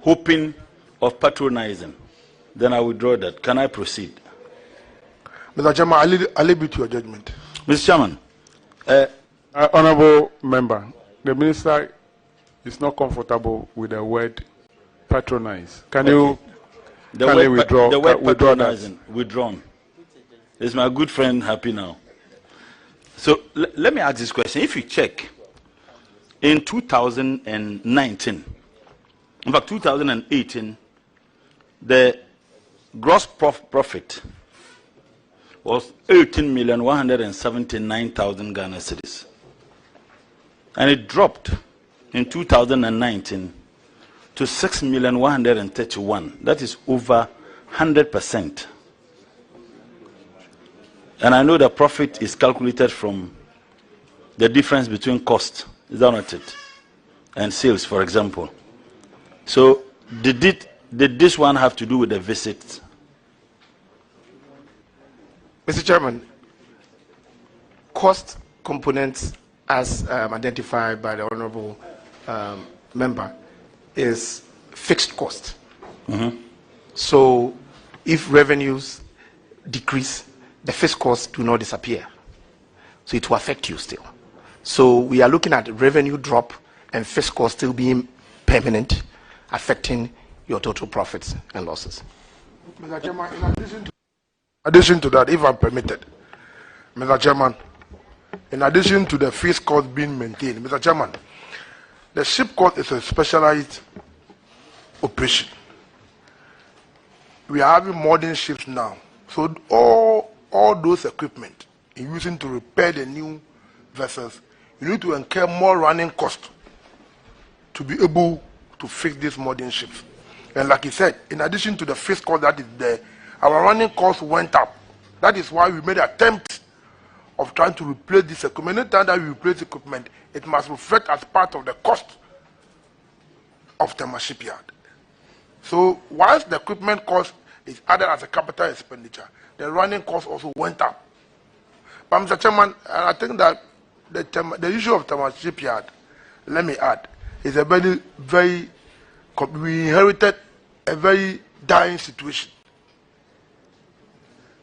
hoping of patronizing, then I withdraw that. Can I proceed? Mr. Chairman, I'll leave it to your judgment. Mr. Chairman. Honorable member, the minister is not comfortable with the word patronize. Can you withdraw? The word patronizing, withdrawn. Is my good friend happy now? So let me ask this question. If you check, in 2019, in fact 2018, the gross profit was 18,179,000 Ghana cedis. And it dropped in 2019 to 6,131,000. That is over 100%. And I know the profit is calculated from the difference between cost, is that not it? And sales, for example. So did this one have to do with the visits? Mr. Chairman, cost components as identified by the honorable member is fixed cost. So if revenues decrease, the fixed costs do not disappear. So it will affect you still. So we are looking at revenue drop and fixed costs still being permanent, affecting your total profits and losses. Mr. Chairman, in addition to that, if I'm permitted, Mr. Chairman, in addition to the fixed cost being maintained, Mr. Chairman, the ship court is a specialized operation. We are having modern ships now. So all those equipment in using to repair the new vessels, you need to incur more running costs to be able to fix these modern ships. And like he said, in addition to the fixed cost that is there, our running costs went up. That is why we made attempts of trying to replace this equipment. Anytime that we replace equipment, it must reflect as part of the cost of Tema Shipyard. So once the equipment cost is added as a capital expenditure, the running cost also went up. But Mr. Chairman, I think that the issue of Tema Shipyard, let me add, is a very, we inherited a very dying situation.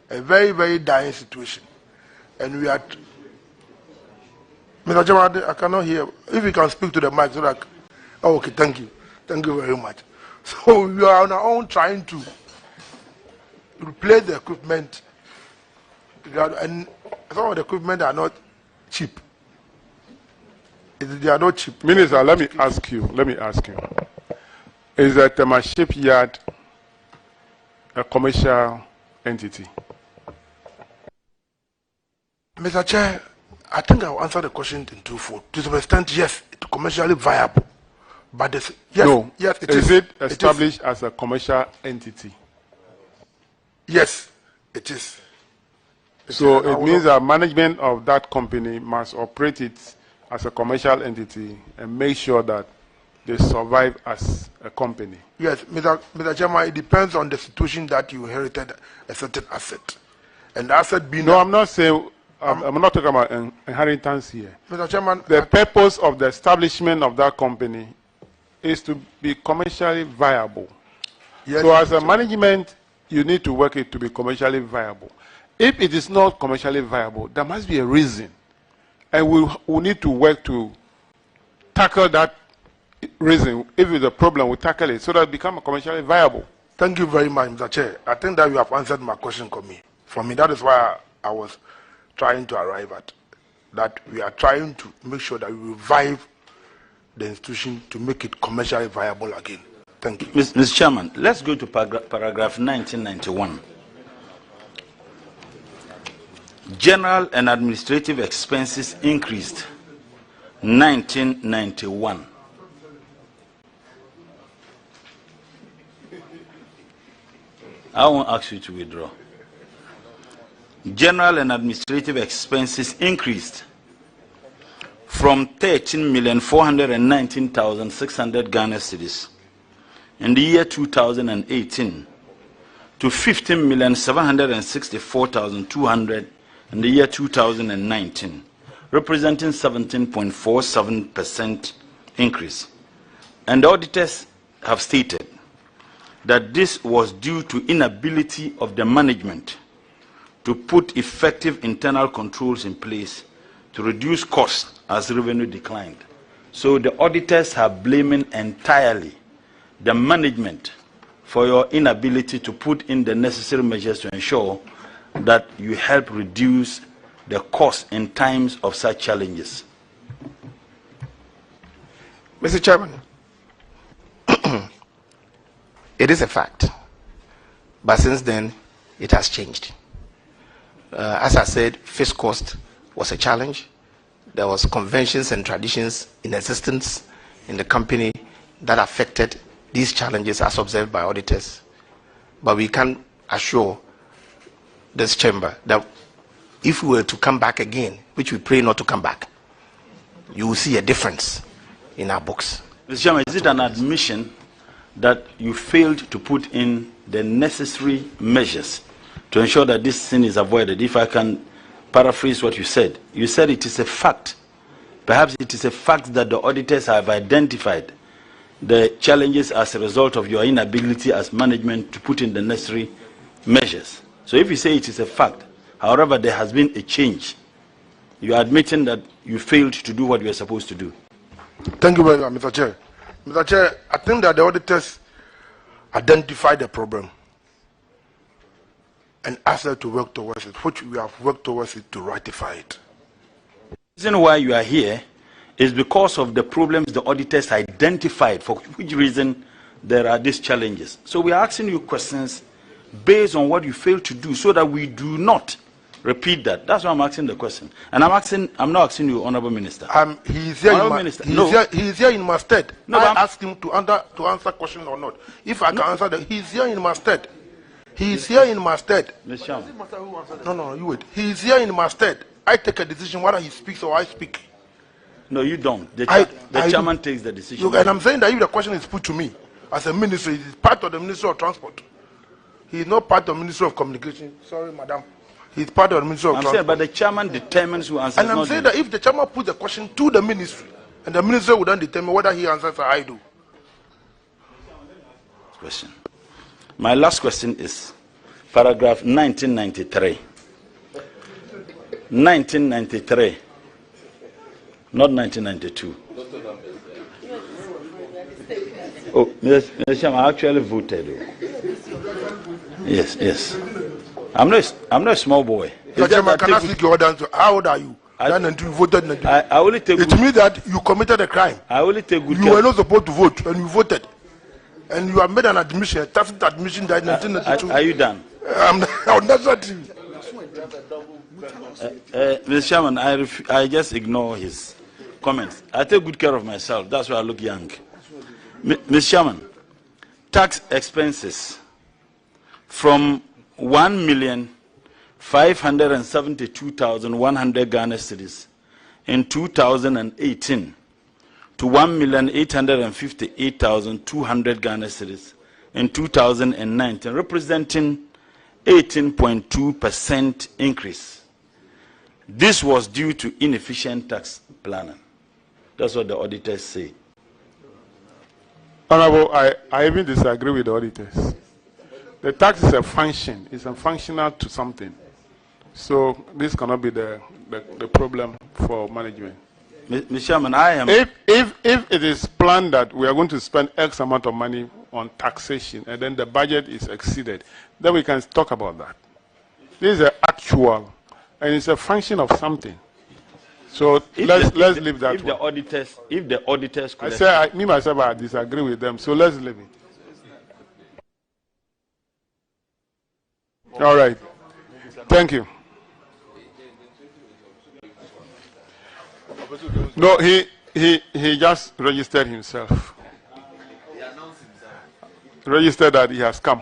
A very, very dying situation. And we are, Mr. Chairman, I cannot hear. If you can speak to the mic so that, oh, okay, thank you. Thank you very much. So we are on our own trying to replace the equipment, and some of the equipment are not cheap. They are not cheap. Minister, let me ask you. Is the Tema Shipyard a commercial entity? Mr. Chair, I think I will answer the question in twofold. To some extent, yes, it's commercially viable. But yes, no. Yes, it is it established as a commercial entity? Yes, it is. So it means that management of that company must operate it as a commercial entity and make sure that they survive as a company. Yes, Mr. Chairman, it depends on the situation that you inherited a certain asset. And the asset being... No, I'm not saying... I'm not talking about inheritance here. Mr. Chairman... The purpose of the establishment of that company is to be commercially viable. Yes, so as a management, you need to work it to be commercially viable. If it is not commercially viable, there must be a reason. And we need to work to tackle that reason. If it's a problem, we tackle it so that it becomes commercially viable. Thank you very much, Mr. Chair. I think that you have answered my question for me. That is why I was trying to arrive at that. We are trying to make sure that we revive the institution to make it commercially viable again. Thank you. Mr. Chairman, let's go to paragraph 1991. General and administrative expenses increased 1991. I won't ask you to withdraw. General and administrative expenses increased from 13,419,600 Ghana cedis in the year 2018 to 15,764,200 in the year 2019, representing 17.47% increase. And the auditors have stated that this was due to inability of the management to put effective internal controls in place to reduce costs as revenue declined. So the auditors are blaming entirely the management for your inability to put in the necessary measures to ensure that you help reduce the cost in times of such challenges. Mr. Chairman, it is a fact, but since then it has changed. As I said, fixed cost was a challenge. There was conventions and traditions in existence in the company that affected these challenges as observed by auditors. But we can assure this chamber that if we were to come back again, which we pray not to come back, you will see a difference in our books. Mr. Chairman, is it an admission that you failed to put in the necessary measures to ensure that this sin is avoided? If I can paraphrase what you said it is a fact. Perhaps it is a fact that the auditors have identified the challenges as a result of your inability as management to put in the necessary measures. So if you say it is a fact, however, there has been a change, you are admitting that you failed to do what you were supposed to do. Thank you very much, Mr. Chair. Mr. Chair, I think that the auditors identified the problem and asked us to work towards it, which we have worked towards it to ratify it. The reason why you are here is because of the problems the auditors identified, for which reason there are these challenges. So we are asking you questions based on what you failed to do so that we do not Repeat that. That's why I'm asking the question. And I'm not asking you, Honorable Minister. He's here Honorable Minister. He's here in my stead. No, I asked him to answer question or not. If I can answer that, he's here in my stead. He's here in my stead. No, you wait. He's here in my stead. I take a decision whether he speaks or I speak. No, you don't. The chairman takes the decision. Look, and I'm saying that if the question is put to me as a ministry, he's part of the Ministry of Transport. He's not part of the Ministry of Communication. Sorry, madam. He's part of the Ministry of Transport. Saying, but the chairman determines who answers. And I'm saying that if the chairman puts the question to the ministry, and the ministry will then determine whether he answers or I do. Question. My last question is paragraph 1993. 1993, not 1992. Oh, Mr. Chairman, I actually voted. Yes. I'm not a small boy. Mr. Chairman, can I speak your answer? How old are you? I only take it means that you committed a crime. I only take good You were not supposed to vote, and you voted. And you have made an admission, a tacit admission that 1992. Are you done? I'm not certain. Mr. Chairman, I just ignore his comments. I take good care of myself. That's why I look young. Mr. Chairman, tax expenses from 1,572,100 Ghana cedis in 2018 to 1,858,200 Ghana cedis in 2019, representing 18.2% increase. This was due to inefficient tax planning. That's what the auditors say. Honorable, I even disagree with the auditors. The tax is a function. It's a functional to something. So this cannot be the problem for management. Mr. Chairman, I am... If it is planned that we are going to spend X amount of money on taxation and then the budget is exceeded, then we can talk about that. This is actual, and it's a function of something. So let's leave that. If the auditors could... Me myself, I disagree with them, so let's leave it. All right. Thank you. No, he just registered himself. Registered that he has come.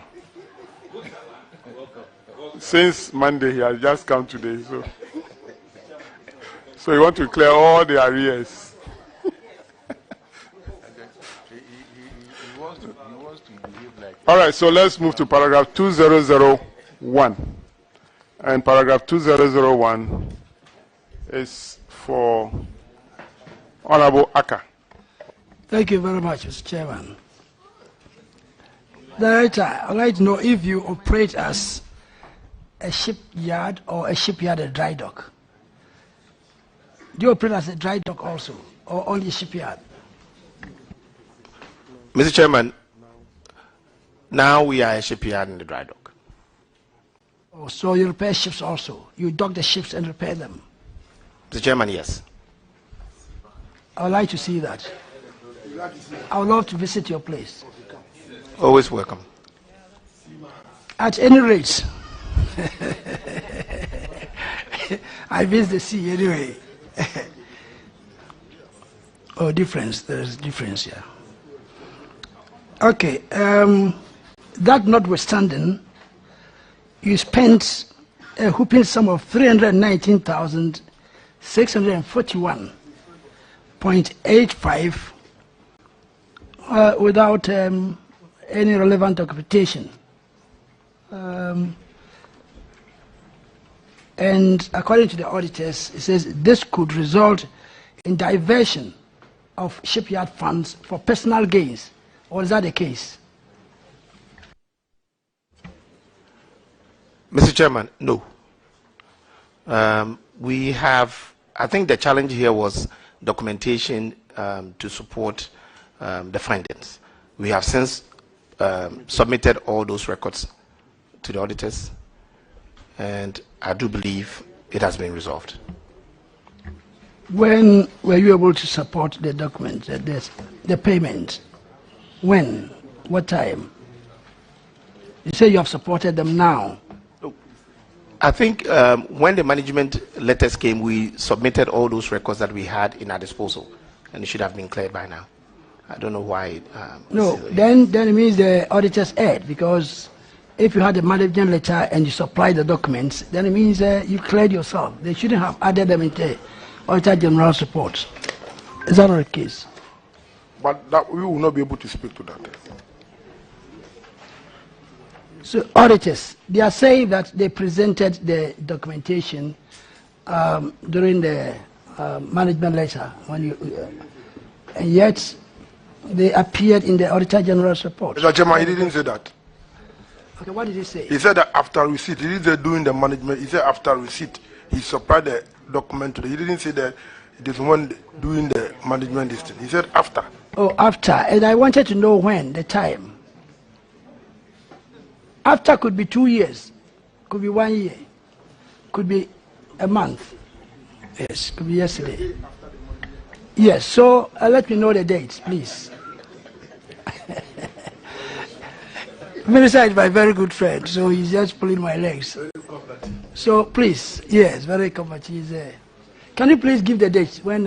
Since Monday, he has just come today. So you want to clear all the arrears. All right, so let's move to paragraph 2001. And paragraph 2001 is for Honorable Aka. Thank you very much, Mr. Chairman. Director, I'd like to know if you operate as a shipyard or a shipyard, a dry dock. Do you operate as a dry dock also, or only a shipyard? Mr. Chairman, now we are a shipyard in the dry dock. Oh, so you repair ships also? You dock the ships and repair them? Mr. Chairman, yes. I would like to see that. I would love to visit your place. Always welcome. At any rate, I visit the sea anyway. Oh, difference. There's difference here. Okay. That notwithstanding, you spent a whooping sum of 319,641.85 without any relevant documentation. And according to the auditors, it says this could result in diversion of shipyard funds for personal gains. Or is that the case? Mr. Chairman, no. We have, I think the challenge here was documentation to support the findings. We have since submitted all those records to the auditors, and I do believe it has been resolved. When were you able to support the document, the payment? When? What time? You say you have supported them now. I think when the management letters came, we submitted all those records that we had in our disposal, and it should have been cleared by now. I don't know why. No, then it means the auditors erred, because if you had a management letter and you supplied the documents, then it means you cleared yourself. They shouldn't have added them into Auditor General's report. Is that not the case? But that, we will not be able to speak to that. So auditors, they are saying that they presented the documentation during the management letter, when you, and yet they appeared in the Auditor General's report. Mr. Chairman, he didn't say that. Okay, what did he say? He said that after receipt. He didn't say doing the management. He said after receipt, he supplied the document to the. He didn't say that it is when doing the management listing. He said after. Oh, after. And I wanted to know when, the time. After could be 2 years, could be 1 year, could be a month. Yes, could be yesterday. Yes, so let me know the dates, please. Minister is my very good friend, so he's just pulling my legs. So please, yes, very comfortable. Can you please give the dates when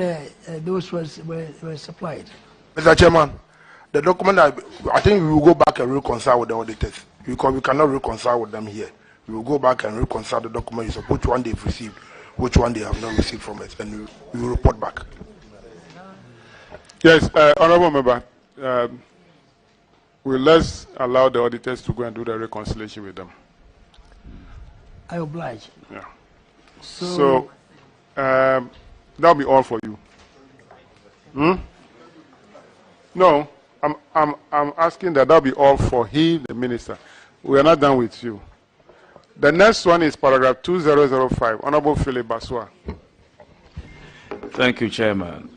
those were supplied? Mr. Chairman, the document, I think we will go back and reconcile with the auditors, because we cannot reconcile with them here. We will go back and reconcile the documents, which one they've received, which one they have not received from us, and we will report back. Yes, Honorable Member, let's allow the auditors to go and do the reconciliation with them. I oblige. Yeah. So that'll be all for you. No, I'm asking that'll be all for he, the minister. We are not done with you. The next one is paragraph 2005. Honorable Philip Baswa. Thank you, Chairman.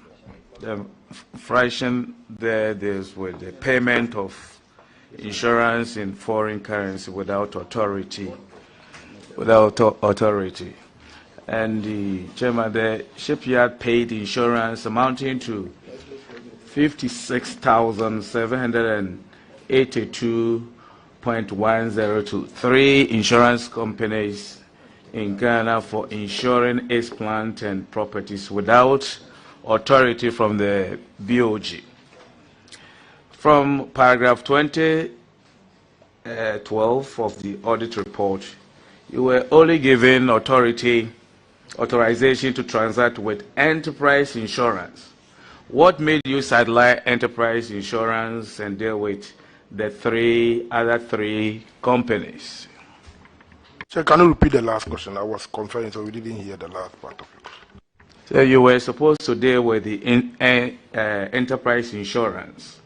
The fraction there is with the payment of insurance in foreign currency without authority. And the Chairman, the shipyard paid insurance amounting to 56,782.102. 3 insurance companies in Ghana for insuring its plant and properties without authority from the BOG. From paragraph 2012 of the audit report, you were only given authorization to transact with enterprise insurance. What made you sideline enterprise insurance and deal with the other three companies? Sir, can you repeat the last question? I was conferring, so we didn't hear the last part of it. So you were supposed to deal with the enterprise insurance,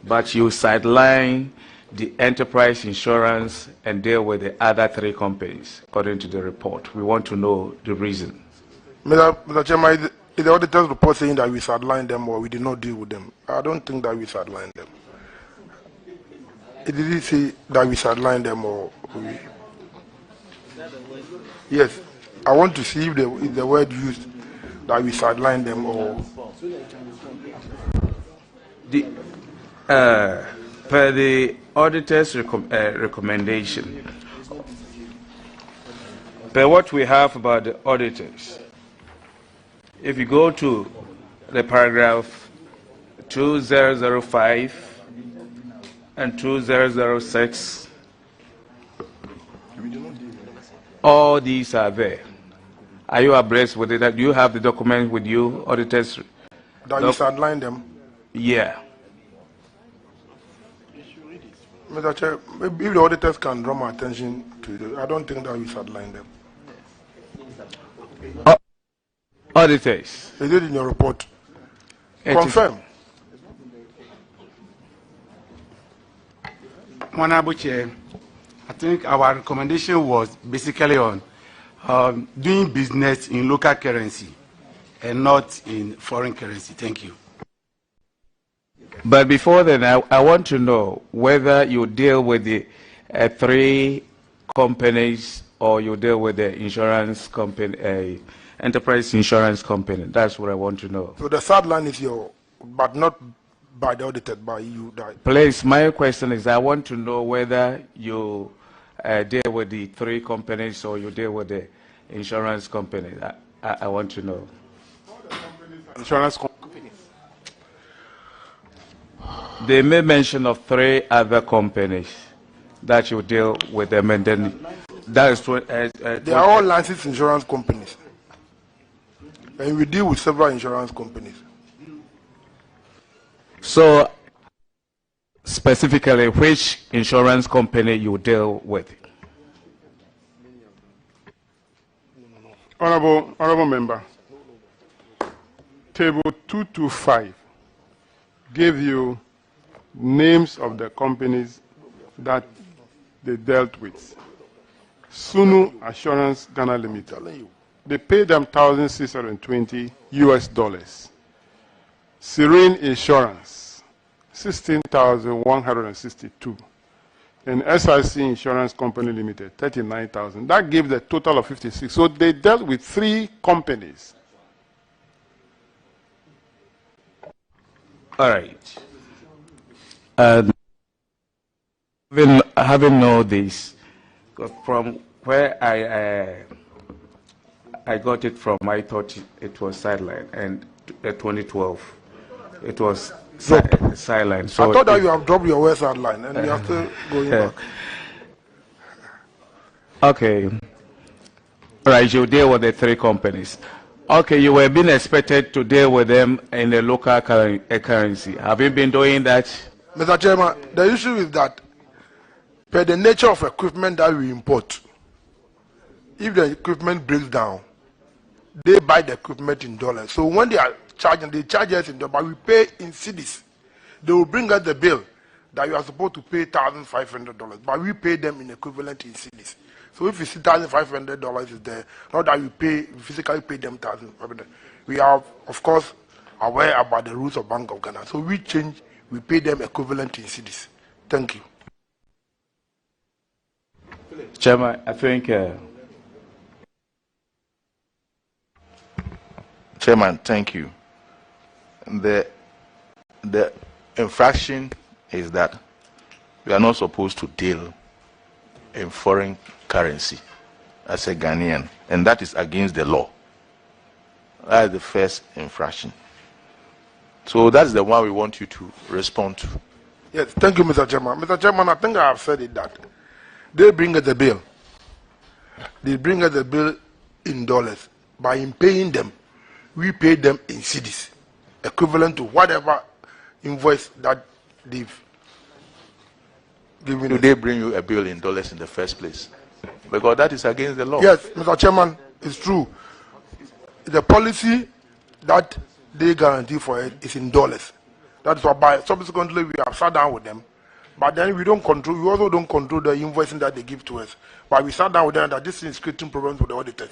but you sideline the enterprise insurance and deal with the other 3 companies, according to the report. We want to know the reason. Mr. Chairman, is the auditor's report saying that we sidelined them or we did not deal with them? I don't think that we sidelined them. Did he say that we sidelined them or we... Yes, I want to see if the word used that we sidelined them or... Per the auditor's recommendation, per what we have about the auditors, if you go to the paragraph 2005 and 2006, all these are there. Are you abreast with it? Do you have the document with you, auditors? That you sidelined them? Yeah. Mr. Chair, if the auditors can draw my attention to it, I don't think that we sidelined them. Auditors. Is it in your report? Confirm. Honorable Chair, I think our recommendation was basically on doing business in local currency and not in foreign currency. Thank you. But before then, I want to know whether you deal with the 3 companies or you deal with the insurance company, enterprise insurance company. That's what I want to know. So the third line is your, but not by the auditor, by you. Please, my question is, I want to know whether you deal with the three companies or you deal with the insurance company? I want to know. Insurance companies. They made mention of three other companies that you deal with them, and then that is what. They are all licensed insurance companies, and we deal with several insurance companies. So, specifically, which insurance company you deal with? Honorable member, table 225 gave you names of the companies that they dealt with. Sunu Assurance Ghana Limited. They paid them $1,620 US. Serene Insurance, $16,162. And SIC Insurance Company Limited, $39,000. That gave the total of 56. So they dealt with three companies. All right. Having known this, from where I got it from, I thought it was sidelined, and 2012 it was sidelined. So I thought that you have dropped your word sideline, and you are still going back. Okay. All right, you deal with the three companies. Okay, you were being expected to deal with them in the local currency. Have you been doing that? Mr. Chairman, the issue is that per the nature of equipment that we import, if the equipment breaks down, they buy the equipment in dollars. So when they are charging, they charge us in dollars, but we pay in cedis. They will bring us the bill that you are supposed to pay $1,500, but we pay them in equivalent in cedis. So if you see $1,500 is there, not that we physically pay them $1,500. We are, of course, aware about the rules of Bank of Ghana. So we pay them equivalent in cedis. Thank you. Chairman, I think. Chairman, thank you. The infraction is that we are not supposed to deal in foreign currency as a Ghanaian, and that is against the law. That is the first infraction. So that's the one we want you to respond to. Yes, thank you, Mr. Chairman. Mr. Chairman, I think I have said it that they bring us the bill. They bring us the bill in dollars. By paying them, we pay them in cedis, equivalent to whatever invoice that they've given. Do they bring you a bill in dollars in the first place? Because that is against the law. Yes, Mr. Chairman, it's true. The policy that they guarantee for it is in dollars. That's why subsequently we have sat down with them. But then we also don't control the invoicing that they give to us. But we sat down with them that this is creating problems with the auditors.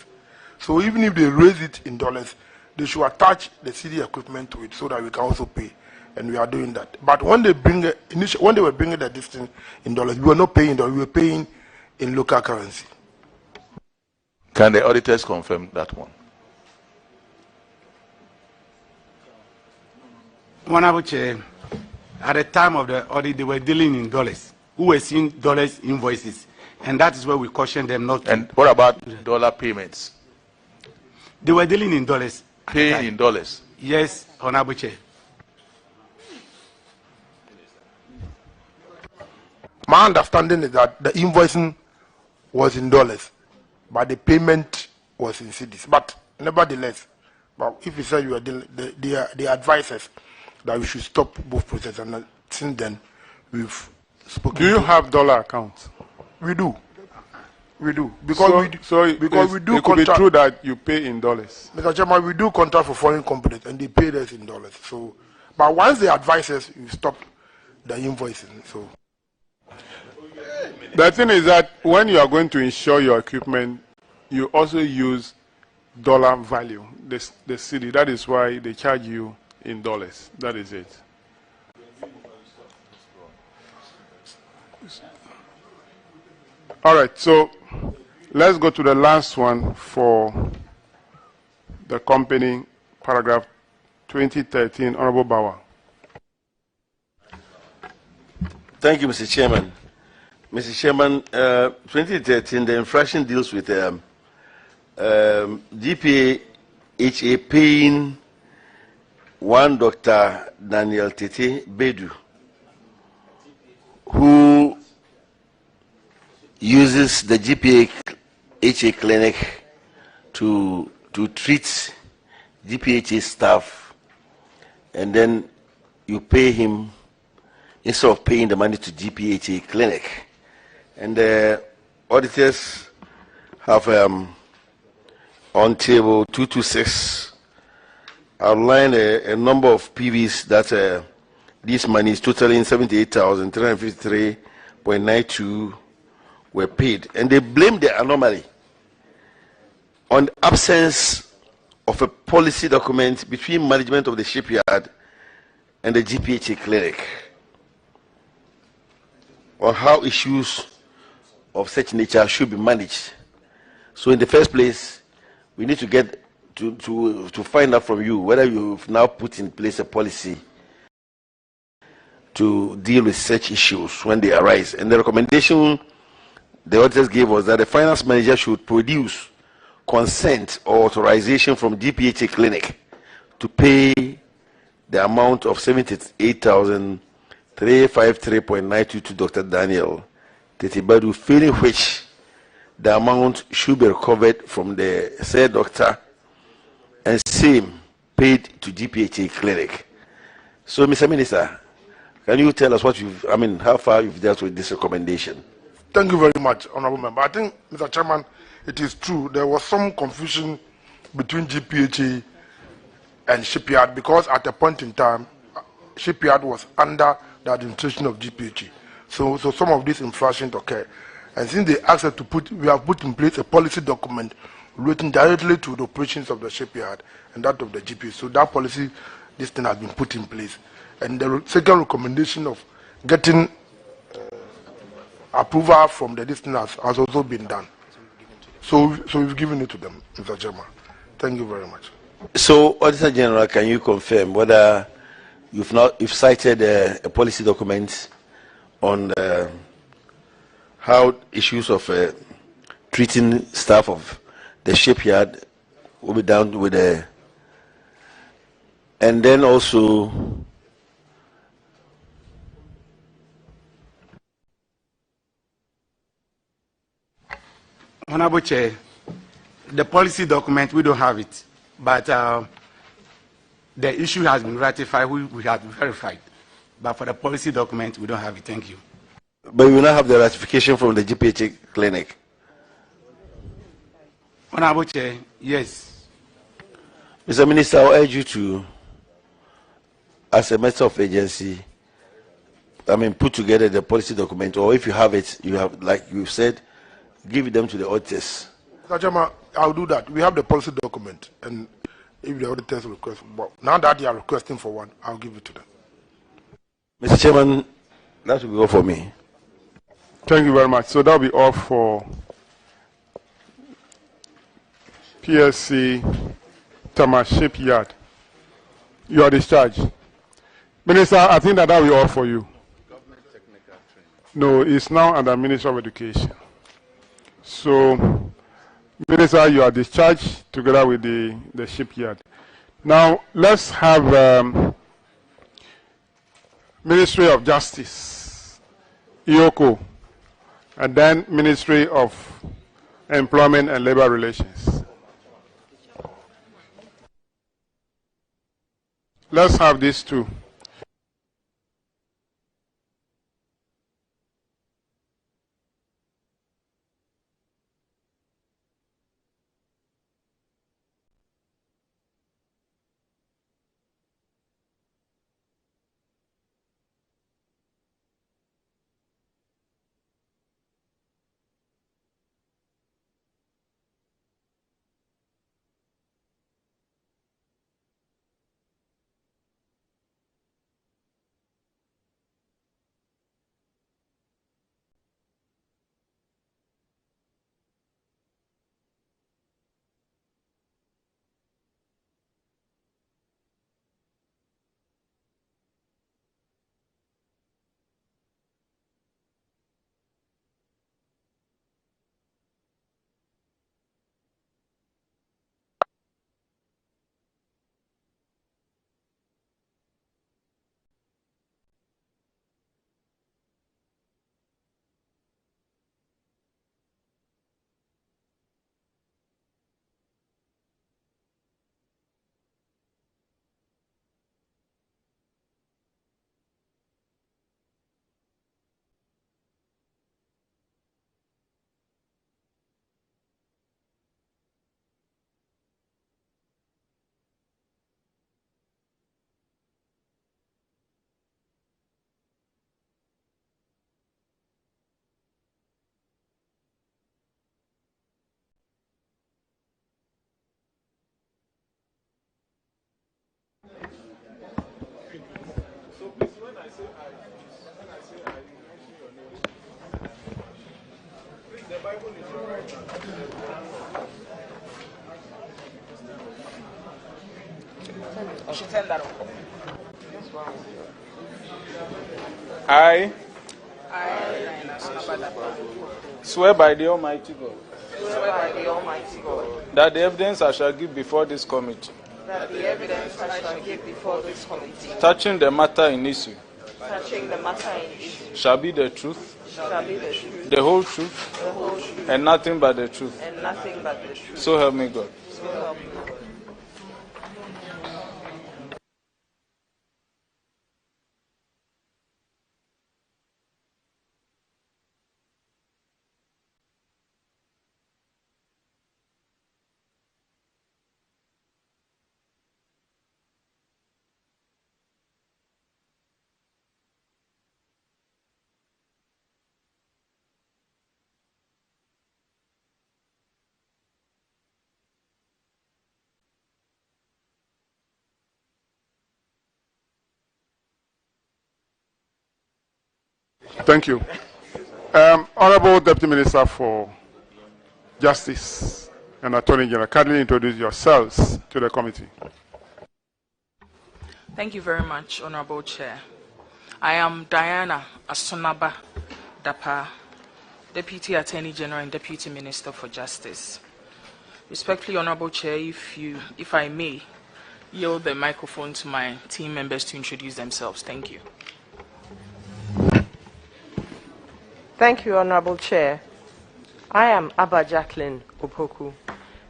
So even if they raise it in dollars, they should attach the CD equipment to it so that we can also pay. And we are doing that. But when they when they were bringing the distance in dollars, we were not paying dollars, we were paying in local currency. Can the auditors confirm that one? Honorable Chair, at the time of the audit, they were dealing in dollars. We were seeing dollars invoices, and that is where we cautioned them not to. And what about dollar payments? They were dealing in dollars. Paying in dollars? Yes, Honorable Chair. My understanding is that the invoicing was in dollars, but the payment was in cedis. But nevertheless, if you say you are dealing, they advise us that we should stop both processes, and since then we've spoken. Do you have dollar accounts? We do. We do because we do. It could be true that you pay in dollars. Mr. Chairman, we do contract for foreign companies and they pay us in dollars. So, but once they advise us, we stop the invoicing. So, the thing is that when you are going to insure your equipment, you also use dollar value, the city. That is why they charge you in dollars. That is it. All right, so let's go to the last one for the company, paragraph 2013, Honorable Bauer. Thank you, Mr. Chairman. Mr. Chairman, 2013, the infraction deals with GPHA paying one Dr. Daniel Tete Bedu, who uses the GPHA clinic to treat GPHA staff, and then you pay him instead of paying the money to GPHA clinic. And the auditors have on table 226 outlined a number of PVs that this money is totaling 78,353.92 were paid. And they blame the anomaly on the absence of a policy document between management of the shipyard and the GPHA clinic on how issues of such nature should be managed. So in the first place, we need to get to find out from you whether you've now put in place a policy to deal with such issues when they arise. And the recommendation the auditors gave was that the finance manager should produce consent or authorization from GPHA clinic to pay the amount of 78,353.92 to Dr. Daniel Tetibadu, failing which the amount should be recovered from the said doctor and same paid to GPHA clinic. So, Mr. Minister, can you tell us how far you've dealt with this recommendation? Thank you very much, Honorable Member. I think, Mr. Chairman, it is true there was some confusion between GPHA and Shipyard because at a point in time, Shipyard was under the administration of GPHA. So some of these infractions occurred. And since they asked us we have put in place a policy document relating directly to the operations of the shipyard and that of the GPHA. So that policy, this thing has been put in place. And the second recommendation of getting approval from the listeners has also been done. So we've given it to them, Mr. Chairman. Thank you very much. So, Auditor General, can you confirm whether you've cited a policy document on how issues of treating staff of the shipyard will be done with and then also Honorable Chair, the policy document, we don't have it, but the issue has been ratified, we have verified. But for the policy document, we don't have it. Thank you. But you will not have the ratification from the GPHA clinic? Honorable Chair, yes. Mr. Minister, I urge you to, as a matter of agency, put together the policy document, or if you have it, you have, like you said, give them to the auditors. Mr. Chairman, I'll do that. We have the policy document, and if the auditors request, but now that they are requesting for one, I'll give it to them. Mr. Chairman, that will be all for me. Thank you very much. So that will be all for PSC Tema Shipyard. You are discharged. Minister, I think that will be all for you. No, it's now under Ministry of Education. So, Minister, you are discharged together with the shipyard. Now, let's have Ministry of Justice, IOCO, and then Ministry of Employment and Labor Relations. Let's have these two. I swear by the Almighty God that the evidence I shall give before this committee touching the matter in issue shall be the truth, the whole truth, and nothing but the truth. So help me God. Thank you. Honorable Deputy Minister for Justice and Attorney General, kindly introduce yourselves to the committee. Thank you very much, Honorable Chair. I am Diana Asonaba Dapa, Deputy Attorney General and Deputy Minister for Justice. Respectfully, Honorable Chair, if I may, yield the microphone to my team members to introduce themselves. Thank you. Thank you, Honorable Chair. I am Abba Jacqueline Opoku,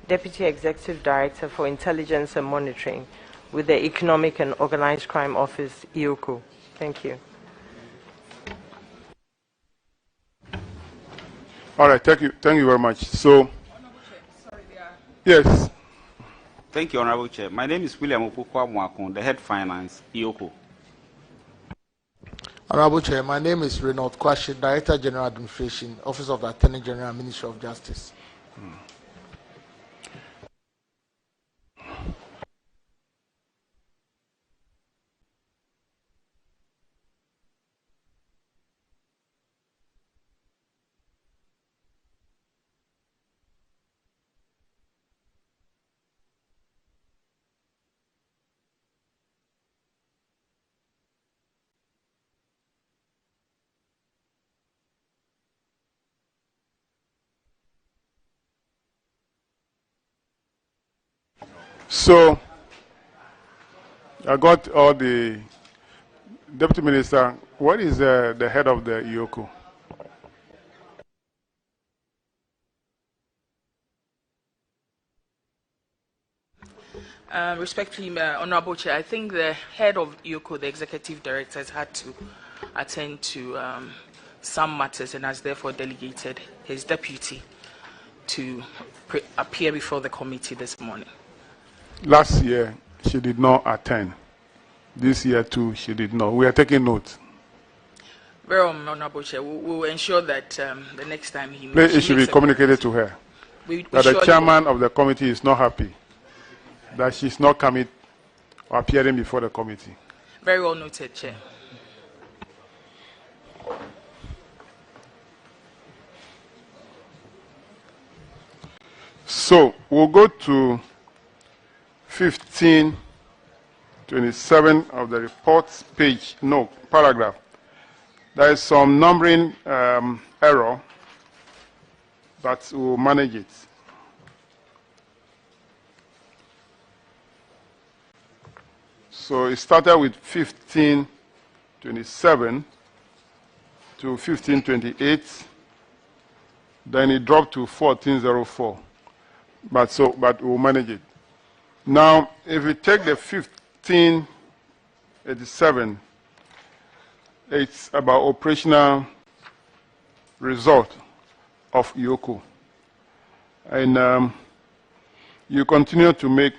Deputy Executive Director for Intelligence and Monitoring with the Economic and Organized Crime Office, EOCO. Thank you. All right, thank you very much. So, yes. Thank you, Honorable Chair. My name is William Opokwa Mwakon, the Head Finance, EOCO. Honorable Chair, my name is Reynald Kwashi, Director General Administration, Office of the Attorney General, Ministry of Justice. So, I got all the Deputy Minister. What is the head of the EOCO? Respectfully, Honorable Chair, I think the head of EOCO, the executive director, has had to attend to some matters and has therefore delegated his deputy to appear before the committee this morning. Last year, she did not attend. This year, too, she did not. We are taking note. Very Honorable Chair, we will ensure that the next time he Please, it should be communicated to her that the chairman of the committee is not happy that she's not coming or appearing before the committee. Very well noted, Chair. So, we'll go to 1527 of the reports page, no, paragraph. There is some numbering error, but we'll manage it. So it started with 1527 to 1528, then it dropped to 1404. But we'll manage it. Now, if we take the 1587, it's about operational result of EOCO. And you continue to make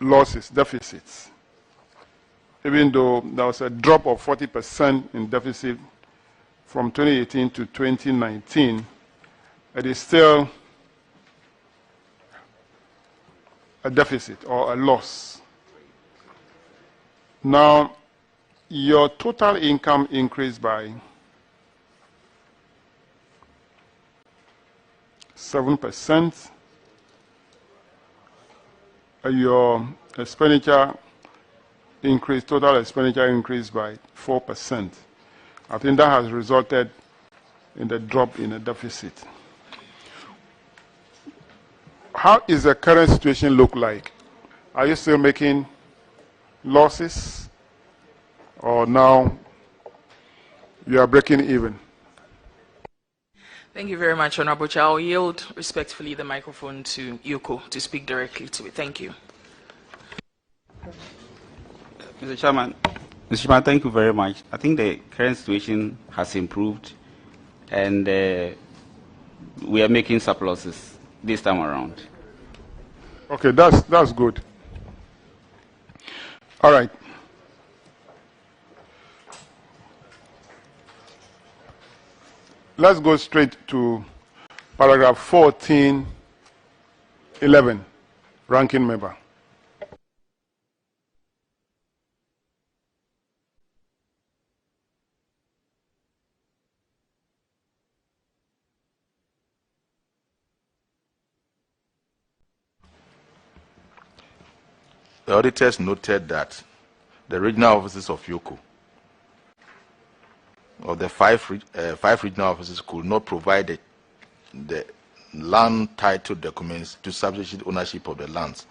losses, deficits. Even though there was a drop of 40% in deficit from 2018 to 2019, it is still a deficit or a loss. Now, your total income increased by 7%. your expenditure increased, total expenditure increased by 4%. I think that has resulted in the drop in the deficit. How is the current situation look like? Are you still making losses, or now you are breaking even? Thank you very much, Honorable Chair. I'll yield respectfully the microphone to Yoko to speak directly to it. Thank you. Mr. Chairman, thank you very much. I think the current situation has improved, and we are making surpluses this time around. Okay, that's good. All right. Let's go straight to paragraph 1411, ranking member. The auditors noted that the regional offices of Yoko, or the five regional offices, could not provide the land title documents to substitute ownership of the lands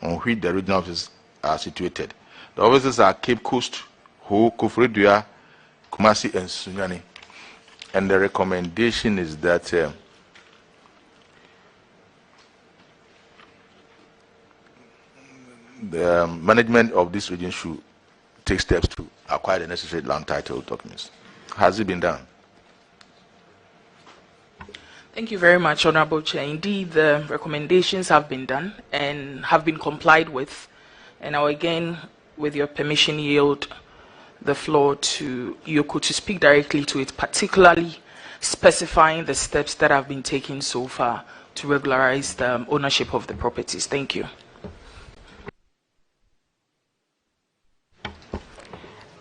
on which the regional offices are situated. The offices are Cape Coast, Ho, Koforidua, Kumasi, and Sunyani. And the recommendation is that the management of this region should take steps to acquire the necessary land title documents. Has it been done? Thank you very much, Honorable Chair. Indeed, the recommendations have been done and have been complied with. And I'll again, with your permission, yield the floor to Yoko to speak directly to it, particularly specifying the steps that have been taken so far to regularize the ownership of the properties. Thank you.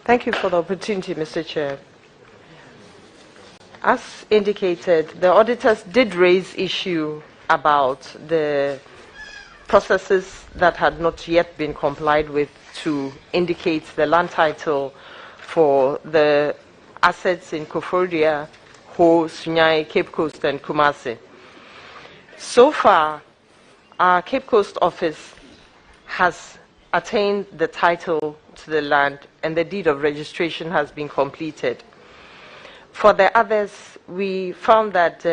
Thank you for the opportunity, Mr. Chair. As indicated, the auditors did raise issue about the processes that had not yet been complied with to indicate the land title for the assets in Koforidua, Ho, Sunyani, Cape Coast, and Kumasi. So far, our Cape Coast office has attained the title to the land, and the deed of registration has been completed. For the others, we found that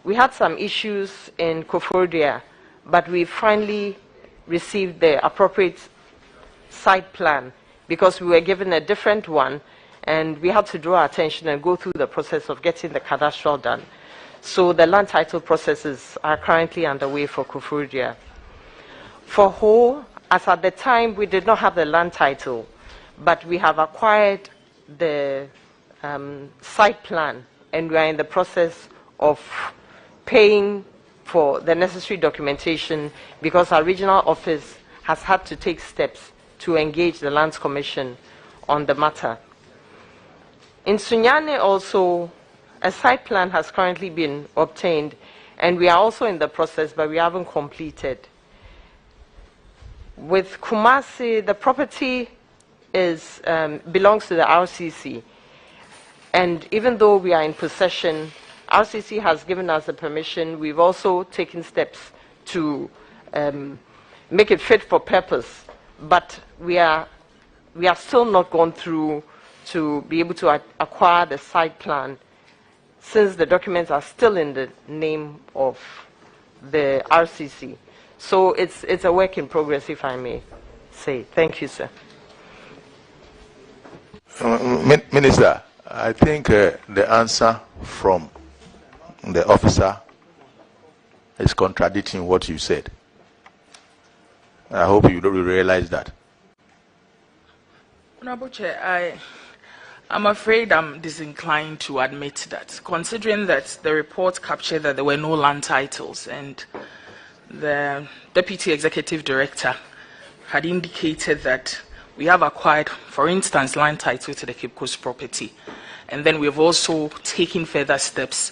we had some issues in Koforidua, but we finally received the appropriate site plan because we were given a different one, and we had to draw attention and go through the process of getting the cadastral done. So the land title processes are currently underway for Koforidua. For Ho, as at the time, we did not have the land title, but we have acquired the site plan, and we are in the process of paying for the necessary documentation because our regional office has had to take steps to engage the Lands Commission on the matter. In Sunyani also, a site plan has currently been obtained, and we are also in the process, but we haven't completed. With Kumasi, the property belongs to the RCC. And even though we are in possession, RCC has given us the permission. We've also taken steps to make it fit for purpose. But we are still not gone through to be able to acquire the site plan, since the documents are still in the name of the RCC. So it's a work in progress, if I may say. Thank you, sir. Minister, I think the answer from the officer is contradicting what you said. I hope you don't realize that. Honorable Chair, I'm afraid I'm disinclined to admit that, considering that the report captured that there were no land titles, and the Deputy Executive Director had indicated that we have acquired, for instance, land title to the Cape Coast property. And then we've also taken further steps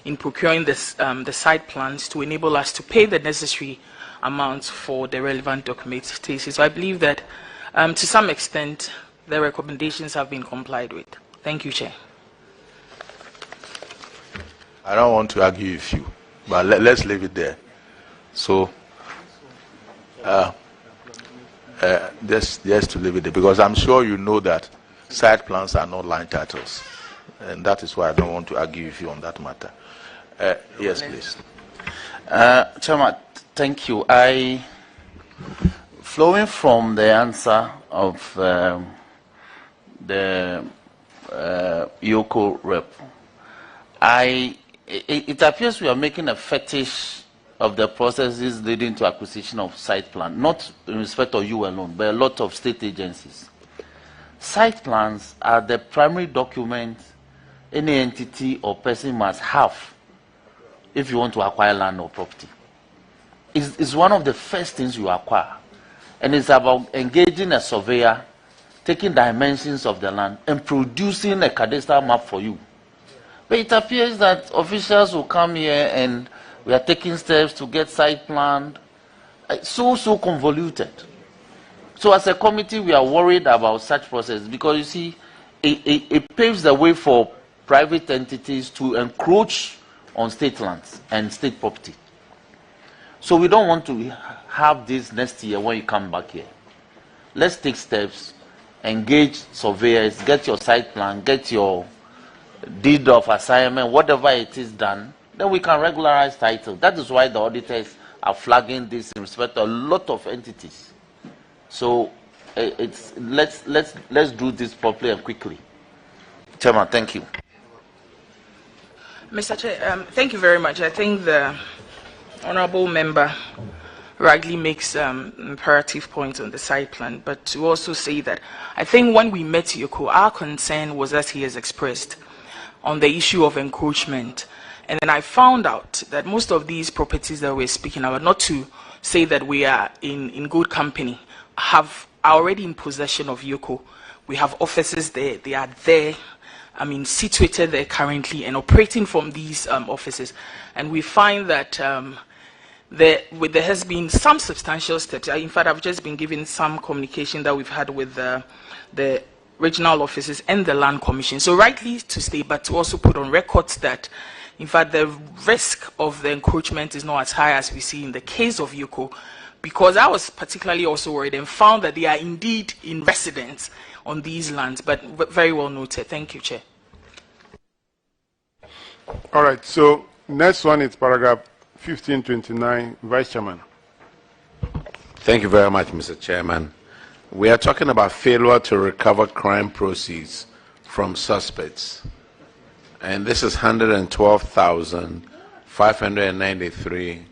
in procuring this, the site plans to enable us to pay the necessary amounts for the relevant documentation. So I believe that to some extent the recommendations have been complied with. Thank you, Chair. I don't want to argue with you, but let's leave it there. So, just to leave it there, because I'm sure you know that site plans are not line titles, and that is why I don't want to argue with you on that matter. Yes, please. Chairman, thank you. Flowing from the answer of the Yoko rep, it appears we are making a fetish of the processes leading to acquisition of site plan, not in respect of you alone, but a lot of state agencies. Site plans are the primary document any entity or person must have if you want to acquire land or property. It's one of the first things you acquire. And it's about engaging a surveyor, taking dimensions of the land, and producing a cadastral map for you. But it appears that officials will come here and we are taking steps to get site planned. So convoluted. So as a committee, we are worried about such process because you see, it paves the way for private entities to encroach on state lands and state property. So we don't want to have this next year when you come back here. Let's take steps, engage surveyors, get your site plan, get your deed of assignment, whatever it is done, then we can regularize title. That is why the auditors are flagging this in respect to a lot of entities. So let's do this properly and quickly. Chairman, thank you. Mr. Chair, thank you very much. I think the honourable member rightly makes imperative points on the site plan, but to also say that I think when we met Yoko, our concern was, as he has expressed, on the issue of encroachment. And then I found out that most of these properties that we're speaking about, not to say that we are in good company, are already in possession of Yoko. We have offices there, they are there, situated there currently and operating from these offices. And we find that there has been some substantial steps. In fact, I've just been given some communication that we've had with the regional offices and the Land Commission. So rightly to state, but to also put on records that, in fact, the risk of the encroachment is not as high as we see in the case of Yoko, because I was particularly also worried and found that they are indeed in residence on these lands. But very well noted. Thank you, Chair. All right. So next one is paragraph 1529, Vice Chairman. Thank you very much, Mr. Chairman. We are talking about failure to recover crime proceeds from suspects. And this is 112,593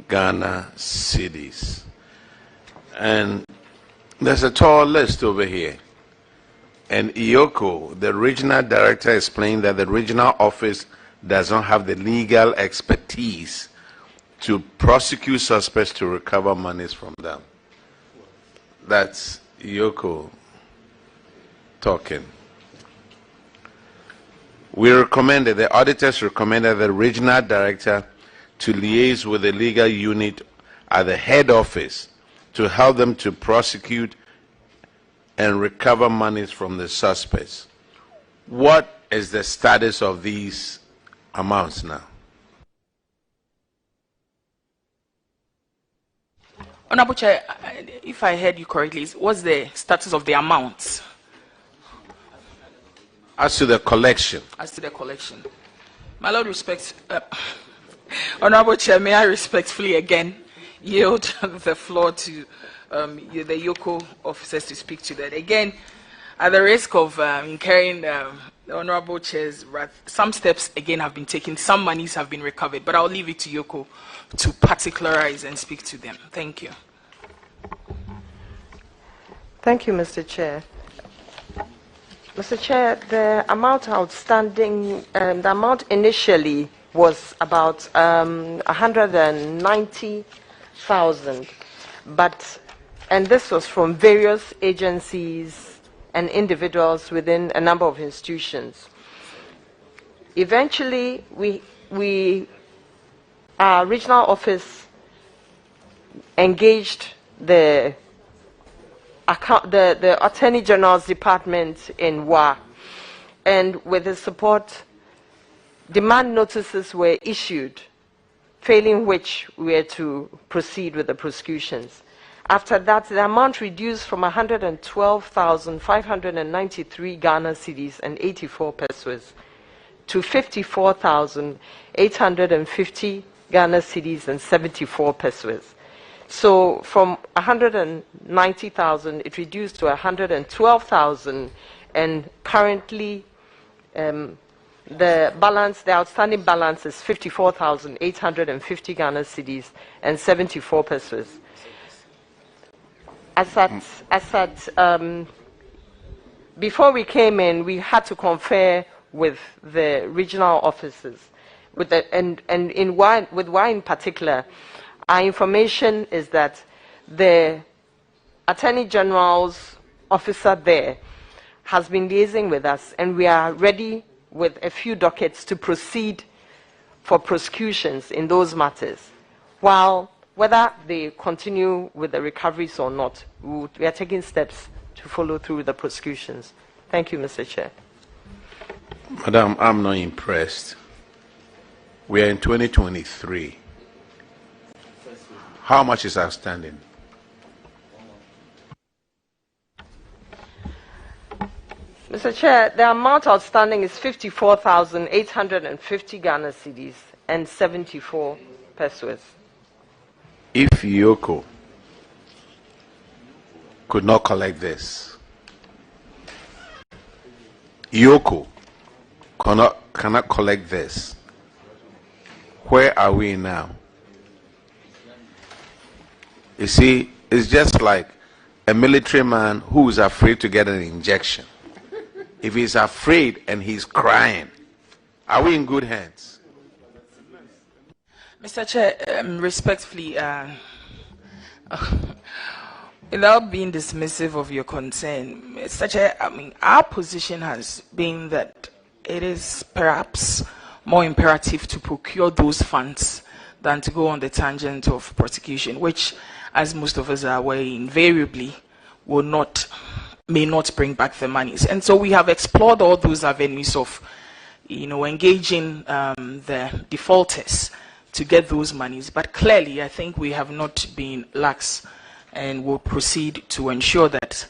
Ghana cedis. And there's a tall list over here. And Iyoko, the regional director, explained that the regional office does not have the legal expertise to prosecute suspects to recover monies from them. That's Iyoko talking. The auditors recommended the regional director to liaise with the legal unit at the head office to help them to prosecute and recover monies from the suspects. What is the status of these amounts now? Honourable Chair, if I heard you correctly, what's the status of the amounts? As to the collection. As to the collection. My Lord, Honourable Chair, may I respectfully again yield the floor to the Yoko officers to speak to that. Again, at the risk of incurring the Honourable Chair's wrath, some steps again have been taken, some monies have been recovered, but I'll leave it to Yoko to particularize and speak to them. Thank you. Thank you, Mr. Chair. Mr. Chair, the amount outstanding, the amount initially was about 190,000, and this was from various agencies and individuals within a number of institutions. Eventually, our regional office engaged the Attorney General's Department in WA, and with his support, demand notices were issued, failing which we were to proceed with the prosecutions. After that, the amount reduced from 112,593 Ghana cedis and 84 pesos to 54,850 Ghana cedis and 74 pesos. So from 190,000, it reduced to 112,000, and currently the outstanding balance is 54,850 Ghana cedis and 74 pesos. Before we came in, we had to confer with the regional officers, with WA in particular. Our information is that the Attorney General's officer there has been liaising with us, and we are ready with a few dockets to proceed for prosecutions in those matters. While whether they continue with the recoveries or not, we are taking steps to follow through with the prosecutions. Thank you, Mr. Chair. Madam, I'm not impressed. We are in 2023. How much is outstanding? Mr. Chair, the amount outstanding is 54,850 Ghana cedis and 74 pesos. If Yoko could not collect this, Yoko cannot collect this, where are we now? You see, it's just like a military man who is afraid to get an injection. If he's afraid and he's crying, are we in good hands? Mr. Chair, respectfully, without being dismissive of your concern, Mr. Chair, our position has been that it is perhaps more imperative to procure those funds than to go on the tangent of prosecution, which, as most of us are aware, invariably may not bring back the monies. And so we have explored all those avenues of, engaging the defaulters to get those monies. But clearly, I think we have not been lax, and will proceed to ensure that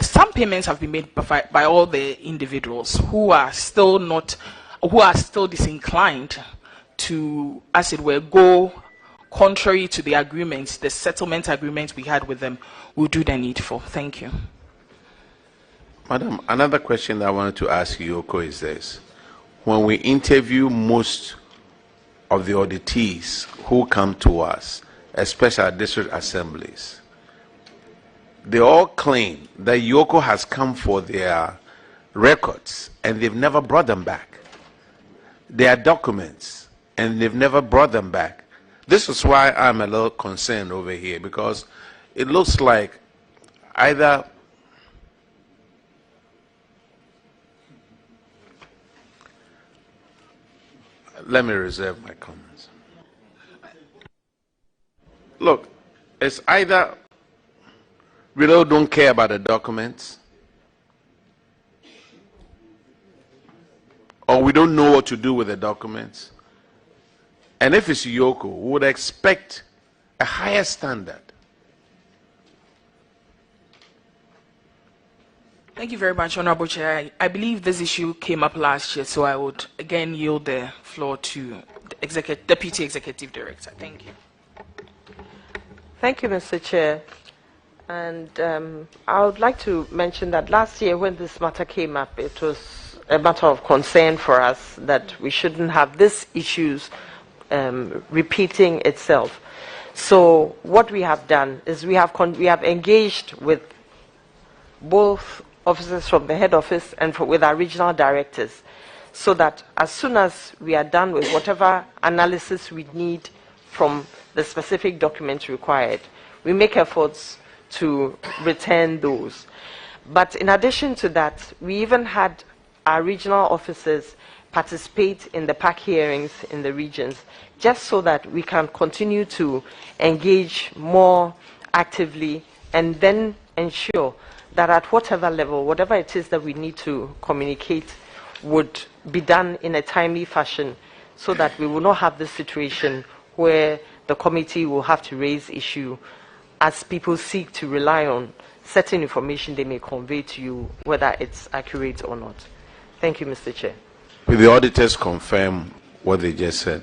some payments have been made by all the individuals who are still disinclined to, as it were, go contrary to the agreements, the settlement agreement we had with them. We'll do the needful. Thank you. Madam, another question that I wanted to ask Yoko is this. When we interview most of the auditees who come to us, especially at district assemblies, they all claim that Yoko has come for their records and they've never brought them back. Their documents, and they've never brought them back. This is why I'm a little concerned over here, because it looks like either let me reserve my comments. Look, it's either we don't care about the documents, or we don't know what to do with the documents. And if it's Yoko, we would expect a higher standard. Thank you very much, Honorable Chair. I believe this issue came up last year, so I would again yield the floor to the Deputy Executive Director. Thank you. Thank you, Mr. Chair. And I would like to mention that last year when this matter came up, it was a matter of concern for us that we shouldn't have these issues repeating itself. So what we have done is we have engaged with both officers from the head office and with our regional directors, so that as soon as we are done with whatever analysis we need from the specific documents required, we make efforts to return those. But in addition to that, we even had our regional officers participate in the PAC hearings in the regions, just so that we can continue to engage more actively and then ensure that at whatever level, whatever it is that we need to communicate would be done in a timely fashion, so that we will not have this situation where the committee will have to raise issue as people seek to rely on certain information they may convey to you, whether it's accurate or not. Thank you, Mr. Chair. Will the auditors confirm what they just said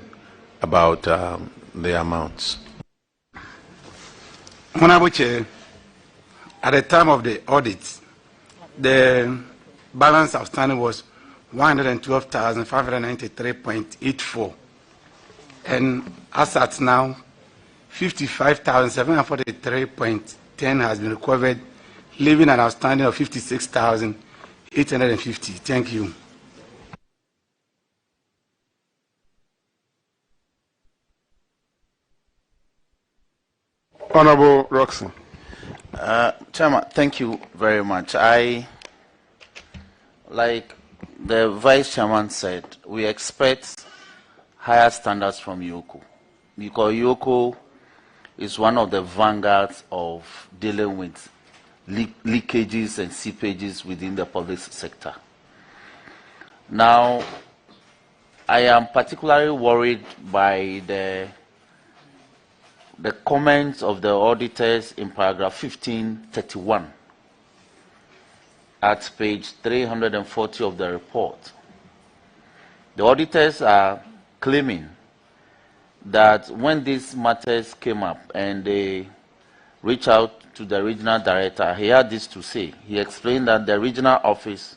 about the amounts? Honorable Chair, at the time of the audit, the balance outstanding was 112,593.84, and as at now, 55,743.10 has been recovered, leaving an outstanding of 56,850. Thank you. Honorable Roxy. Chairman, thank you very much. Like the Vice Chairman said, we expect higher standards from YOCO, because YOCO is one of the vanguards of dealing with leakages and seepages within the public sector. Now, I am particularly worried by the comments of the auditors in paragraph 1531 at page 340 of the report. The auditors are claiming that when these matters came up and they reached out to the regional director, he had this to say. He explained that the regional office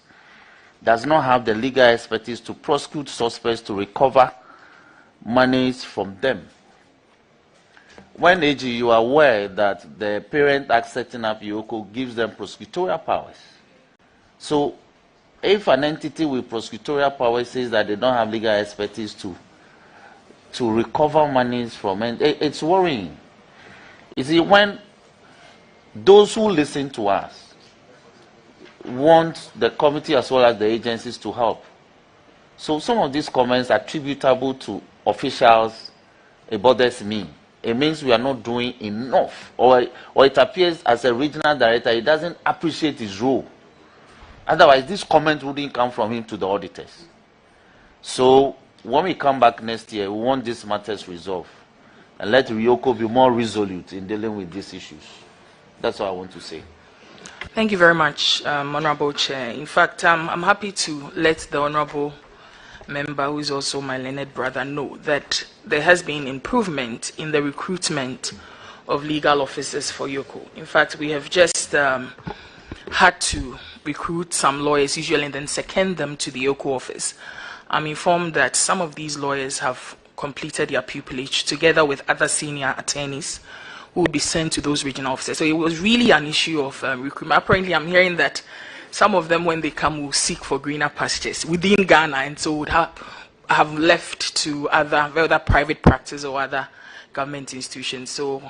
does not have the legal expertise to prosecute suspects to recover monies from them. When AG, you are aware that the Parent Act setting up YOCO gives them prosecutorial powers. So if an entity with prosecutorial powers says that they don't have legal expertise to recover monies from, and it's worrying. You see, when those who listen to us want the committee as well as the agencies to help. So some of these comments are attributable to officials. It bothers me. It means we are not doing enough, or it appears as a regional director, he doesn't appreciate his role. Otherwise, this comment wouldn't come from him to the auditors. So when we come back next year, we want these matters resolved, and let YOCO be more resolute in dealing with these issues. That's what I want to say. Thank you very much, Honorable Chair. In fact, I'm happy to let the Honorable Member, who is also my learned brother, know that there has been improvement in the recruitment of legal officers for YOCO. In fact, we have just had to recruit some lawyers usually and then second them to the YOCO office. I'm informed that some of these lawyers have completed their pupillage together with other senior attorneys who will be sent to those regional offices. So it was really an issue of recruitment. Apparently, I'm hearing that some of them, when they come, will seek for greener pastures within Ghana, and so would have left to other private practice or other government institutions. So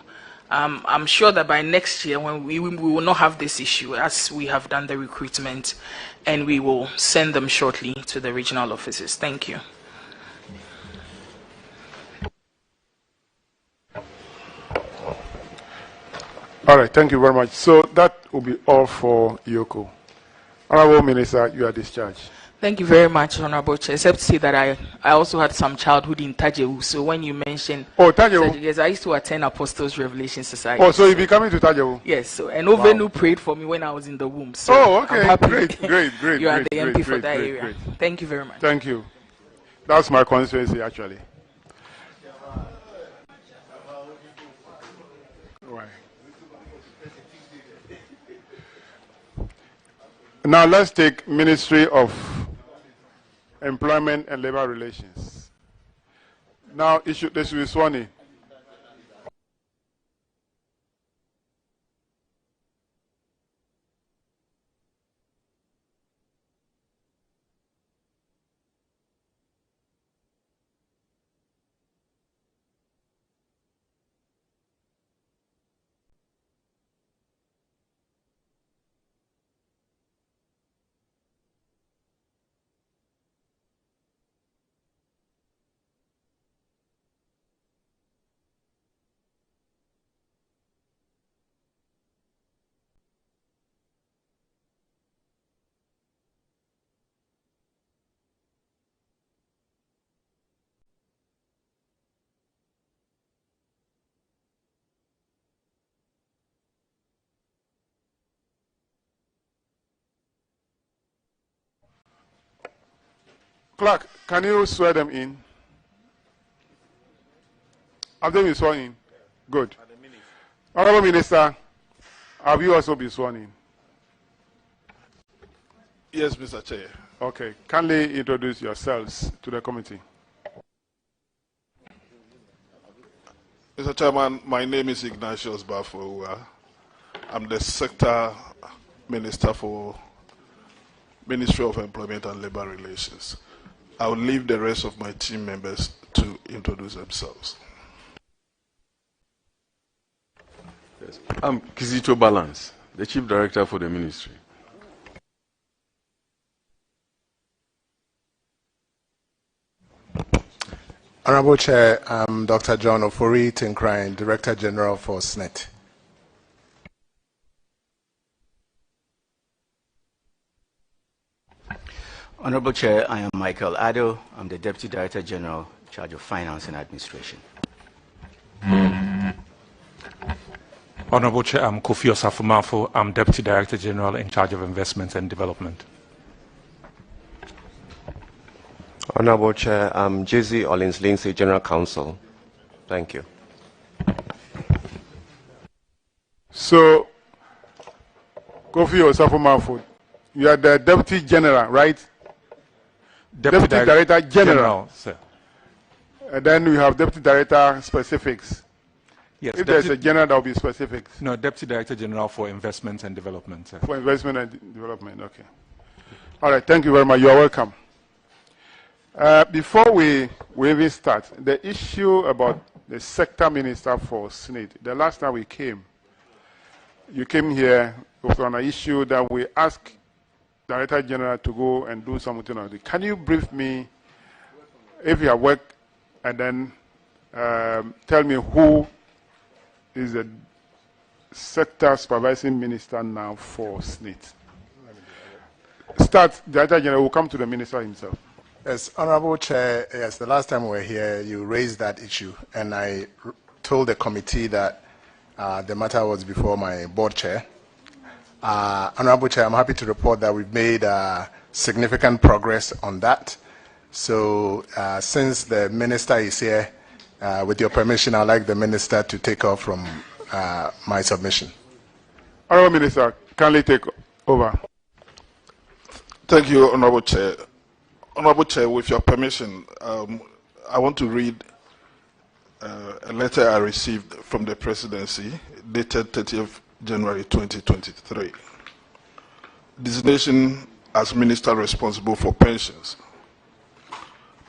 I'm sure that by next year, when we will not have this issue, as we have done the recruitment, and we will send them shortly to the regional offices. Thank you. All right, thank you very much. So that will be all for YOCO. Honorable Minister, you are discharged. Thank you very much, Honorable Chair. Except to say that I also had some childhood in Tajewu. So when you mentioned, Tajewu, yes, I used to attend Apostles Revelation Society. Oh, so you'll be coming to Tajewu? Yes. So and Ovenu prayed for me when I was in the womb. So okay, I'm happy. Great. You are the MP for that area. Thank you very much. Thank you. That's my constituency, actually. Now let's take Ministry of Employment and Labor Relations. Now they should be sworn in. Clerk, can you swear them in? Have they been sworn in? Good. Honorable Minister, have you also been sworn in? Yes, Mr. Chair. Okay. Kindly introduce yourselves to the committee. Mr. Chairman, my name is Ignatius Bafo. I'm the Sector Minister for Ministry of Employment and Labor Relations. I will leave the rest of my team members to introduce themselves. Yes. I'm Kizito Balance, the Chief Director for the Ministry. Honorable Chair, I'm Dr. John Ofori Tinkrine, Director General for Snit. Honorable Chair, I am Michael Addo. I'm the Deputy Director General in charge of Finance and Administration. Honorable Chair, I'm Kofi Osafo-Maafo. I'm Deputy Director General in charge of Investments and Development. Honorable Chair, I'm Jesse Ollins-Lindsay, General Counsel. Thank you. So, Kofi Osafo-Maafo, you are the Deputy General, right? Deputy Director General. Sir. And then we have Deputy Director Specifics. Yes. If there's a general, there will be specifics. No, Deputy Director General for Investments and Development, sir. For Investment and Development, okay. All right, thank you very much. You are welcome. Before we even start, the issue about the Sector Minister for Snit, the last time we came, you came here, it was on an issue that we asked Director General to go and do something on it. Can you brief me, if you have worked, and then tell me who is the Sector Supervising Minister now for Snit? Start, Director General will come to the Minister himself. Yes, Honorable Chair, yes, the last time we were here, you raised that issue, and I told the committee that the matter was before my board chair. Honorable Chair, I'm happy to report that we've made significant progress on that. So since the Minister is here, with your permission, I'd like the Minister to take off from my submission. Honorable Minister, kindly take over. Thank you, Honorable Chair. Honorable Chair, with your permission, I want to read a letter I received from the Presidency dated 30th January 2023. Designation as Minister responsible for pensions.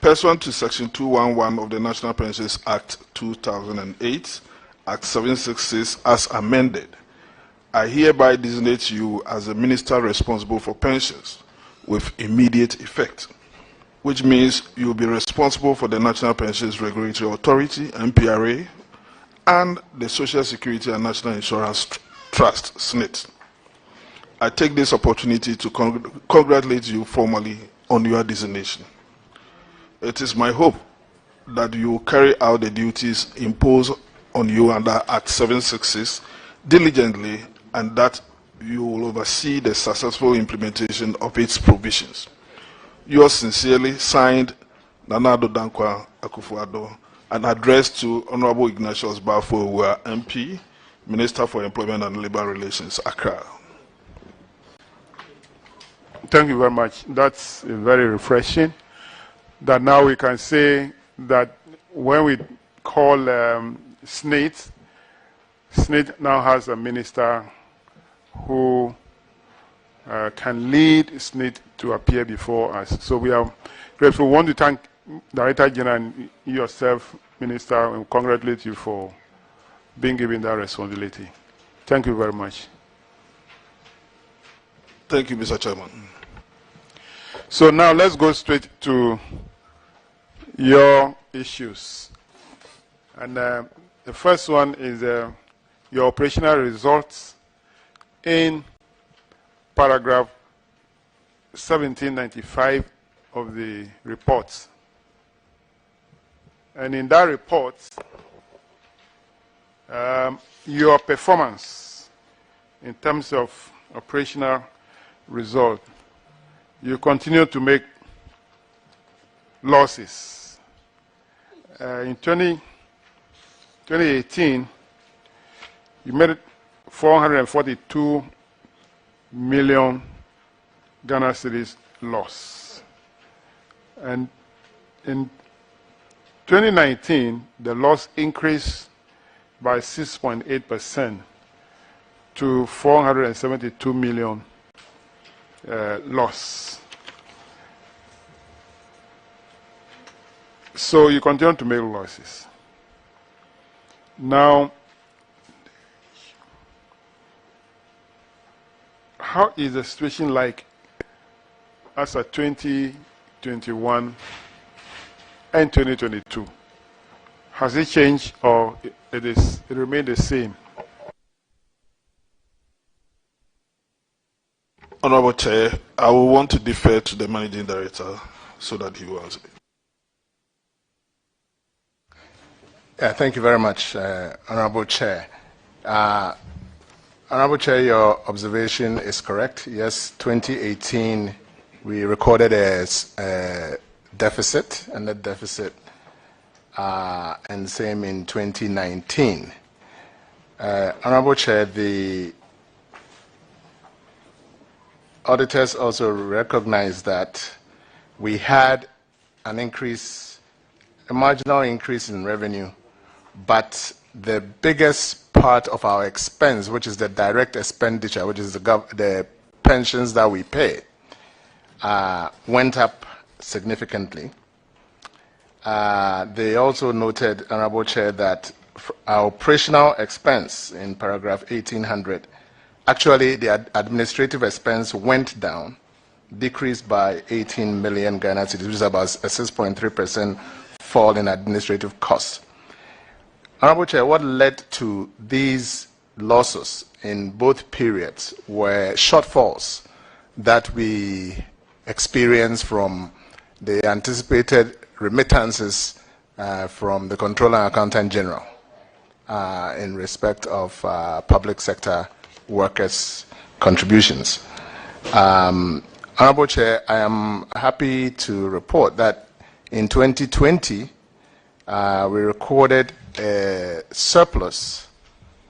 Pursuant to Section 211 of the National Pensions Act 2008, Act 766 as amended, I hereby designate you as the Minister responsible for pensions with immediate effect, which means you will be responsible for the National Pensions Regulatory Authority, NPRA, and the Social Security and National Insurance Trust, Snit. I take this opportunity to congratulate you formally on your designation. It is my hope that you will carry out the duties imposed on you under Act 766 diligently, and that you will oversee the successful implementation of its provisions. Yours sincerely, signed, Nana Addo Dankwa Akufo-Addo, and addressed to Honorable Ignatius Bafo, MP, Minister for Employment and Labor Relations, Accra. Thank you very much. That's very refreshing. That now we can say that when we call Snit, Snit now has a minister who can lead Snit to appear before us. So we are grateful. We want to thank Director General and yourself, Minister, and congratulate you for being given that responsibility. Thank you very much. Thank you, Mr. Chairman. So now let's go straight to your issues. And the first one is your operational results in paragraph 1795 of the report. And in that report, your performance in terms of operational result, you continue to make losses. In 2018, you made 442 million Ghana cedis loss. And in 2019, the loss increased by 6.8% to 472 million loss. So you continue to make losses. Now, how is the situation like as of 2021 and 2022? Has it changed or it remained the same? Honorable Chair, I will want to defer to the Managing Director so that he will answer. Yeah, thank you very much, Honorable Chair. Honorable Chair, your observation is correct. Yes, 2018, we recorded a deficit, a net deficit, and same in 2019. Honorable Chair, the auditors also recognize that we had an increase, a marginal increase in revenue, but the biggest part of our expense, which is the direct expenditure, which is the pensions that we pay, went up significantly. They also noted, Honorable Chair, that our operational expense in paragraph 1800, actually the administrative expense went down, decreased by 18 million Ghana cedis, which is about a 6.3% fall in administrative costs. Honorable Chair, what led to these losses in both periods were shortfalls that we experienced from the anticipated remittances from the Controller and Accountant General in respect of public sector workers' contributions. Honorable Chair, I am happy to report that in 2020, we recorded a surplus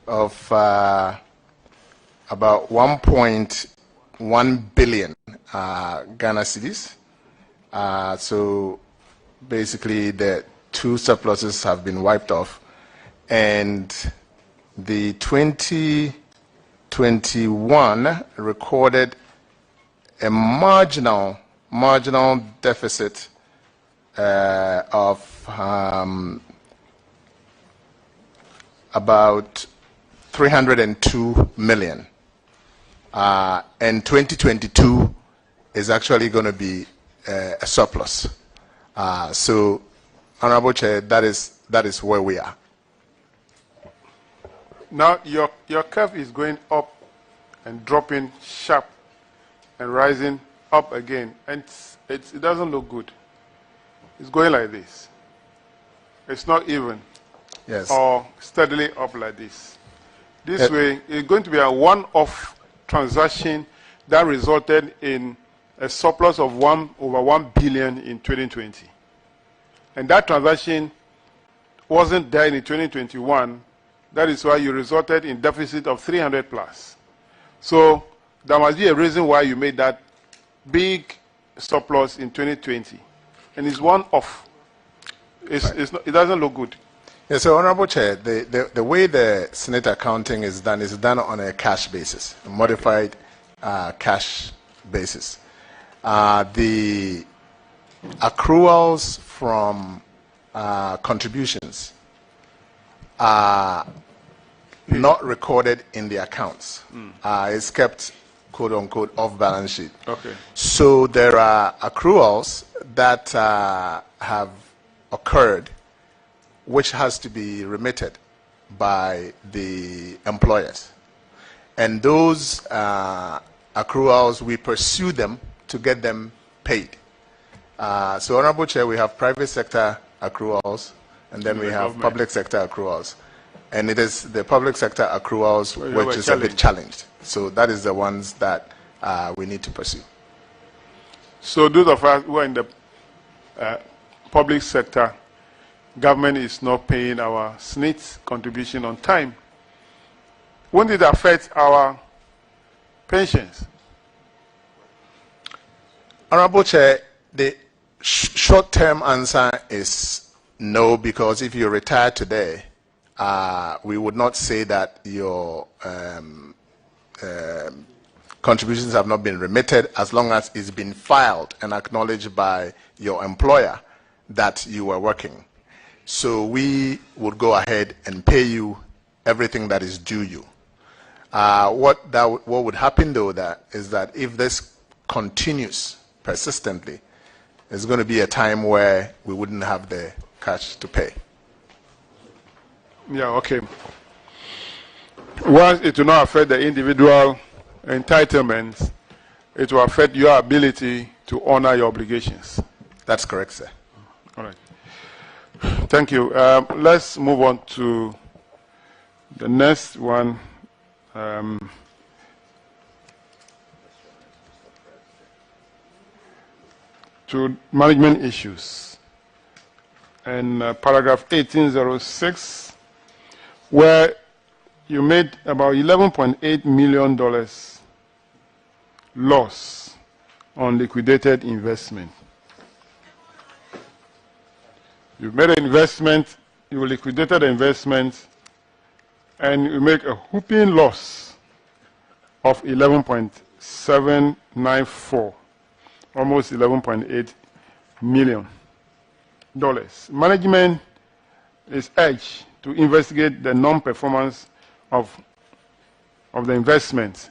of about 1.1 billion Ghana cedis. So basically, the two surpluses have been wiped off, and the 2021 recorded a marginal deficit of about 302 million. And 2022 is actually going to be a surplus. So, Honorable Chair, that is where we are. Now, your curve is going up and dropping sharp and rising up again, and it doesn't look good. It's going like this. It's not even. Yes. Or steadily up like this. This way, it's going to be a one-off transaction that resulted in a surplus of over 1 billion in 2020. And that transaction wasn't there in 2021. That is why you resulted in deficit of 300 plus. So there must be a reason why you made that big surplus in 2020. And it's one-off. It doesn't look good. Yes, so Honorable Chair, the way the Snit accounting is done on a cash basis, a modified cash basis. The accruals from contributions are not recorded in the accounts. It's kept, quote unquote, off balance sheet. Okay. So there are accruals that have occurred which has to be remitted by the employers. And those accruals, we pursue them to get them paid. So, Honorable Chair, we have private sector accruals, and then we have public sector accruals. And it is the public sector accruals which is a bit challenged. So that is the ones that we need to pursue. So those of us who are in the public sector, government is not paying our Snit contribution on time, won't it affect our pensions? Honorable Chair, the short-term answer is no, because if you retire today, we would not say that your contributions have not been remitted as long as it's been filed and acknowledged by your employer that you were working. So we would go ahead and pay you everything that is due you. What would happen though is that if this continues persistently, there's going to be a time where we wouldn't have the cash to pay. Yeah, okay. Once it will not affect the individual entitlements, it will affect your ability to honor your obligations. That's correct, sir. All right. Thank you. Let's move on to the next one. To management issues. And paragraph 1806, where you made about $11.8 million loss on liquidated investment. You made an investment, you liquidated the investment, and you make a whooping loss of 11.794, almost $11.8 million. Management is urged to investigate the non-performance of the investment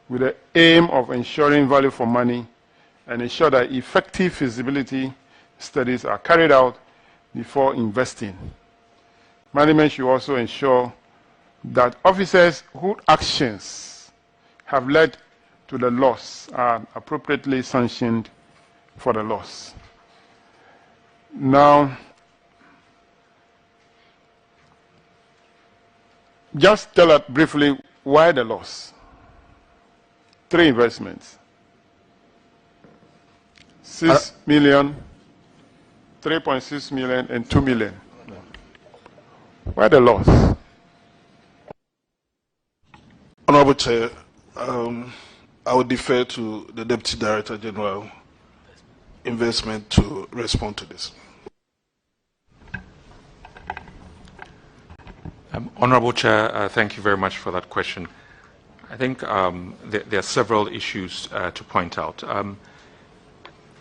with the aim of ensuring value for money and ensure that effective feasibility studies are carried out before investing. Management should also ensure that officers whose actions have led to the loss are appropriately sanctioned for the loss. Now, just tell us briefly why the loss. 3 investments. 6 million, 3.6 million, and 2 million. Why the loss? Honorable Chair, I would defer to the Deputy Director General Investment to respond to this. Honorable Chair, thank you very much for that question. I think there are several issues to point out.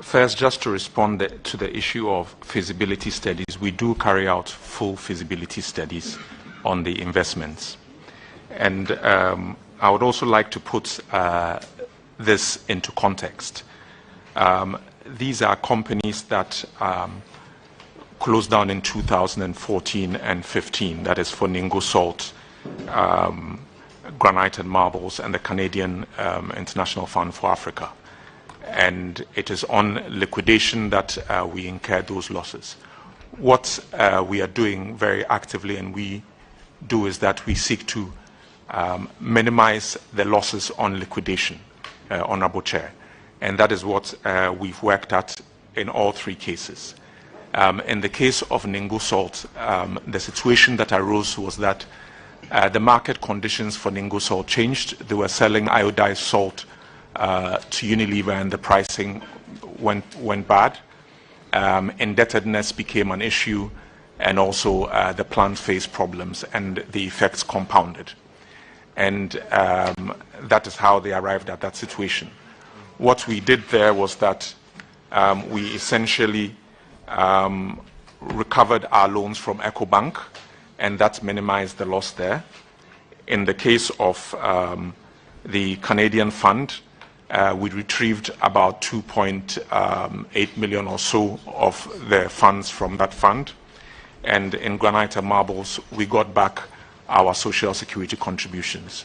First, just to respond to the issue of feasibility studies, we do carry out full feasibility studies on the investments. And I would also like to put this into context. These are companies that closed down in 2014 and 15, that is for Ningo Salt, Granite and Marbles, and the Canadian International Fund for Africa. And it is on liquidation that we incurred those losses. What we are doing very actively, and we do, is that we seek to minimize the losses on liquidation, Honorable Chair. And that is what we've worked at in all 3 cases. In the case of Ningo Salt, the situation that arose was that the market conditions for Ningo Salt changed. They were selling iodized salt to Unilever, and the pricing went bad. Indebtedness became an issue, and also the plant faced problems, and the effects compounded. And that is how they arrived at that situation. What we did there was that we essentially recovered our loans from EcoBank, and that minimized the loss there. In the case of the Canadian fund, we retrieved about 2.8 million or so of the funds from that fund. And in Granite and Marbles, we got back our social security contributions.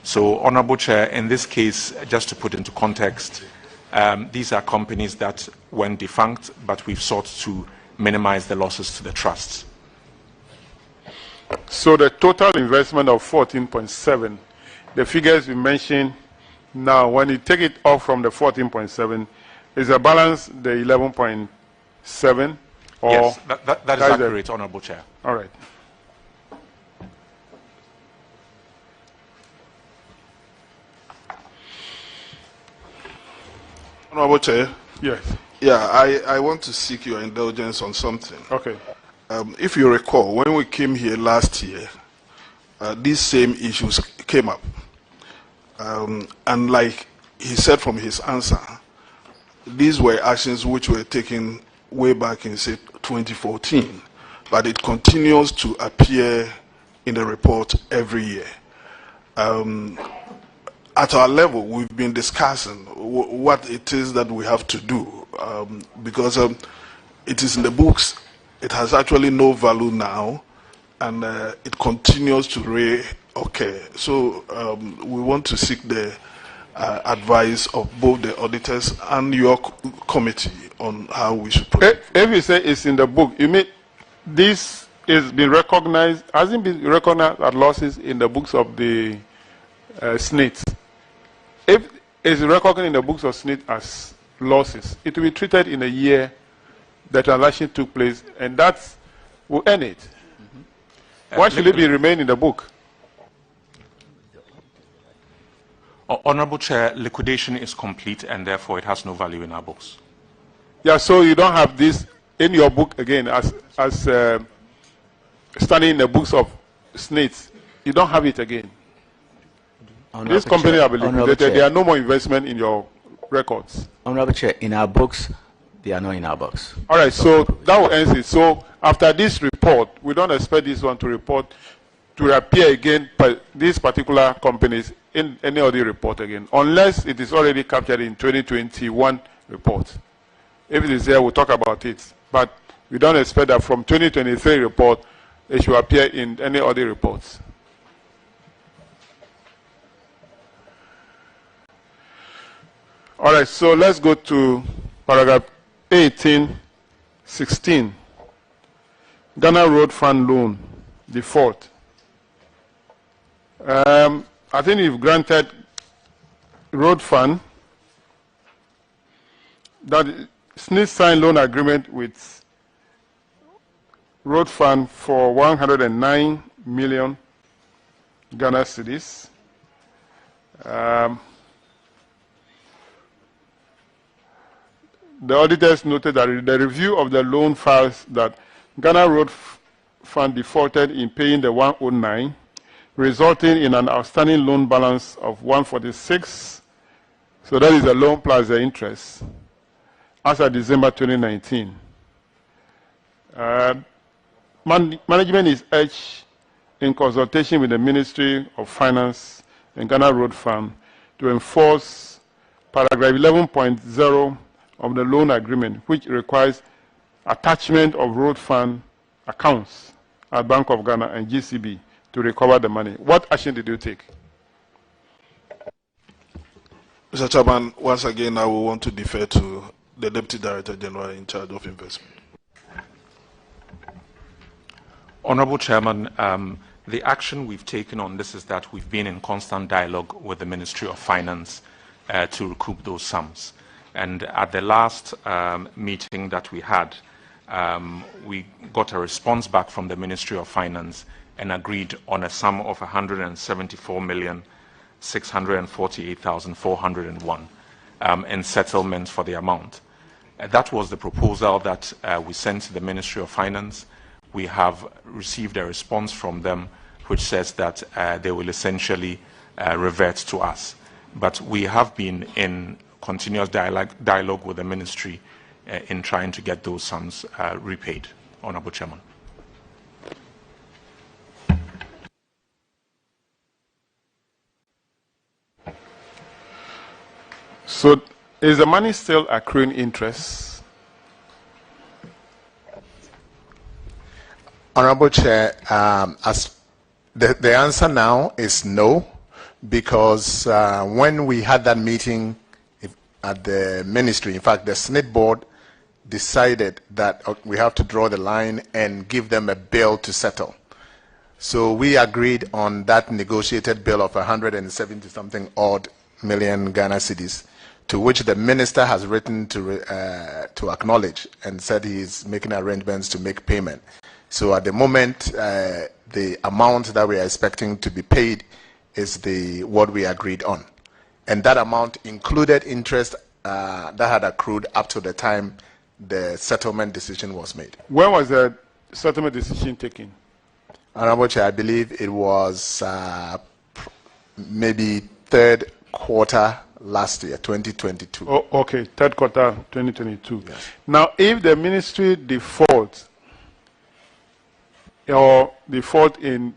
So, Honorable Chair, in this case, just to put into context, these are companies that went defunct, but we've sought to minimize the losses to the trusts. So the total investment of 14.7, the figures we mentioned now, when you take it off from the 14.7, is a balance the 11.7, Or yes, that is accurate, Honorable Chair. All right. Honorable Chair. Yes. Yeah, I want to seek your indulgence on something. Okay. If you recall, when we came here last year, these same issues came up. And like he said from his answer, these were actions which were taken way back in, say, 2014, but it continues to appear in the report every year. At our level, we've been discussing what it is that we have to do, because it is in the books. It has actually no value now, and it continues to reoccur. So we want to seek the advice of both the auditors and your committee on how we should proceed. If you say it's in the book, you mean this is been recognized, hasn't been recognized as losses in the books of the Snit? If it's recognized in the books of Snit as losses, it will be treated in a year the transaction took place, and that will end it. Why should it remain in the book? Honorable Chair, liquidation is complete and therefore it has no value in our books. Yeah, so you don't have this in your book again as standing in the books of Snit. You don't have it again. Honorable This company Chair, have been liquidated. There are no more investment in your records. Honorable Chair, in our books, they are not in our books. All right, so that will end it. So after this report, we don't expect this one to appear again, these particular companies in any other report again, unless it is already captured in 2021 report. If it is there, we'll talk about it. But we don't expect that from 2023 report, it should appear in any other reports. All right, so let's go to paragraph 18:16. Ghana Road Fund loan default. I think you've granted road fund that Snit signed loan agreement with road fund for 109 million Ghana cedis. The auditors noted that the review of the loan files that Ghana Road Fund defaulted in paying the 109, resulting in an outstanding loan balance of 146. So that is the loan plus the interest as of December 2019. Management is urged in consultation with the Ministry of Finance and Ghana Road Fund to enforce paragraph 11.0 of the loan agreement, which requires attachment of road fund accounts at Bank of Ghana and GCB to recover the money. What action did you take? Mr. Chairman, once again, I will want to defer to the Deputy Director General in charge of investment. Honorable Chairman, the action we've taken on this is that we've been in constant dialogue with the Ministry of Finance to recoup those sums. And at the last meeting that we had, we got a response back from the Ministry of Finance and agreed on a sum of 174,648,401 in settlement for the amount. That was the proposal that we sent to the Ministry of Finance. We have received a response from them which says that they will essentially revert to us. But we have been in continuous dialogue with the ministry in trying to get those sums repaid, Honorable Chairman. So is the money still accruing interest? Honorable Chair, as the answer now is no, because when we had that meeting at the ministry, in fact, the Snit board decided that we have to draw the line and give them a bill to settle. So we agreed on that negotiated bill of 170-something odd million Ghana cedis to which the minister has written to acknowledge and said he is making arrangements to make payment. So at the moment, the amount that we are expecting to be paid is what we agreed on. And that amount included interest that had accrued up to the time the settlement decision was made. When was the settlement decision taken? Honorable Chair, I believe it was maybe third quarter last year, 2022. Oh, okay, third quarter 2022. Yes. Now, if the ministry defaults or default in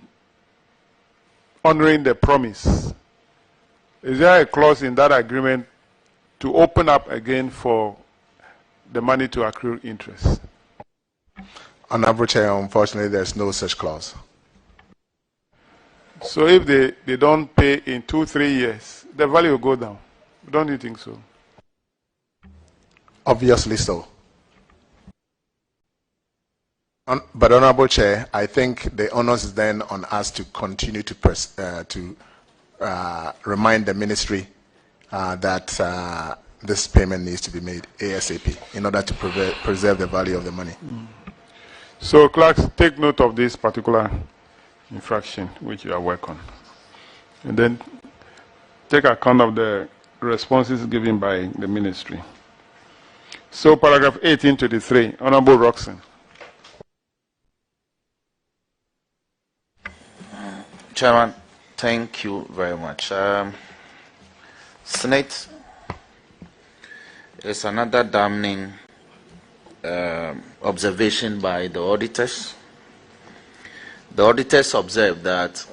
honoring the promise, is there a clause in that agreement to open up again for the money to accrue interest? Honorable Chair, unfortunately, there's no such clause. So if they don't pay in 2-3 years, the value will go down. Don't you think so? Obviously so. But Honorable Chair, I think the onus is then on us to continue to remind the ministry that this payment needs to be made ASAP in order to preserve the value of the money. So clerks, take note of this particular infraction which you are working on, and then take account of the responses given by the ministry. So paragraph 1823, Honorable Roxanne. Chairman, thank you very much. Snit is another damning observation by the auditors. The auditors observed that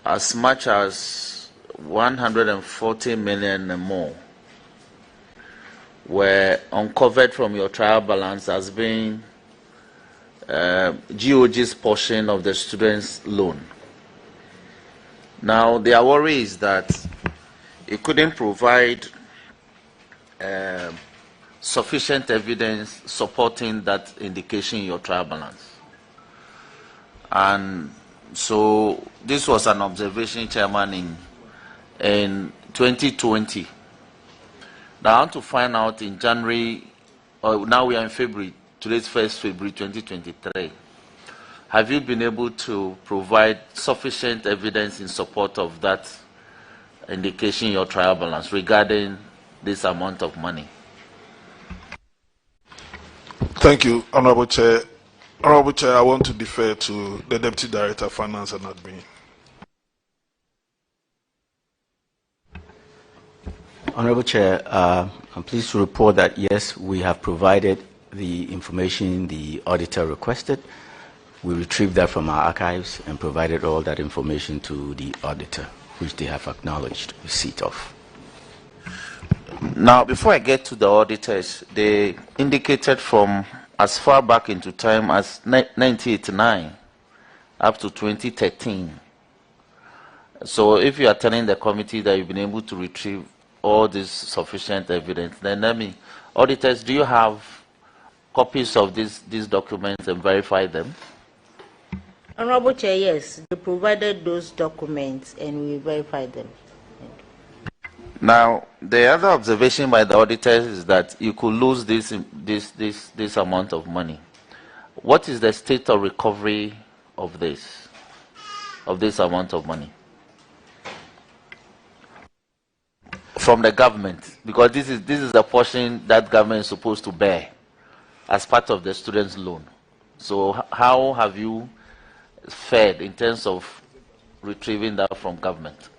as much as 140 million and more were uncovered from your trial balance as being GOG's portion of the student's loan. Now, their worry is that it couldn't provide sufficient evidence supporting that indication in your trial balance. And so this was an observation, Chairman, in 2020. Now I want to find out in January, now we are in February, today's 1st February 2023. Have you been able to provide sufficient evidence in support of that indication in your trial balance regarding this amount of money? Thank you, Honorable Chair. Honorable Chair, I want to defer to the Deputy Director of Finance and Admin. Honorable Chair, I'm pleased to report that yes, we have provided the information the auditor requested. We retrieved that from our archives and provided all that information to the auditor, which they have acknowledged receipt of. Now, before I get to the auditors, they indicated from as far back into time as 1989 up to 2013. So if you are telling the committee that you've been able to retrieve all this sufficient evidence, then let me, auditors, do you have copies of these documents and verify them? Honorable Chair, yes, they provided those documents and we verified them. Now, the other observation by the auditors is that you could lose this amount of money. What is the state of recovery of this amount of money from the government? Because this is the portion that government is supposed to bear as part of the student's loan. So how have you fared in terms of retrieving that from government?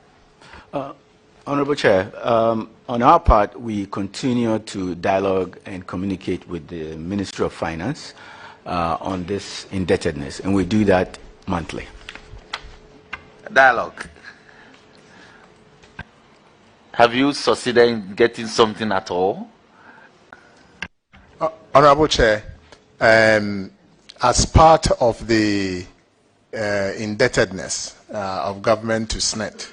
Honorable Chair, on our part, we continue to dialogue and communicate with the Ministry of Finance on this indebtedness, and we do that monthly. Dialogue. Have you succeeded in getting something at all? Honorable Chair, as part of the indebtedness of government to Sncet,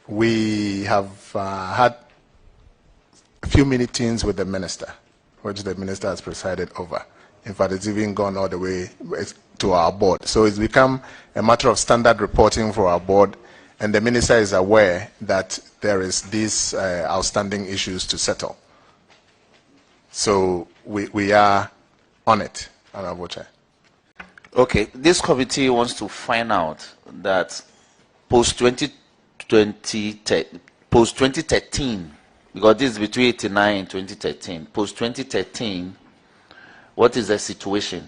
we have had a few meetings with the minister, which the minister has presided over. In fact, it's even gone all the way to our board. So it's become a matter of standard reporting for our board, and the minister is aware that there is these outstanding issues to settle. So we are on it, Honorable Chair. Okay, this committee wants to find out that post-2013, because this is between 1989 and 2013, post-2013, what is the situation?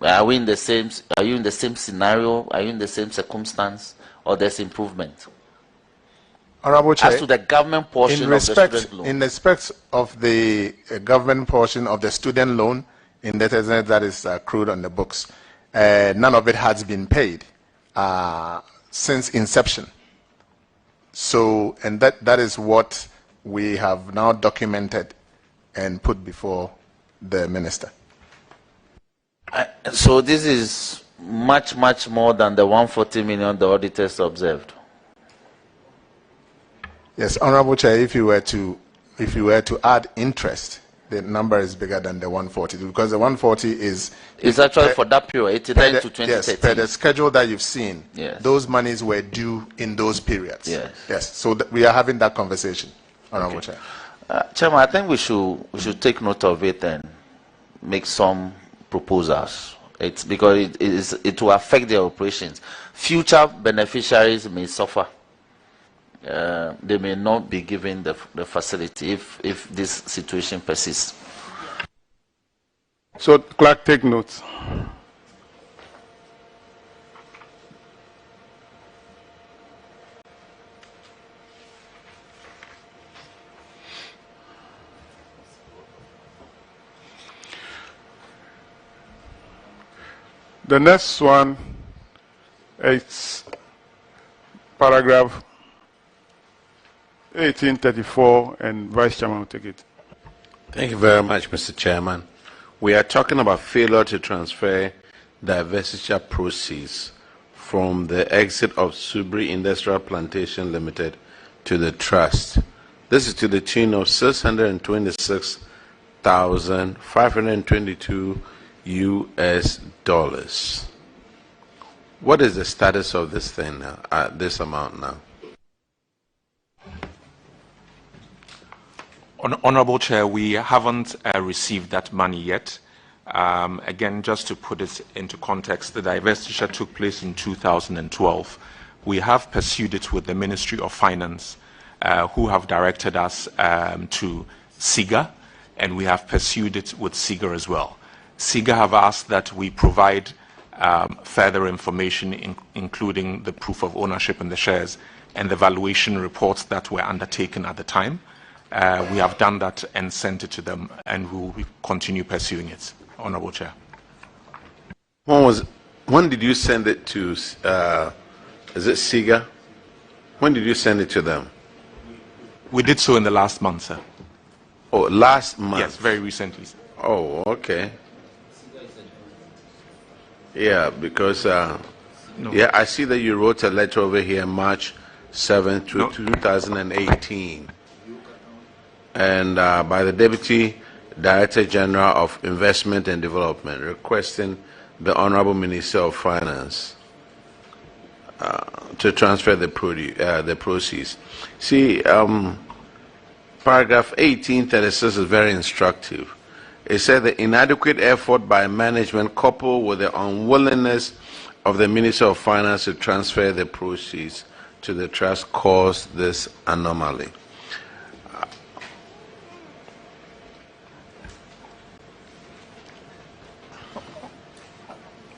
Are we in the same? Are you in the same scenario? Are you in the same circumstance, or there's improvement? Honorable Chair, as to the government portion of the student loan. In respect of the government portion of the student loan indebtedness that is accrued on the books, none of it has been paid since inception. So, and that is what we have now documented and put before the minister. So this is much more than the 140 million the auditors observed. Yes, Honorable Chair, if you were to add interest, the number is bigger than the 140, because the 140 is... It's actually for that period, 89 to 2013. Yes, per the schedule that you've seen, yes. Those monies were due in those periods. Yes. Yes, so we are having that conversation, Honorable Chair. Chairman, I think we should take note of it and make some proposals. It's because it will affect their operations. Future beneficiaries may suffer. They may not be given the facility if this situation persists. So, clerk, take notes. The next one is paragraph 1834, and Vice Chairman will take it. Thank you very much, Mr. Chairman. We are talking about failure to transfer divestiture proceeds from the exit of Subri Industrial Plantation Limited to the trust. This is to the tune of $626,522 US. What is the status of this thing now, this amount now? Honorable Chair, we haven't received that money yet. Again, just to put it into context, the divestiture took place in 2012. We have pursued it with the Ministry of Finance, who have directed us to SIGA, and we have pursued it with SIGA as well. SIGA have asked that we provide further information, including the proof of ownership in the shares and the valuation reports that were undertaken at the time. We have done that and sent it to them, and we will continue pursuing it, Honorable Chair. When did you send it to, is it SIGA? When did you send it to them? We did so in the last month, sir. Oh, last month? Yes, very recently, sir. Oh, okay. Yeah, because, yeah, I see that you wrote a letter over here, March 7th, 2018. And by the Deputy Director General of Investment and Development, requesting the Honorable Minister of Finance to transfer the proceeds. See, paragraph 1836 is very instructive. It said the inadequate effort by management coupled with the unwillingness of the Minister of Finance to transfer the proceeds to the trust caused this anomaly.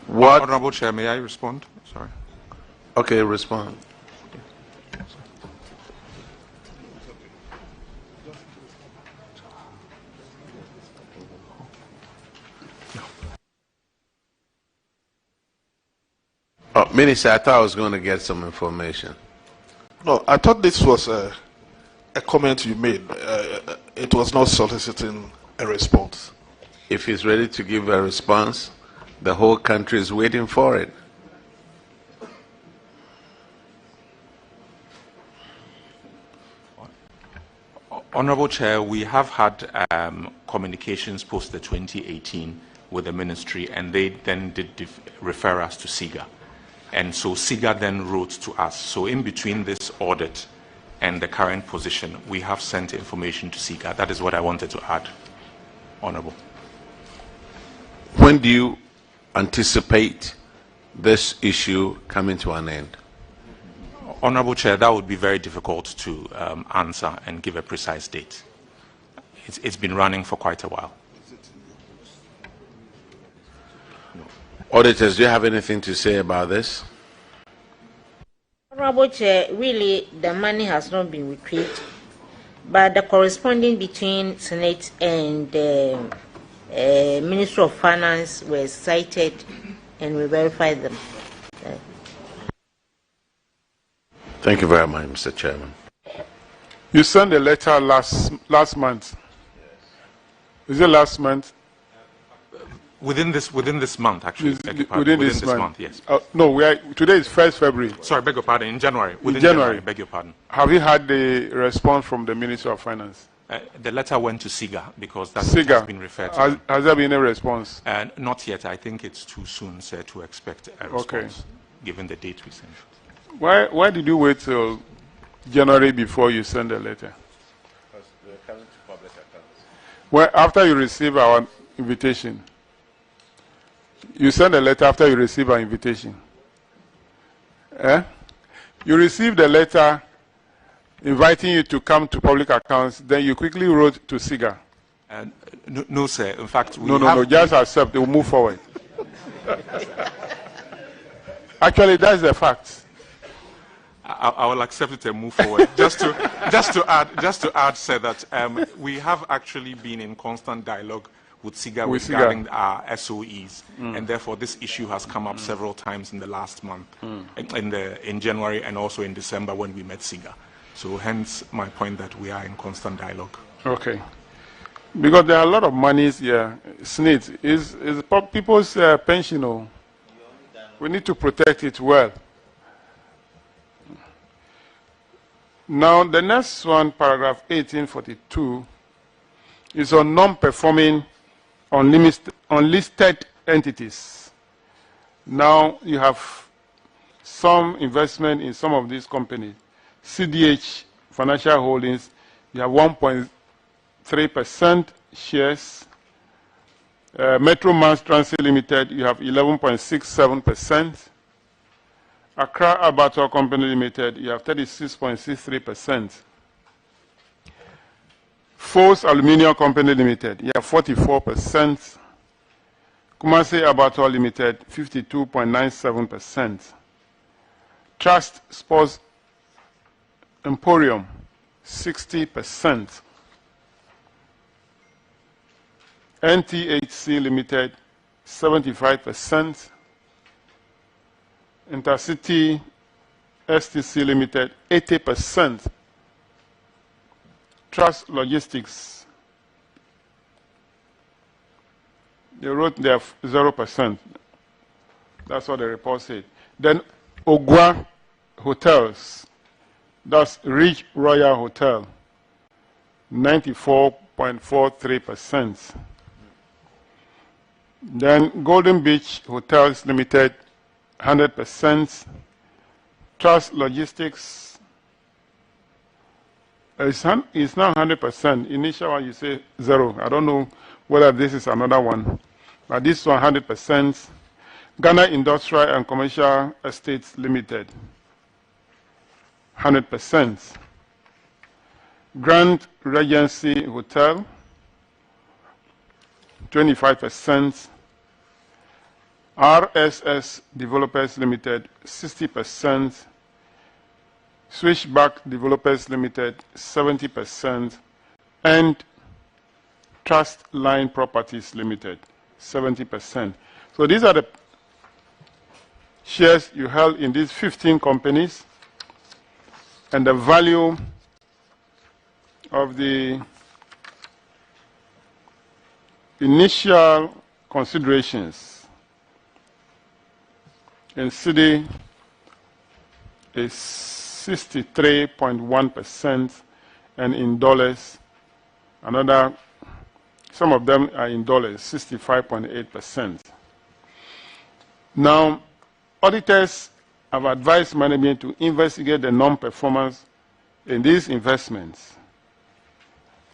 What? Honorable Chair, may I respond? Sorry. Okay, respond. Oh, Minister, I thought I was going to get some information. No, I thought this was a comment you made. It was not soliciting a response. If he's ready to give a response, the whole country is waiting for it. Honorable Chair, we have had communications post the 2018 with the ministry, and they then did refer us to SIGA. And so SIGA then wrote to us. So in between this audit and the current position, we have sent information to SIGA. That is what I wanted to add, Honorable. When do you anticipate this issue coming to an end? Honorable Chair, that would be very difficult to answer and give a precise date. It's been running for quite a while. Auditors, do you have anything to say about this? Honorable Chair, really the money has not been retrieved, but the corresponding between Snit and the Ministry of Finance were cited and we verified them. Thank you very much, Mr. Chairman. You sent a letter last month. Is it last month? Within this month, actually. Within this month, yes. No, today is 1st February. Sorry, beg your pardon. In January. In January. Beg your pardon. Have you had the response from the Ministry of Finance? The letter went to SIGA because that has been referred to. Has there been a response? Not yet. I think it's too soon, sir, to expect a response, given the date we sent. Why did you wait till January before you send a letter? Because we're coming to public accounts. Well, after you receive our invitation, you send a letter after you receive our invitation. You received a letter inviting you to come to public accounts, then you quickly wrote to SIGA. No, sir. In fact, No, just accept. We'll move forward. Actually, that's the fact. I will accept it and move forward. just to add, sir, that we have actually been in constant dialogue with SIGA regarding our SOEs, and therefore this issue has come up several times in the last month, in January and also in December when we met SIGA. So hence my point that we are in constant dialogue. Okay. Because there are a lot of monies here. Snit is people's pension. We need to protect it well. Now, the next one, paragraph 1842, is on non-performing unlisted entities. Now, you have some investment in some of these companies. CDH Financial Holdings, you have 1.3% shares. Metro Mass Transit Limited, you have 11.67%. Accra Abattoir Company Limited, you have 36.63%. Force Aluminium Company Limited, you have 44%. Kumasi Abattoir Limited, 52.97%. Trust Sports Emporium, 60%. NTHC Limited, 75%. Intercity STC Limited, 80%. Trust Logistics, they wrote there 0%. That's what the report said. Then Ogwa Hotels, that's Rich Royal Hotel, 94.43%. Then Golden Beach Hotels Limited, 100%. Trust Logistics is now 100%. Initial one you say 0. I don't know whether this is another one, but this one 100%. Ghana Industrial and Commercial Estates Limited, 100%. Grand Regency Hotel, 25%. RSS Developers Limited, 60%. Switchback Developers Limited, 70%. And Trust Line Properties Limited, 70%. So these are the shares you held in these 15 companies, and the value of the initial considerations in cedi is 63.1%, and in dollars, some of them are in dollars, 65.8%. Now, auditors I've advised management to investigate the non-performance in these investments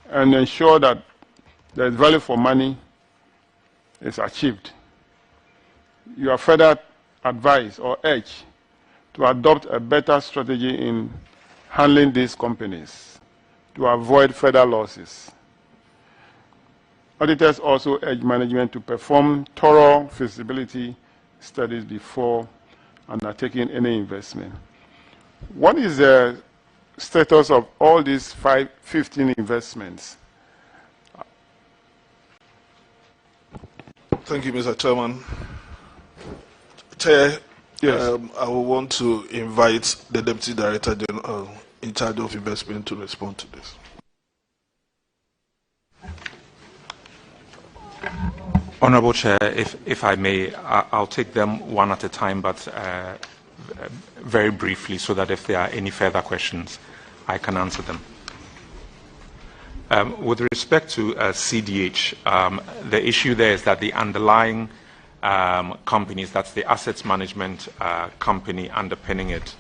and ensure that the value for money is achieved. You are further advised or urged to adopt a better strategy in handling these companies to avoid further losses. Auditors also urge management to perform thorough feasibility studies before undertaking any investment. What is the status of all these 15 investments? Thank you, Mr. Chairman. Chair, yes. I will want to invite the Deputy Director General in charge of investment to respond to this. Honorable Chair, if I may, I'll take them one at a time, but very briefly, so that if there are any further questions, I can answer them. With respect to CDH, the issue there is that the underlying companies, that's the assets management company underpinning it,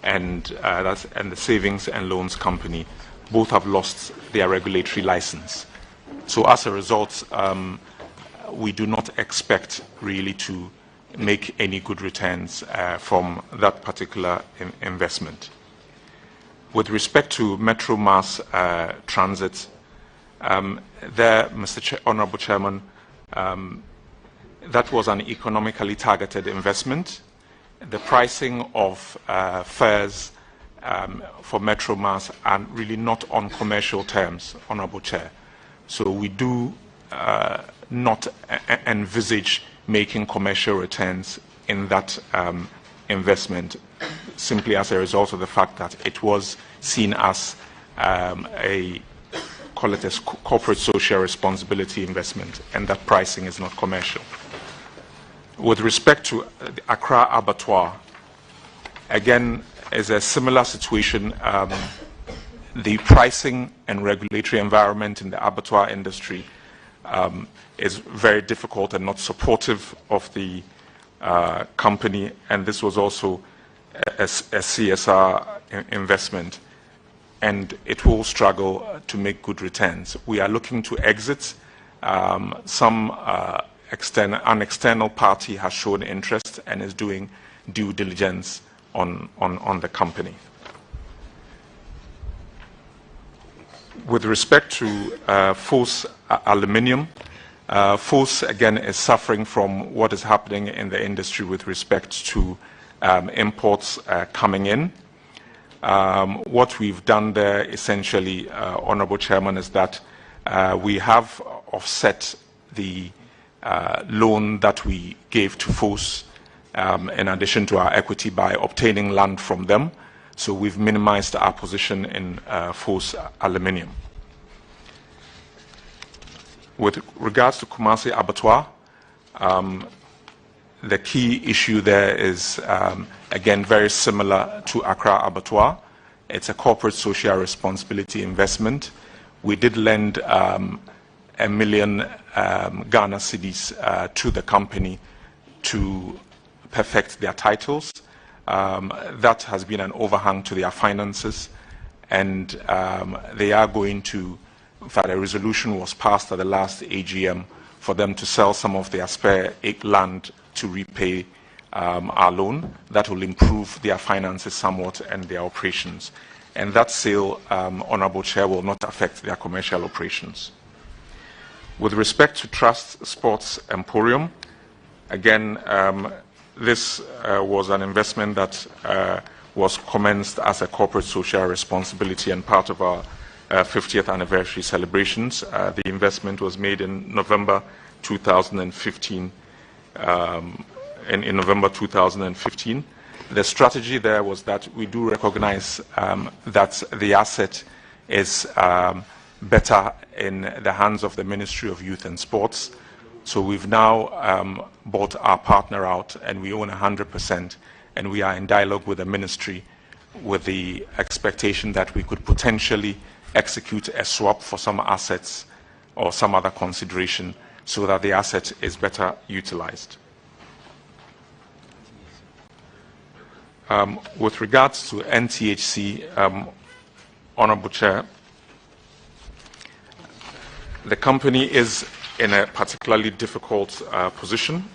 and the savings and loans company, both have lost their regulatory license. So as a result, we do not expect really to make any good returns from that particular investment. With respect to Metro Mass Transit, there, Honorable Chairman, that was an economically targeted investment. The pricing of fares for Metro Mass are really not on commercial terms, Honorable Chair. So we do not envisage making commercial returns in that investment, simply as a result of the fact that it was seen as call it a corporate social responsibility investment, and that pricing is not commercial. With respect to the Accra Abattoir, again, is a similar situation. The pricing and regulatory environment in the abattoir industry is very difficult and not supportive of the company, and this was also a CSR investment, and it will struggle to make good returns. We are looking to exit. An external party has shown interest and is doing due diligence on the company. With respect to Force Aluminium, Force again is suffering from what is happening in the industry with respect to imports coming in. What we've done there essentially, Honorable Chairman, is that we have offset the loan that we gave to Force in addition to our equity by obtaining land from them. So we've minimized our position in Force Aluminium. With regards to Kumasi Abattoir, the key issue there is, again, very similar to Accra Abattoir. It's a corporate social responsibility investment. We did lend 1 million Ghana cedis to the company to perfect their titles. That has been an overhang to their finances, and they are going to, in fact, a resolution was passed at the last AGM for them to sell some of their spare land to repay our loan. That will improve their finances somewhat and their operations. And that sale, Honorable Chair, will not affect their commercial operations. With respect to Trust Sports Emporium, again, this was an investment that was commenced as a corporate social responsibility and part of our 50th anniversary celebrations. The investment was made in November 2015. In November 2015. The strategy there was that we do recognize that the asset is better in the hands of the Ministry of Youth and Sports. So we've now bought our partner out and we own 100%, and we are in dialogue with the ministry with the expectation that we could potentially execute a swap for some assets or some other consideration so that the asset is better utilized. With regards to NTHC, Honorable Chair, the company is in a particularly difficult position,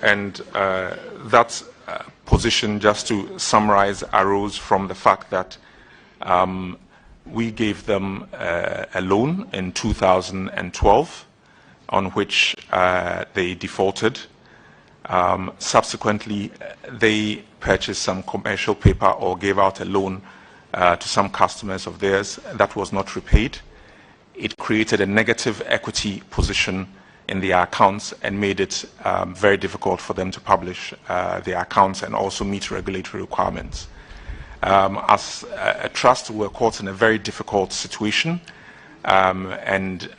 and that position, just to summarize, arose from the fact that we gave them a loan in 2012 on which they defaulted. Subsequently, they purchased some commercial paper or gave out a loan to some customers of theirs that was not repaid. It created a negative equity position in their accounts and made it very difficult for them to publish their accounts and also meet regulatory requirements. As a trust, we were caught in a very difficult situation, and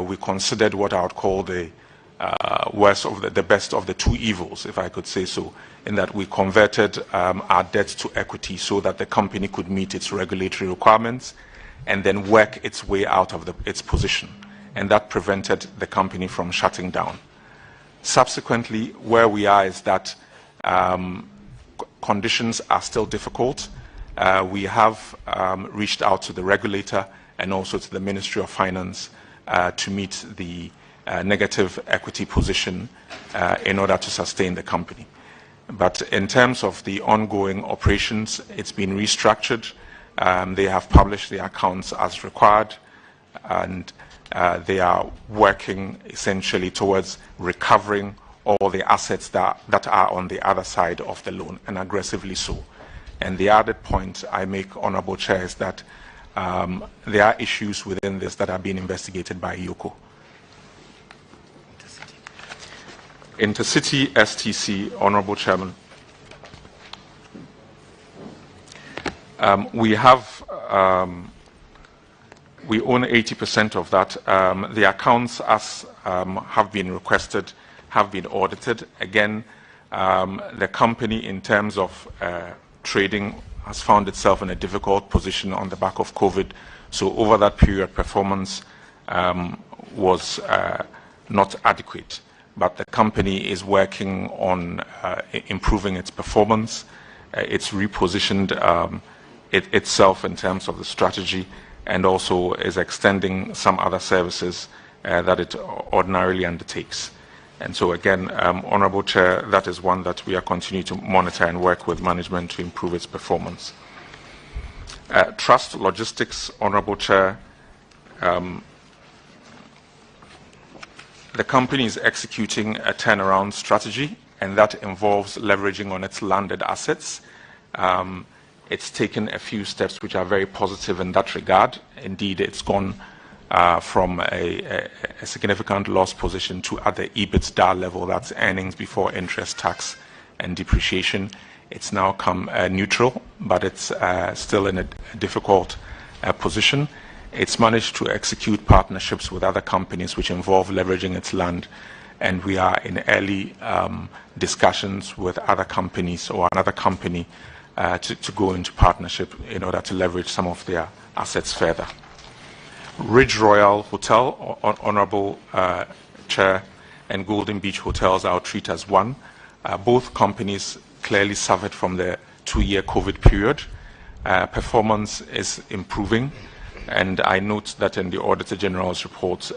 we considered what I would call the worst of the best of the two evils, if I could say so, in that we converted our debt to equity so that the company could meet its regulatory requirements and then work its way out of its position. And that prevented the company from shutting down. Subsequently, where we are is that conditions are still difficult. We have reached out to the regulator and also to the Ministry of Finance to meet the negative equity position in order to sustain the company. But in terms of the ongoing operations, it's been restructured. They have published their accounts as required, and they are working essentially towards recovering all the assets that are on the other side of the loan, and aggressively so. And the other point I make, Honorable Chair, is that there are issues within this that are being investigated by IOCO. Intercity STC, Honorable Chairman. We own 80% of that. The accounts, as have been requested, have been audited. Again, the company, in terms of trading, has found itself in a difficult position on the back of COVID. So over that period, performance was not adequate. But the company is working on improving its performance. It's repositioned itself in terms of the strategy, and also is extending some other services that it ordinarily undertakes. And so again, Honorable Chair, that is one that we are continuing to monitor and work with management to improve its performance. Trust Logistics, Honorable Chair, the company is executing a turnaround strategy, and that involves leveraging on its landed assets. It's taken a few steps which are very positive in that regard. Indeed, it's gone from a significant loss position to at the EBITDA level, that's earnings before interest, tax, and depreciation. It's now come neutral, but it's still in a difficult position. It's managed to execute partnerships with other companies which involve leveraging its land, and we are in early discussions with other companies or another company to go into partnership in order to leverage some of their assets further. Ridge Royal Hotel, Honorable Chair, and Golden Beach Hotels I'll treat as one. Both companies clearly suffered from the 2-year COVID period. Performance is improving, and I note that in the Auditor General's report,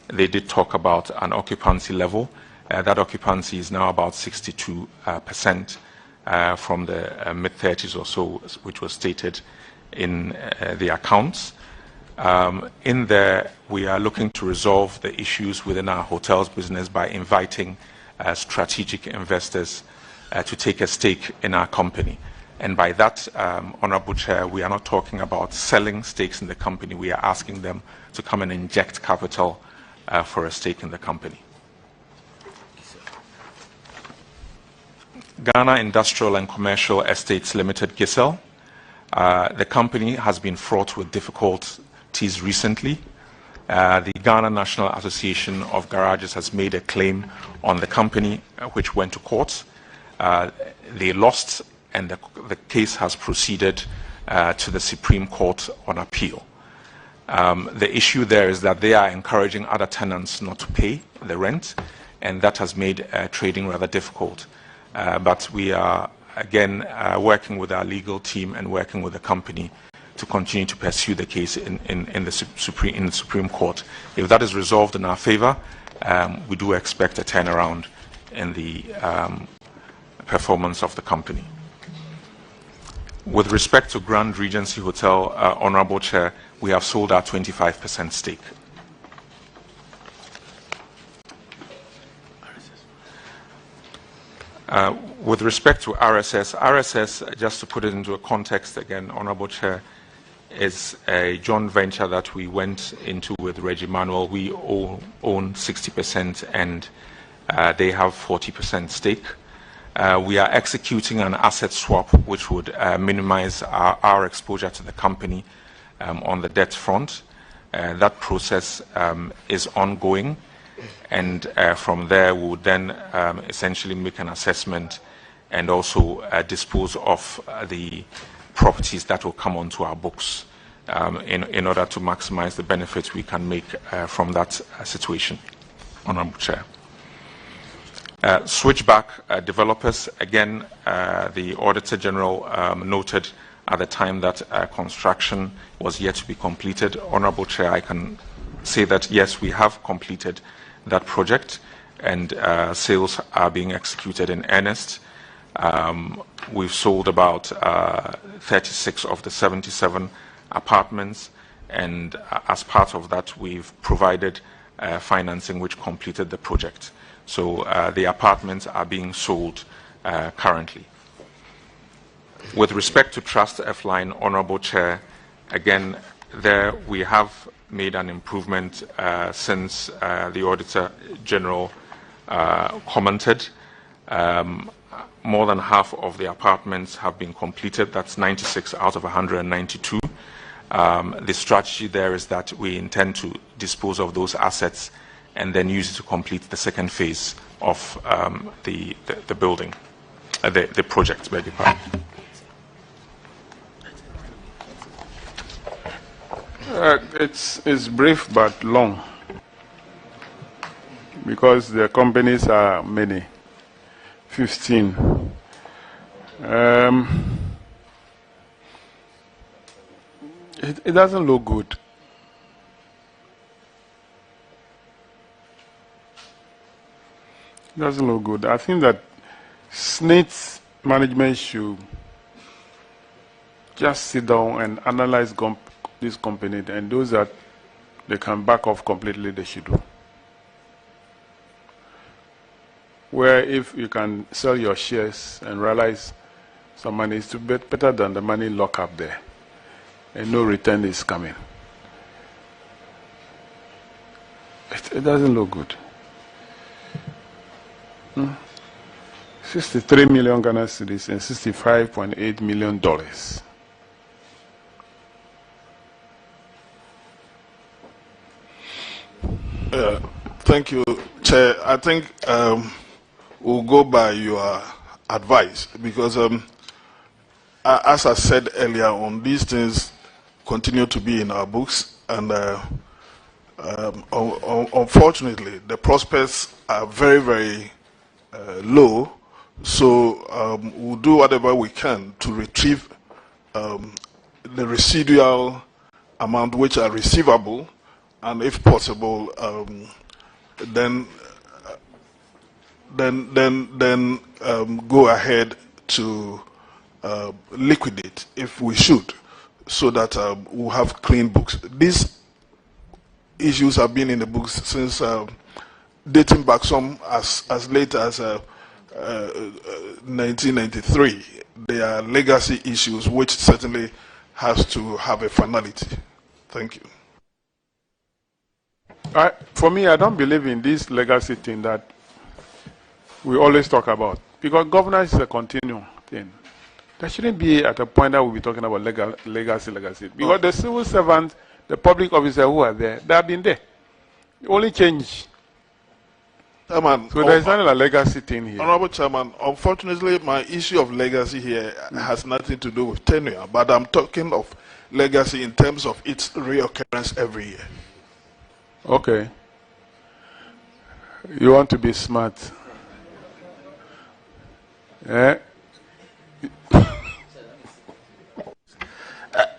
they did talk about an occupancy level. That occupancy is now about 62% from the mid-30s or so, which was stated in the accounts. In there, we are looking to resolve the issues within our hotels business by inviting strategic investors to take a stake in our company. And by that, Honorable Chair, we are not talking about selling stakes in the company. We are asking them to come and inject capital for a stake in the company. Ghana Industrial and Commercial Estates Limited, GISEL. The company has been fraught with difficulties recently. The Ghana National Association of Garages has made a claim on the company, which went to court. They lost, and the case has proceeded to the Supreme Court on appeal. The issue there is that they are encouraging other tenants not to pay the rent, and that has made trading rather difficult. but we are again working with our legal team and working with the company to continue to pursue the case in the Supreme Court. If that is resolved in our favor, we do expect a turnaround in the performance of the company. With respect to Grand Regency Hotel, Honorable Chair, we have sold our 25% stake. With respect to RSS, just to put it into a context again, Honorable Chair, is a joint venture that we went into with Reggie Manuel. We own 60% and they have 40% stake. We are executing an asset swap which would minimize our exposure to the company on the debt front. That process is ongoing, and from there we would then essentially make an assessment and also dispose of the properties that will come onto our books in order to maximize the benefits we can make from that situation, Honorable Chair. Switchback developers, again, the Auditor General noted at the time that construction was yet to be completed. Honorable Chair, I can say that yes, we have completed that project and sales are being executed in earnest. We've sold about 36 of the 77 apartments, and as part of that we've provided financing which completed the project. So the apartments are being sold currently. With respect to Trust F-Line, Honorable Chair, again, there we have made an improvement since the Auditor General commented. More than half of the apartments have been completed. That's 96 out of 192. The strategy there is that we intend to dispose of those assets and then use it to complete the second phase of the building, the project, beg your pardon. It's brief but long because the companies are many, 15. It doesn't look good. It doesn't look good. I think that Snit management should just sit down and analyze this company, and those that they can back off completely, they should do. Where if you can sell your shares and realize some money is better than the money locked up there, and no return is coming. It doesn't look good. 63 million Ghana cedis and $65.8 million. Thank you, Chair. I think we'll go by your advice because, as I said earlier on, these things continue to be in our books, and unfortunately, the prospects are very, very low. So we'll do whatever we can to retrieve the residual amount which are receivable, and if possible, then go ahead to liquidate if we should, so that we'll have clean books. These issues have been in the books since dating back some as late as 1993. They are legacy issues which certainly has to have a finality. Thank you. For me, I don't believe in this legacy thing that we always talk about, because governance is a continuum thing. There shouldn't be at a point that we'll be talking about legacy. Because the civil servants, the public officers who are there, they have been there. The only change. Chairman, so there's not a legacy thing here. Honorable Chairman, unfortunately, my issue of legacy here has nothing to do with tenure, but I'm talking of legacy in terms of its reoccurrence every year. Okay. You want to be smart.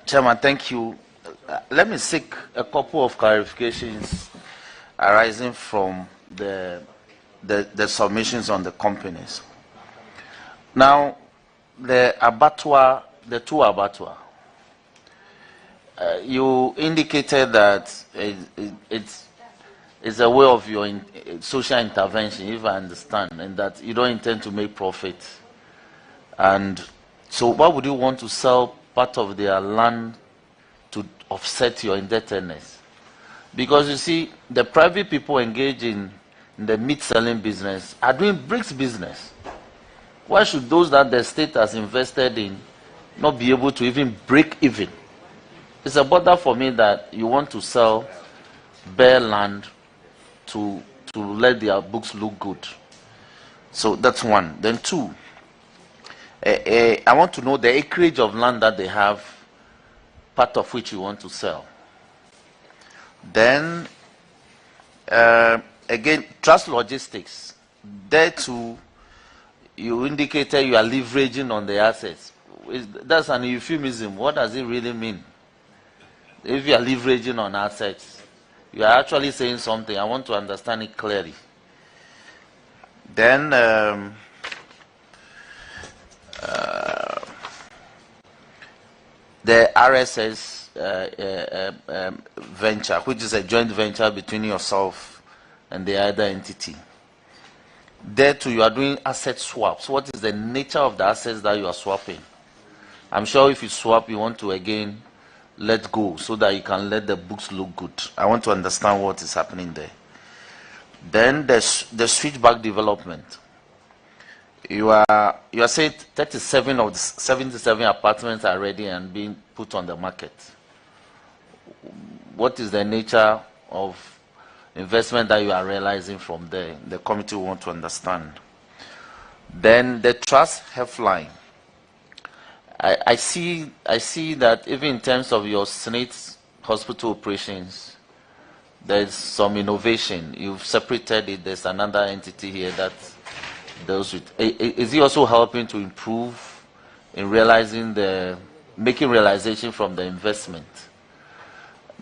Chairman, thank you. Let me seek a couple of clarifications arising from the submissions on the companies. Now, the abattoir, the two abattoir, you indicated that it's a way of your social intervention, if I understand, and that you don't intend to make profit. And so why would you want to sell part of their land to offset your indebtedness? Because you see, the private people engaged in the meat selling business are doing bricks business. Why should those that the state has invested in not be able to even break even? It's a bother for me that you want to sell bare land to let their books look good. So that's one. Then two, I want to know the acreage of land that they have, part of which you want to sell. Then, again, trust logistics. There too, you indicated you are leveraging on the assets. That's an euphemism. What does it really mean? If you are leveraging on assets, you are actually saying something. I want to understand it clearly. Then, the RSS venture, which is a joint venture between yourself and the other entity. There too, you are doing asset swaps. What is the nature of the assets that you are swapping? I'm sure if you swap, you want to again let go so that you can let the books look good. I want to understand what is happening there. Then the switchback development. You are saying 37 of the 77 apartments are ready and being put on the market. What is the nature of investment that you are realizing from there? The committee want to understand. Then the trust helpline. I see that even in terms of your Snit hospital operations, there's some innovation. You've separated it. There's another entity here that deals with. Is it also helping to improve in making realization from the investment?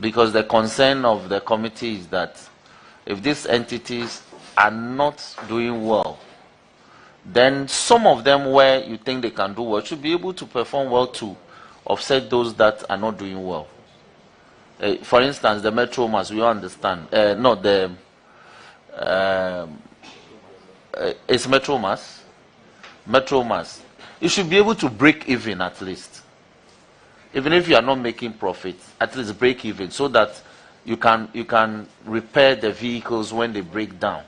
Because the concern of the committee is that if these entities are not doing well, then some of them where you think they can do well should be able to perform well to offset those that are not doing well. For instance, the Metro Mass, we understand. It's Metro Mass. Metro Mass. You should be able to break even at least. Even if you are not making profit, at least break even so that you can repair the vehicles when they break down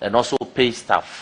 and also pay staff.